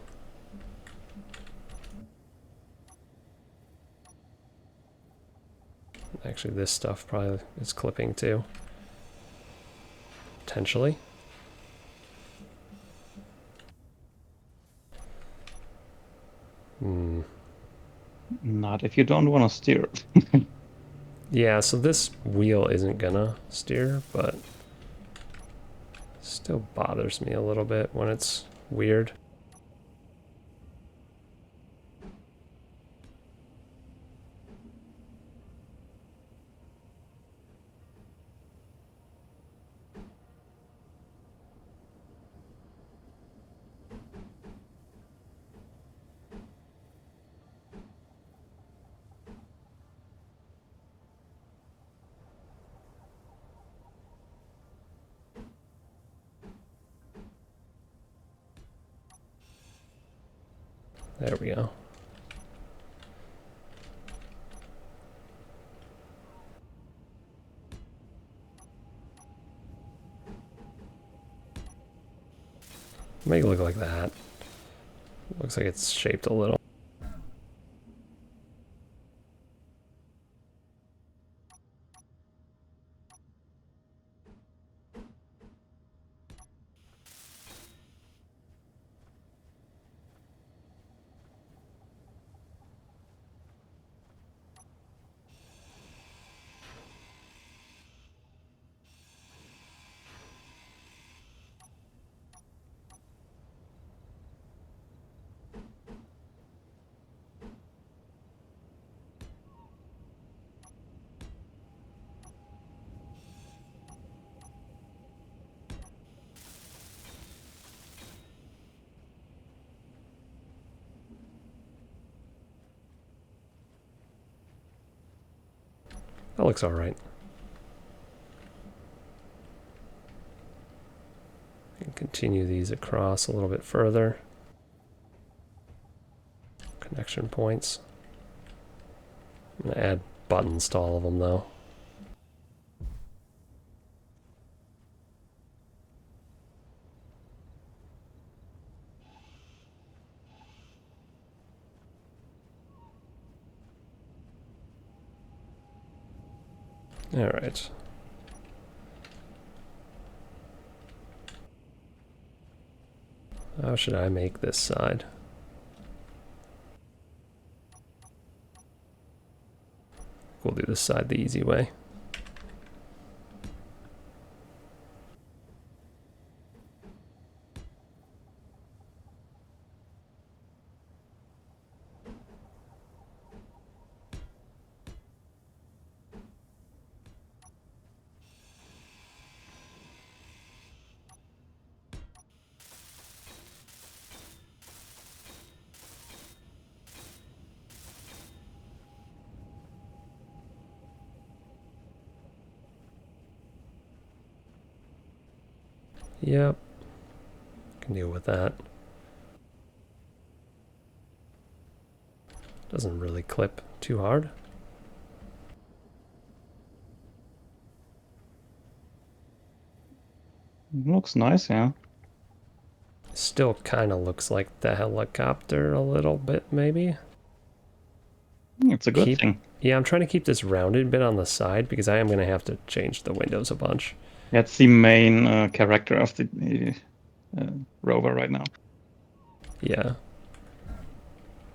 Speaker 1: Actually, this stuff probably is clipping too. Potentially.
Speaker 2: Not if you don't want to steer.
Speaker 1: Yeah, so this wheel isn't gonna steer, but still bothers me a little bit when it's weird. There we go. Make it look like that. Looks like it's shaped a little. That looks all right. And continue these across a little bit further. Connection points. I'm gonna add buttons to all of them though. All right. How should I make this side? We'll do this side the easy way. Yep. Can deal with that. Doesn't really clip too hard.
Speaker 2: Looks nice, yeah.
Speaker 1: Still kind of looks like the helicopter a little bit, maybe.
Speaker 2: It's a good thing.
Speaker 1: Yeah, I'm trying to keep this rounded bit on the side because I am going to have to change the windows a bunch.
Speaker 2: That's the main character of the rover right now.
Speaker 1: Yeah.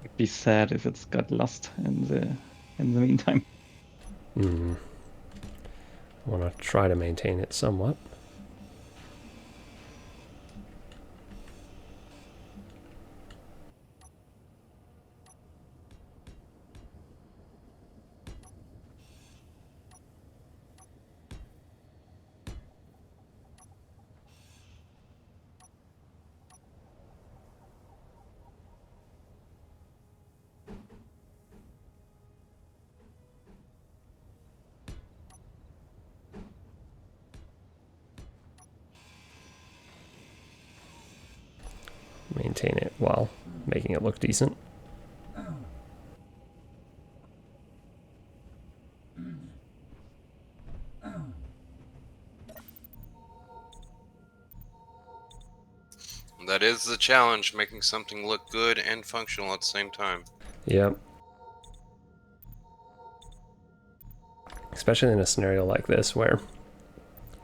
Speaker 2: It'd be sad if it's got lost in the meantime.
Speaker 1: I want to try to maintain it somewhat. maintain it while making it look decent.
Speaker 4: That is the challenge, making something look good and functional at the same time.
Speaker 1: Yep. Especially in a scenario like this where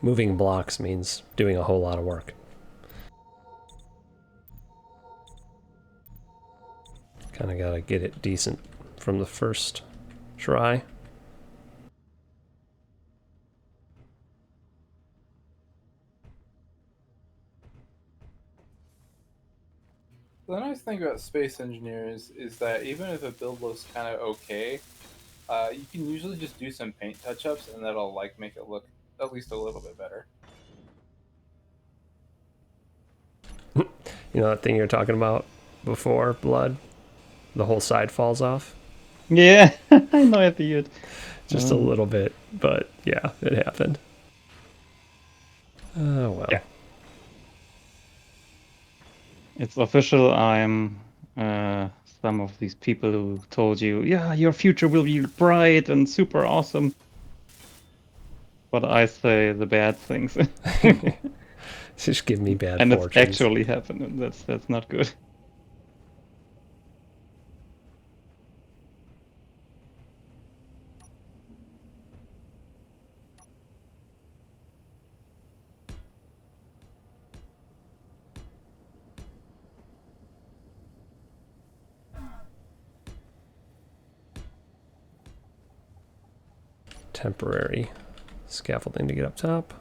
Speaker 1: moving blocks means doing a whole lot of work. Kind of gotta get it decent from the first try.
Speaker 3: The nice thing about space engineers is that even if a build looks kind of okay, you can usually just do some paint touch-ups and that'll like make it look at least a little bit better.
Speaker 1: You know that thing you were talking about before, Blood? The whole side falls off?
Speaker 2: Yeah, I know I see it.
Speaker 1: Just a little bit, but yeah, it happened. Oh, well.
Speaker 2: Yeah. It's official. I'm some of these people who told you, yeah, your future will be bright and super awesome. But I say the bad things.
Speaker 1: Just give me bad
Speaker 2: and it's
Speaker 1: fortunes.
Speaker 2: actually happened, and that's not good.
Speaker 1: Temporary scaffolding to get up top.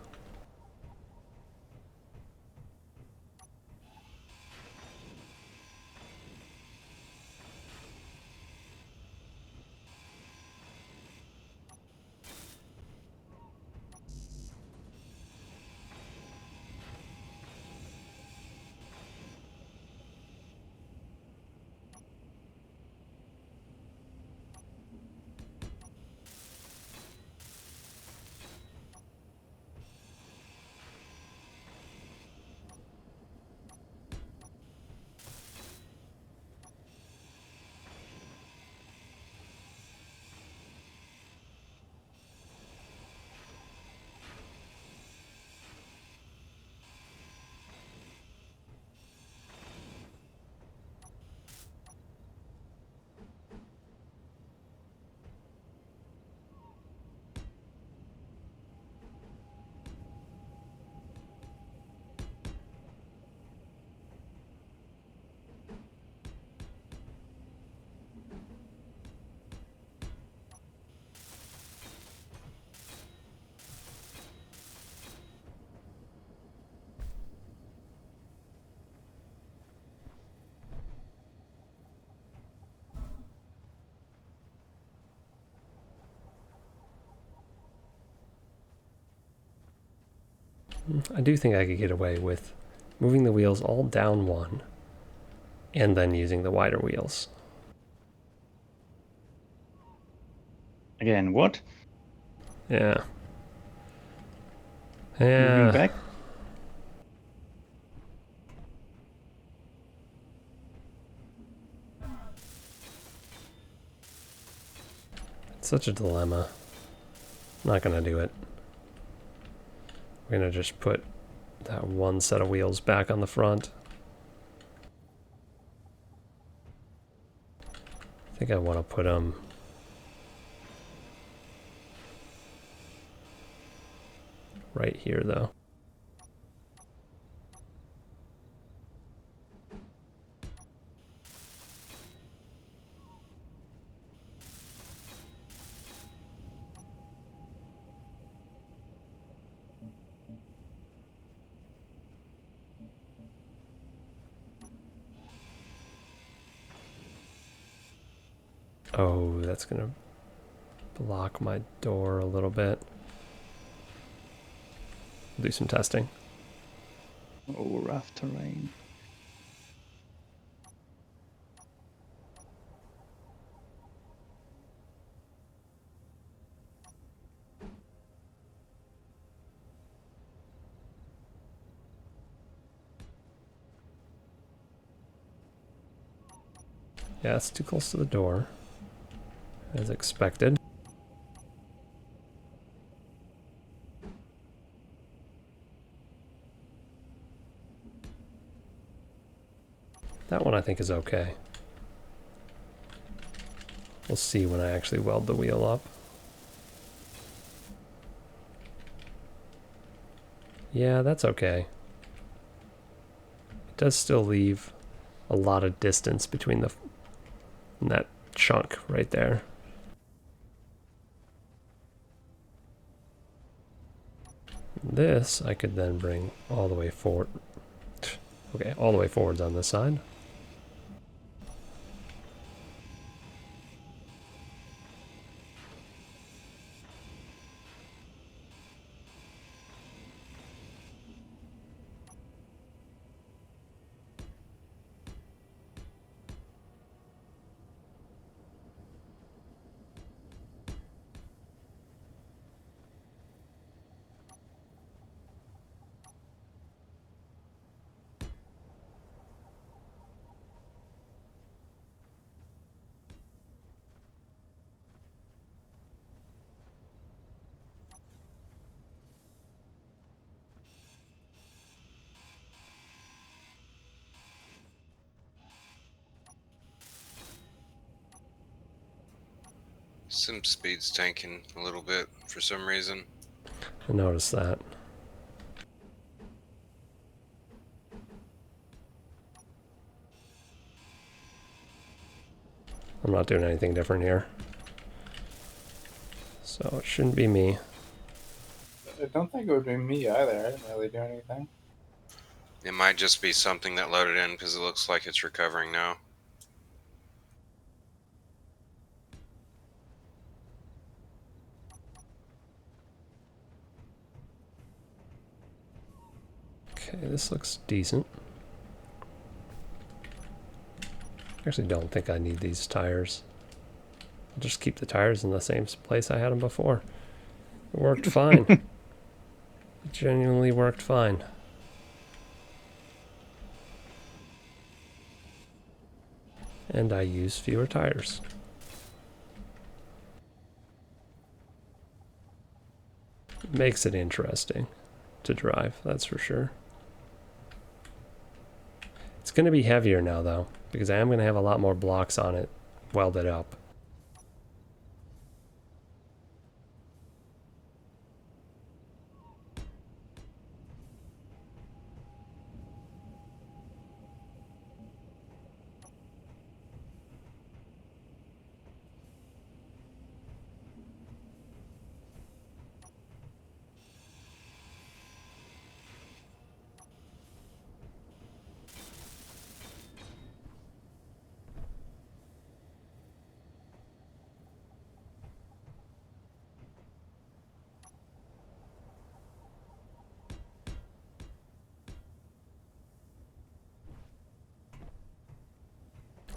Speaker 1: I do think I could get away with moving the wheels all down one and then using the wider wheels.
Speaker 2: Again, what?
Speaker 1: Yeah.
Speaker 2: Moving
Speaker 1: Yeah.
Speaker 2: back?
Speaker 1: It's such a dilemma. I'm not gonna do it. We're gonna just put that one set of wheels back on the front. I think I want to put them right here though. Oh, that's gonna block my door a little bit. Do some testing.
Speaker 2: Oh, rough terrain.
Speaker 1: Yeah, it's too close to the door, as expected. That one I think is okay. We'll see when I actually weld the wheel up. Yeah, that's okay. It does still leave a lot of distance between that chunk right there. This I could then bring all the way forward. Okay, all the way forwards on this side.
Speaker 4: Some speed's tanking a little bit for some reason.
Speaker 1: I noticed that. I'm not doing anything different here. So it shouldn't be me.
Speaker 3: I don't think it would be me either. I didn't really do anything.
Speaker 4: It might just be something that loaded in because it looks like it's recovering now.
Speaker 1: Okay, this looks decent. I actually don't think I need these tires. I'll just keep the tires in the same place I had them before. It worked fine. It genuinely worked fine. And I use fewer tires. It makes it interesting to drive, that's for sure. It's going to be heavier now though, because I am going to have a lot more blocks on it welded up.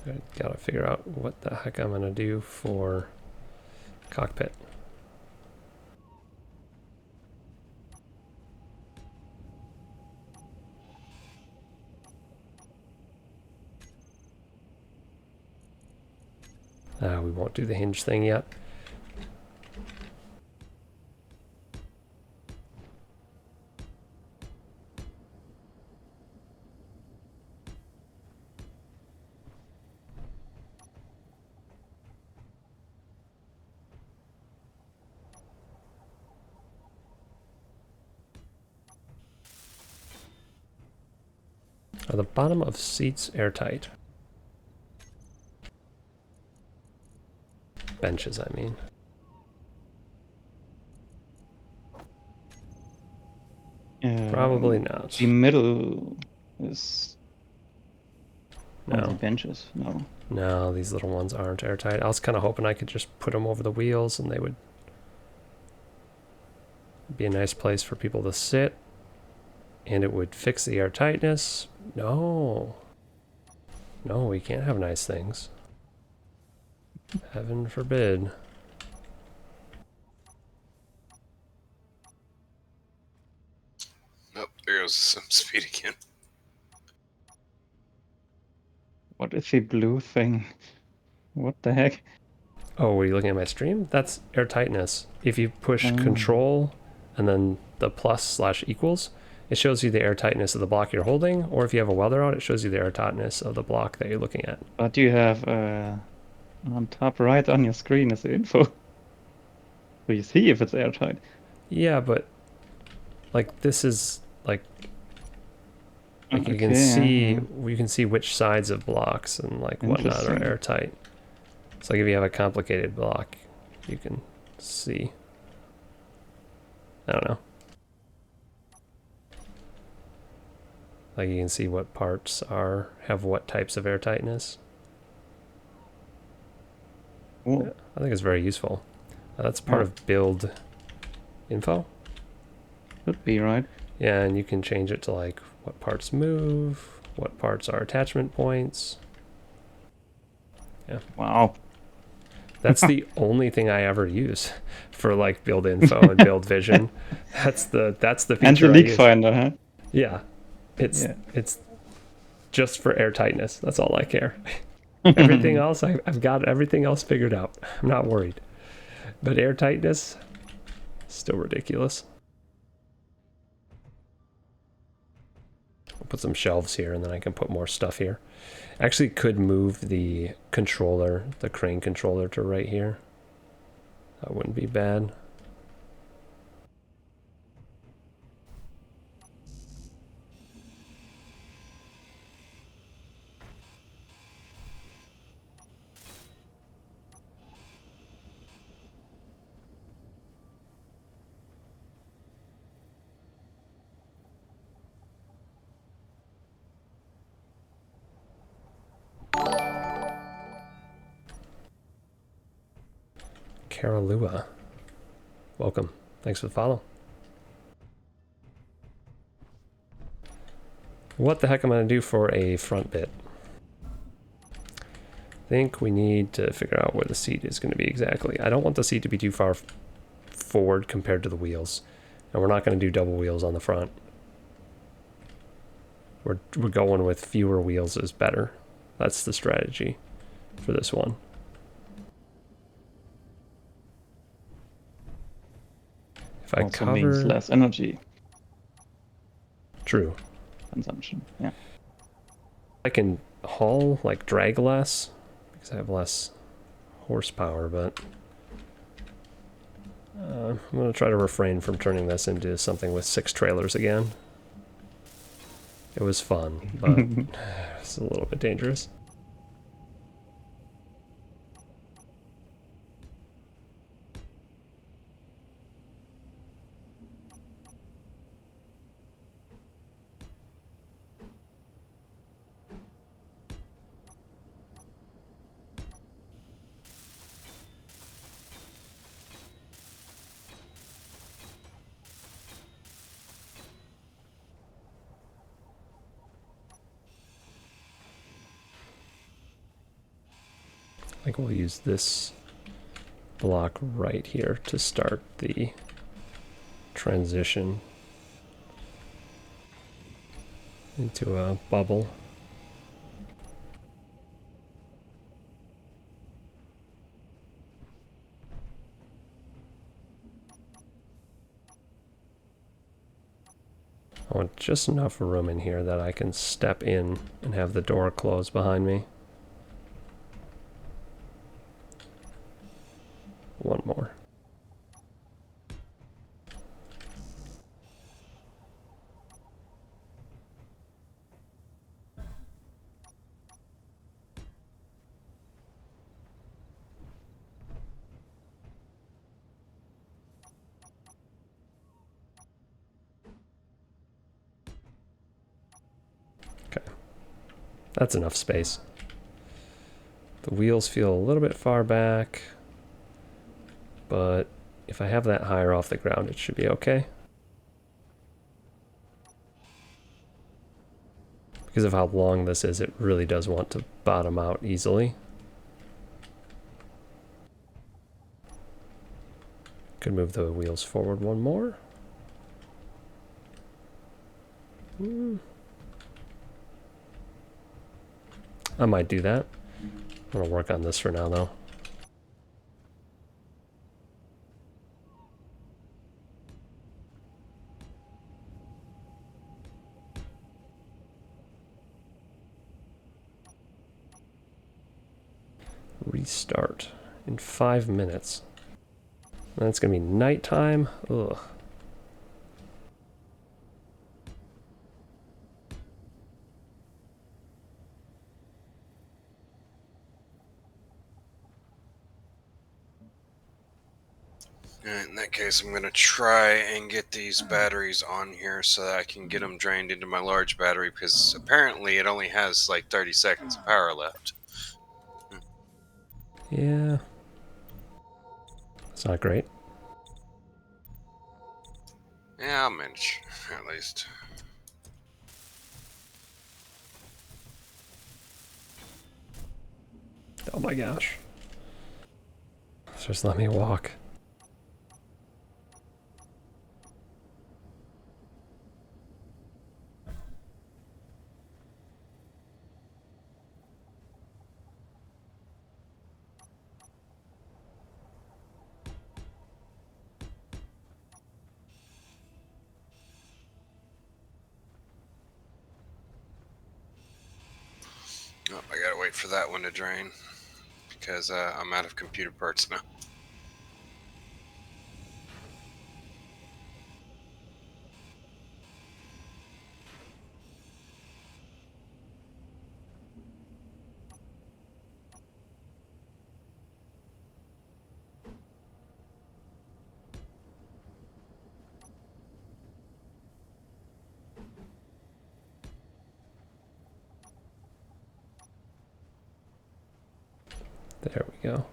Speaker 1: I gotta figure out what the heck I'm gonna do for cockpit. We won't do the hinge thing yet. Are the bottom of seats airtight? Benches, I mean. Probably not.
Speaker 2: The middle is on the
Speaker 1: No,
Speaker 2: benches. No.
Speaker 1: no, these little ones aren't airtight. I was kind of hoping I could just put them over the wheels and they would be a nice place for people to sit. And it would fix the airtightness. No. No, we can't have nice things. Heaven forbid.
Speaker 4: Oh, there goes some speed again.
Speaker 2: What is the blue thing? What the heck?
Speaker 1: Oh, were you looking at my stream? That's airtightness. If you push
Speaker 2: Oh.
Speaker 1: control and then the +/equals, it shows you the airtightness of the block you're holding, or if you have a welder on, it shows you the airtightness of the block that you're looking at.
Speaker 2: But you have on top right on your screen is the info. So you see if it's airtight.
Speaker 1: Yeah, but like this is like you can
Speaker 2: Okay,
Speaker 1: see
Speaker 2: yeah.
Speaker 1: you can see which sides of blocks and like whatnot are
Speaker 2: Interesting.
Speaker 1: airtight. It's like if you have a complicated block, you can see. I don't know. Like you can see what parts have what types of airtightness.
Speaker 2: Cool.
Speaker 1: I think it's very useful. That's part
Speaker 2: Yeah.
Speaker 1: of build info.
Speaker 2: Could be, right?
Speaker 1: Yeah, and you can change it to like what parts move, what parts are attachment points.
Speaker 2: Wow.
Speaker 1: That's the only thing I ever use for like build info and build vision. That's the feature
Speaker 2: And the
Speaker 1: I
Speaker 2: leak
Speaker 1: use.
Speaker 2: finder, huh?
Speaker 1: Yeah. It's
Speaker 2: Yeah.
Speaker 1: it's just for airtightness. That's all I care. Everything else, I've got everything else figured out. I'm not worried. But airtightness, still ridiculous. I'll put some shelves here and then I can put more stuff here. Actually could move the controller, the crane controller to right here. That wouldn't be bad. Caralua. Welcome. Thanks for the follow. What the heck am I going to do for a front bit? I think we need to figure out where the seat is going to be exactly. I don't want the seat to be too far forward compared to the wheels. And we're not going to do double wheels on the front. We're going with fewer wheels is better. That's the strategy for this one. If I
Speaker 2: Also means
Speaker 1: cover...
Speaker 2: less energy
Speaker 1: True.
Speaker 2: consumption. Yeah.
Speaker 1: I can haul, like drag less, because I have less horsepower, but I'm going to try to refrain from turning this into something with 6 trailers again. It was fun, but it's a little bit dangerous. I think we'll use this block right here to start the transition into a bubble. I want just enough room in here that I can step in and have the door close behind me. One more. Okay. That's enough space. The wheels feel a little bit far back, but if I have that higher off the ground, it should be okay. Because of how long this is, it really does want to bottom out easily. Could move the wheels forward one more. I might do that. I'm gonna work on this for now, though. Restart in 5 minutes. That's gonna be nighttime. Ugh.
Speaker 4: In that case, I'm going to try and get these batteries on here so that I can get them drained into my large battery, because apparently it only has like 30 seconds of power left.
Speaker 1: Yeah. It's not great.
Speaker 4: Yeah, I'll manage, at least.
Speaker 1: Oh my gosh. Just let me walk.
Speaker 4: Oh, I gotta wait for that one to drain, because I'm out of computer parts now.
Speaker 1: There we go.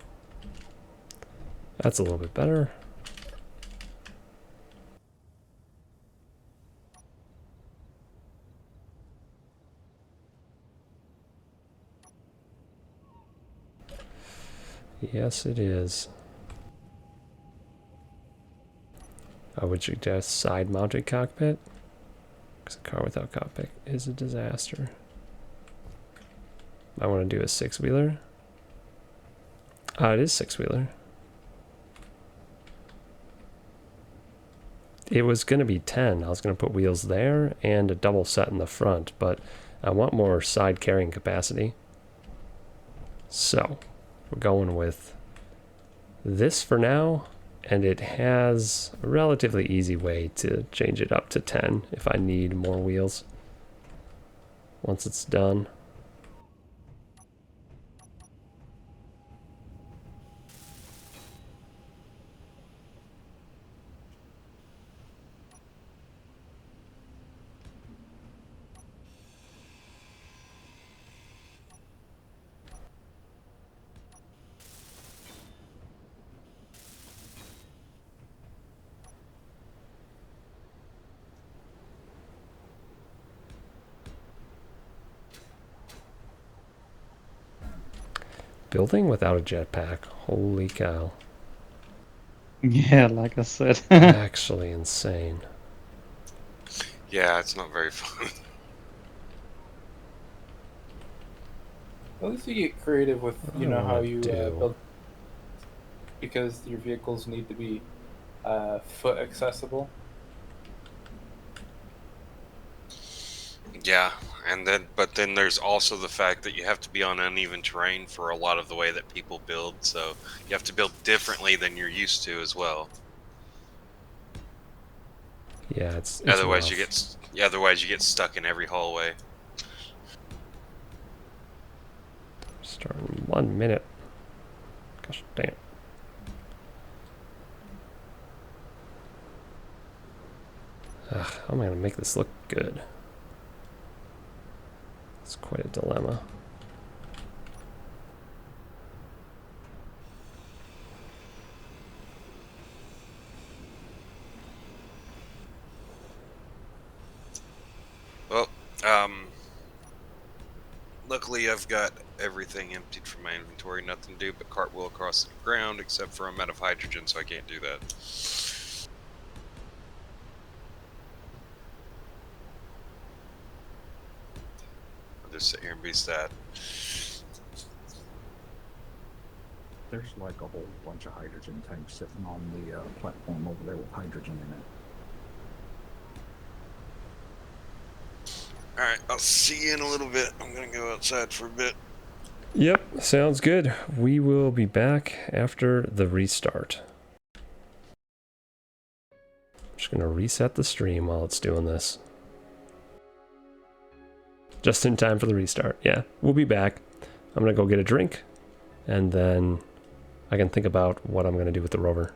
Speaker 1: That's a little bit better. Yes, it is. I would suggest side-mounted cockpit, because a car without cockpit is a disaster. I want to do a six-wheeler. It is six-wheeler. It was going to be 10. I was going to put wheels there and a double set in the front, but I want more side carrying capacity. So, we're going with this for now, and it has a relatively easy way to change it up to 10 if I need more wheels once it's done. Building without a jetpack. Holy cow.
Speaker 2: Yeah, like I said.
Speaker 1: Actually insane.
Speaker 4: Yeah, it's not very fun.
Speaker 3: At least you get creative with, you
Speaker 1: I
Speaker 3: know,
Speaker 1: don't
Speaker 3: how
Speaker 1: wanna
Speaker 3: you
Speaker 1: do.
Speaker 3: build, because your vehicles need to be foot accessible.
Speaker 4: Yeah, but then there's also the fact that you have to be on uneven terrain for a lot of the way that people build, so you have to build differently than you're used to as well.
Speaker 1: Yeah, it's
Speaker 4: Otherwise
Speaker 1: rough.
Speaker 4: otherwise you get stuck in every hallway.
Speaker 1: Start in 1 minute. Gosh damn. Ugh, how am I gonna make this look good? It's quite a dilemma.
Speaker 4: Well, luckily I've got everything emptied from my inventory, nothing to do but cartwheel across the ground, except for I'm out of hydrogen, so I can't do that. I'll just sit here and be sad.
Speaker 6: There's like a whole bunch of hydrogen tanks sitting on the platform over there with hydrogen in it.
Speaker 4: Alright, I'll see you in a little bit. I'm gonna go outside for a bit.
Speaker 1: Yep, sounds good. We will be back after the restart. I'm just gonna reset the stream while it's doing this. Just in time for the restart. Yeah, we'll be back. I'm gonna go get a drink, and then I can think about what I'm gonna do with the rover.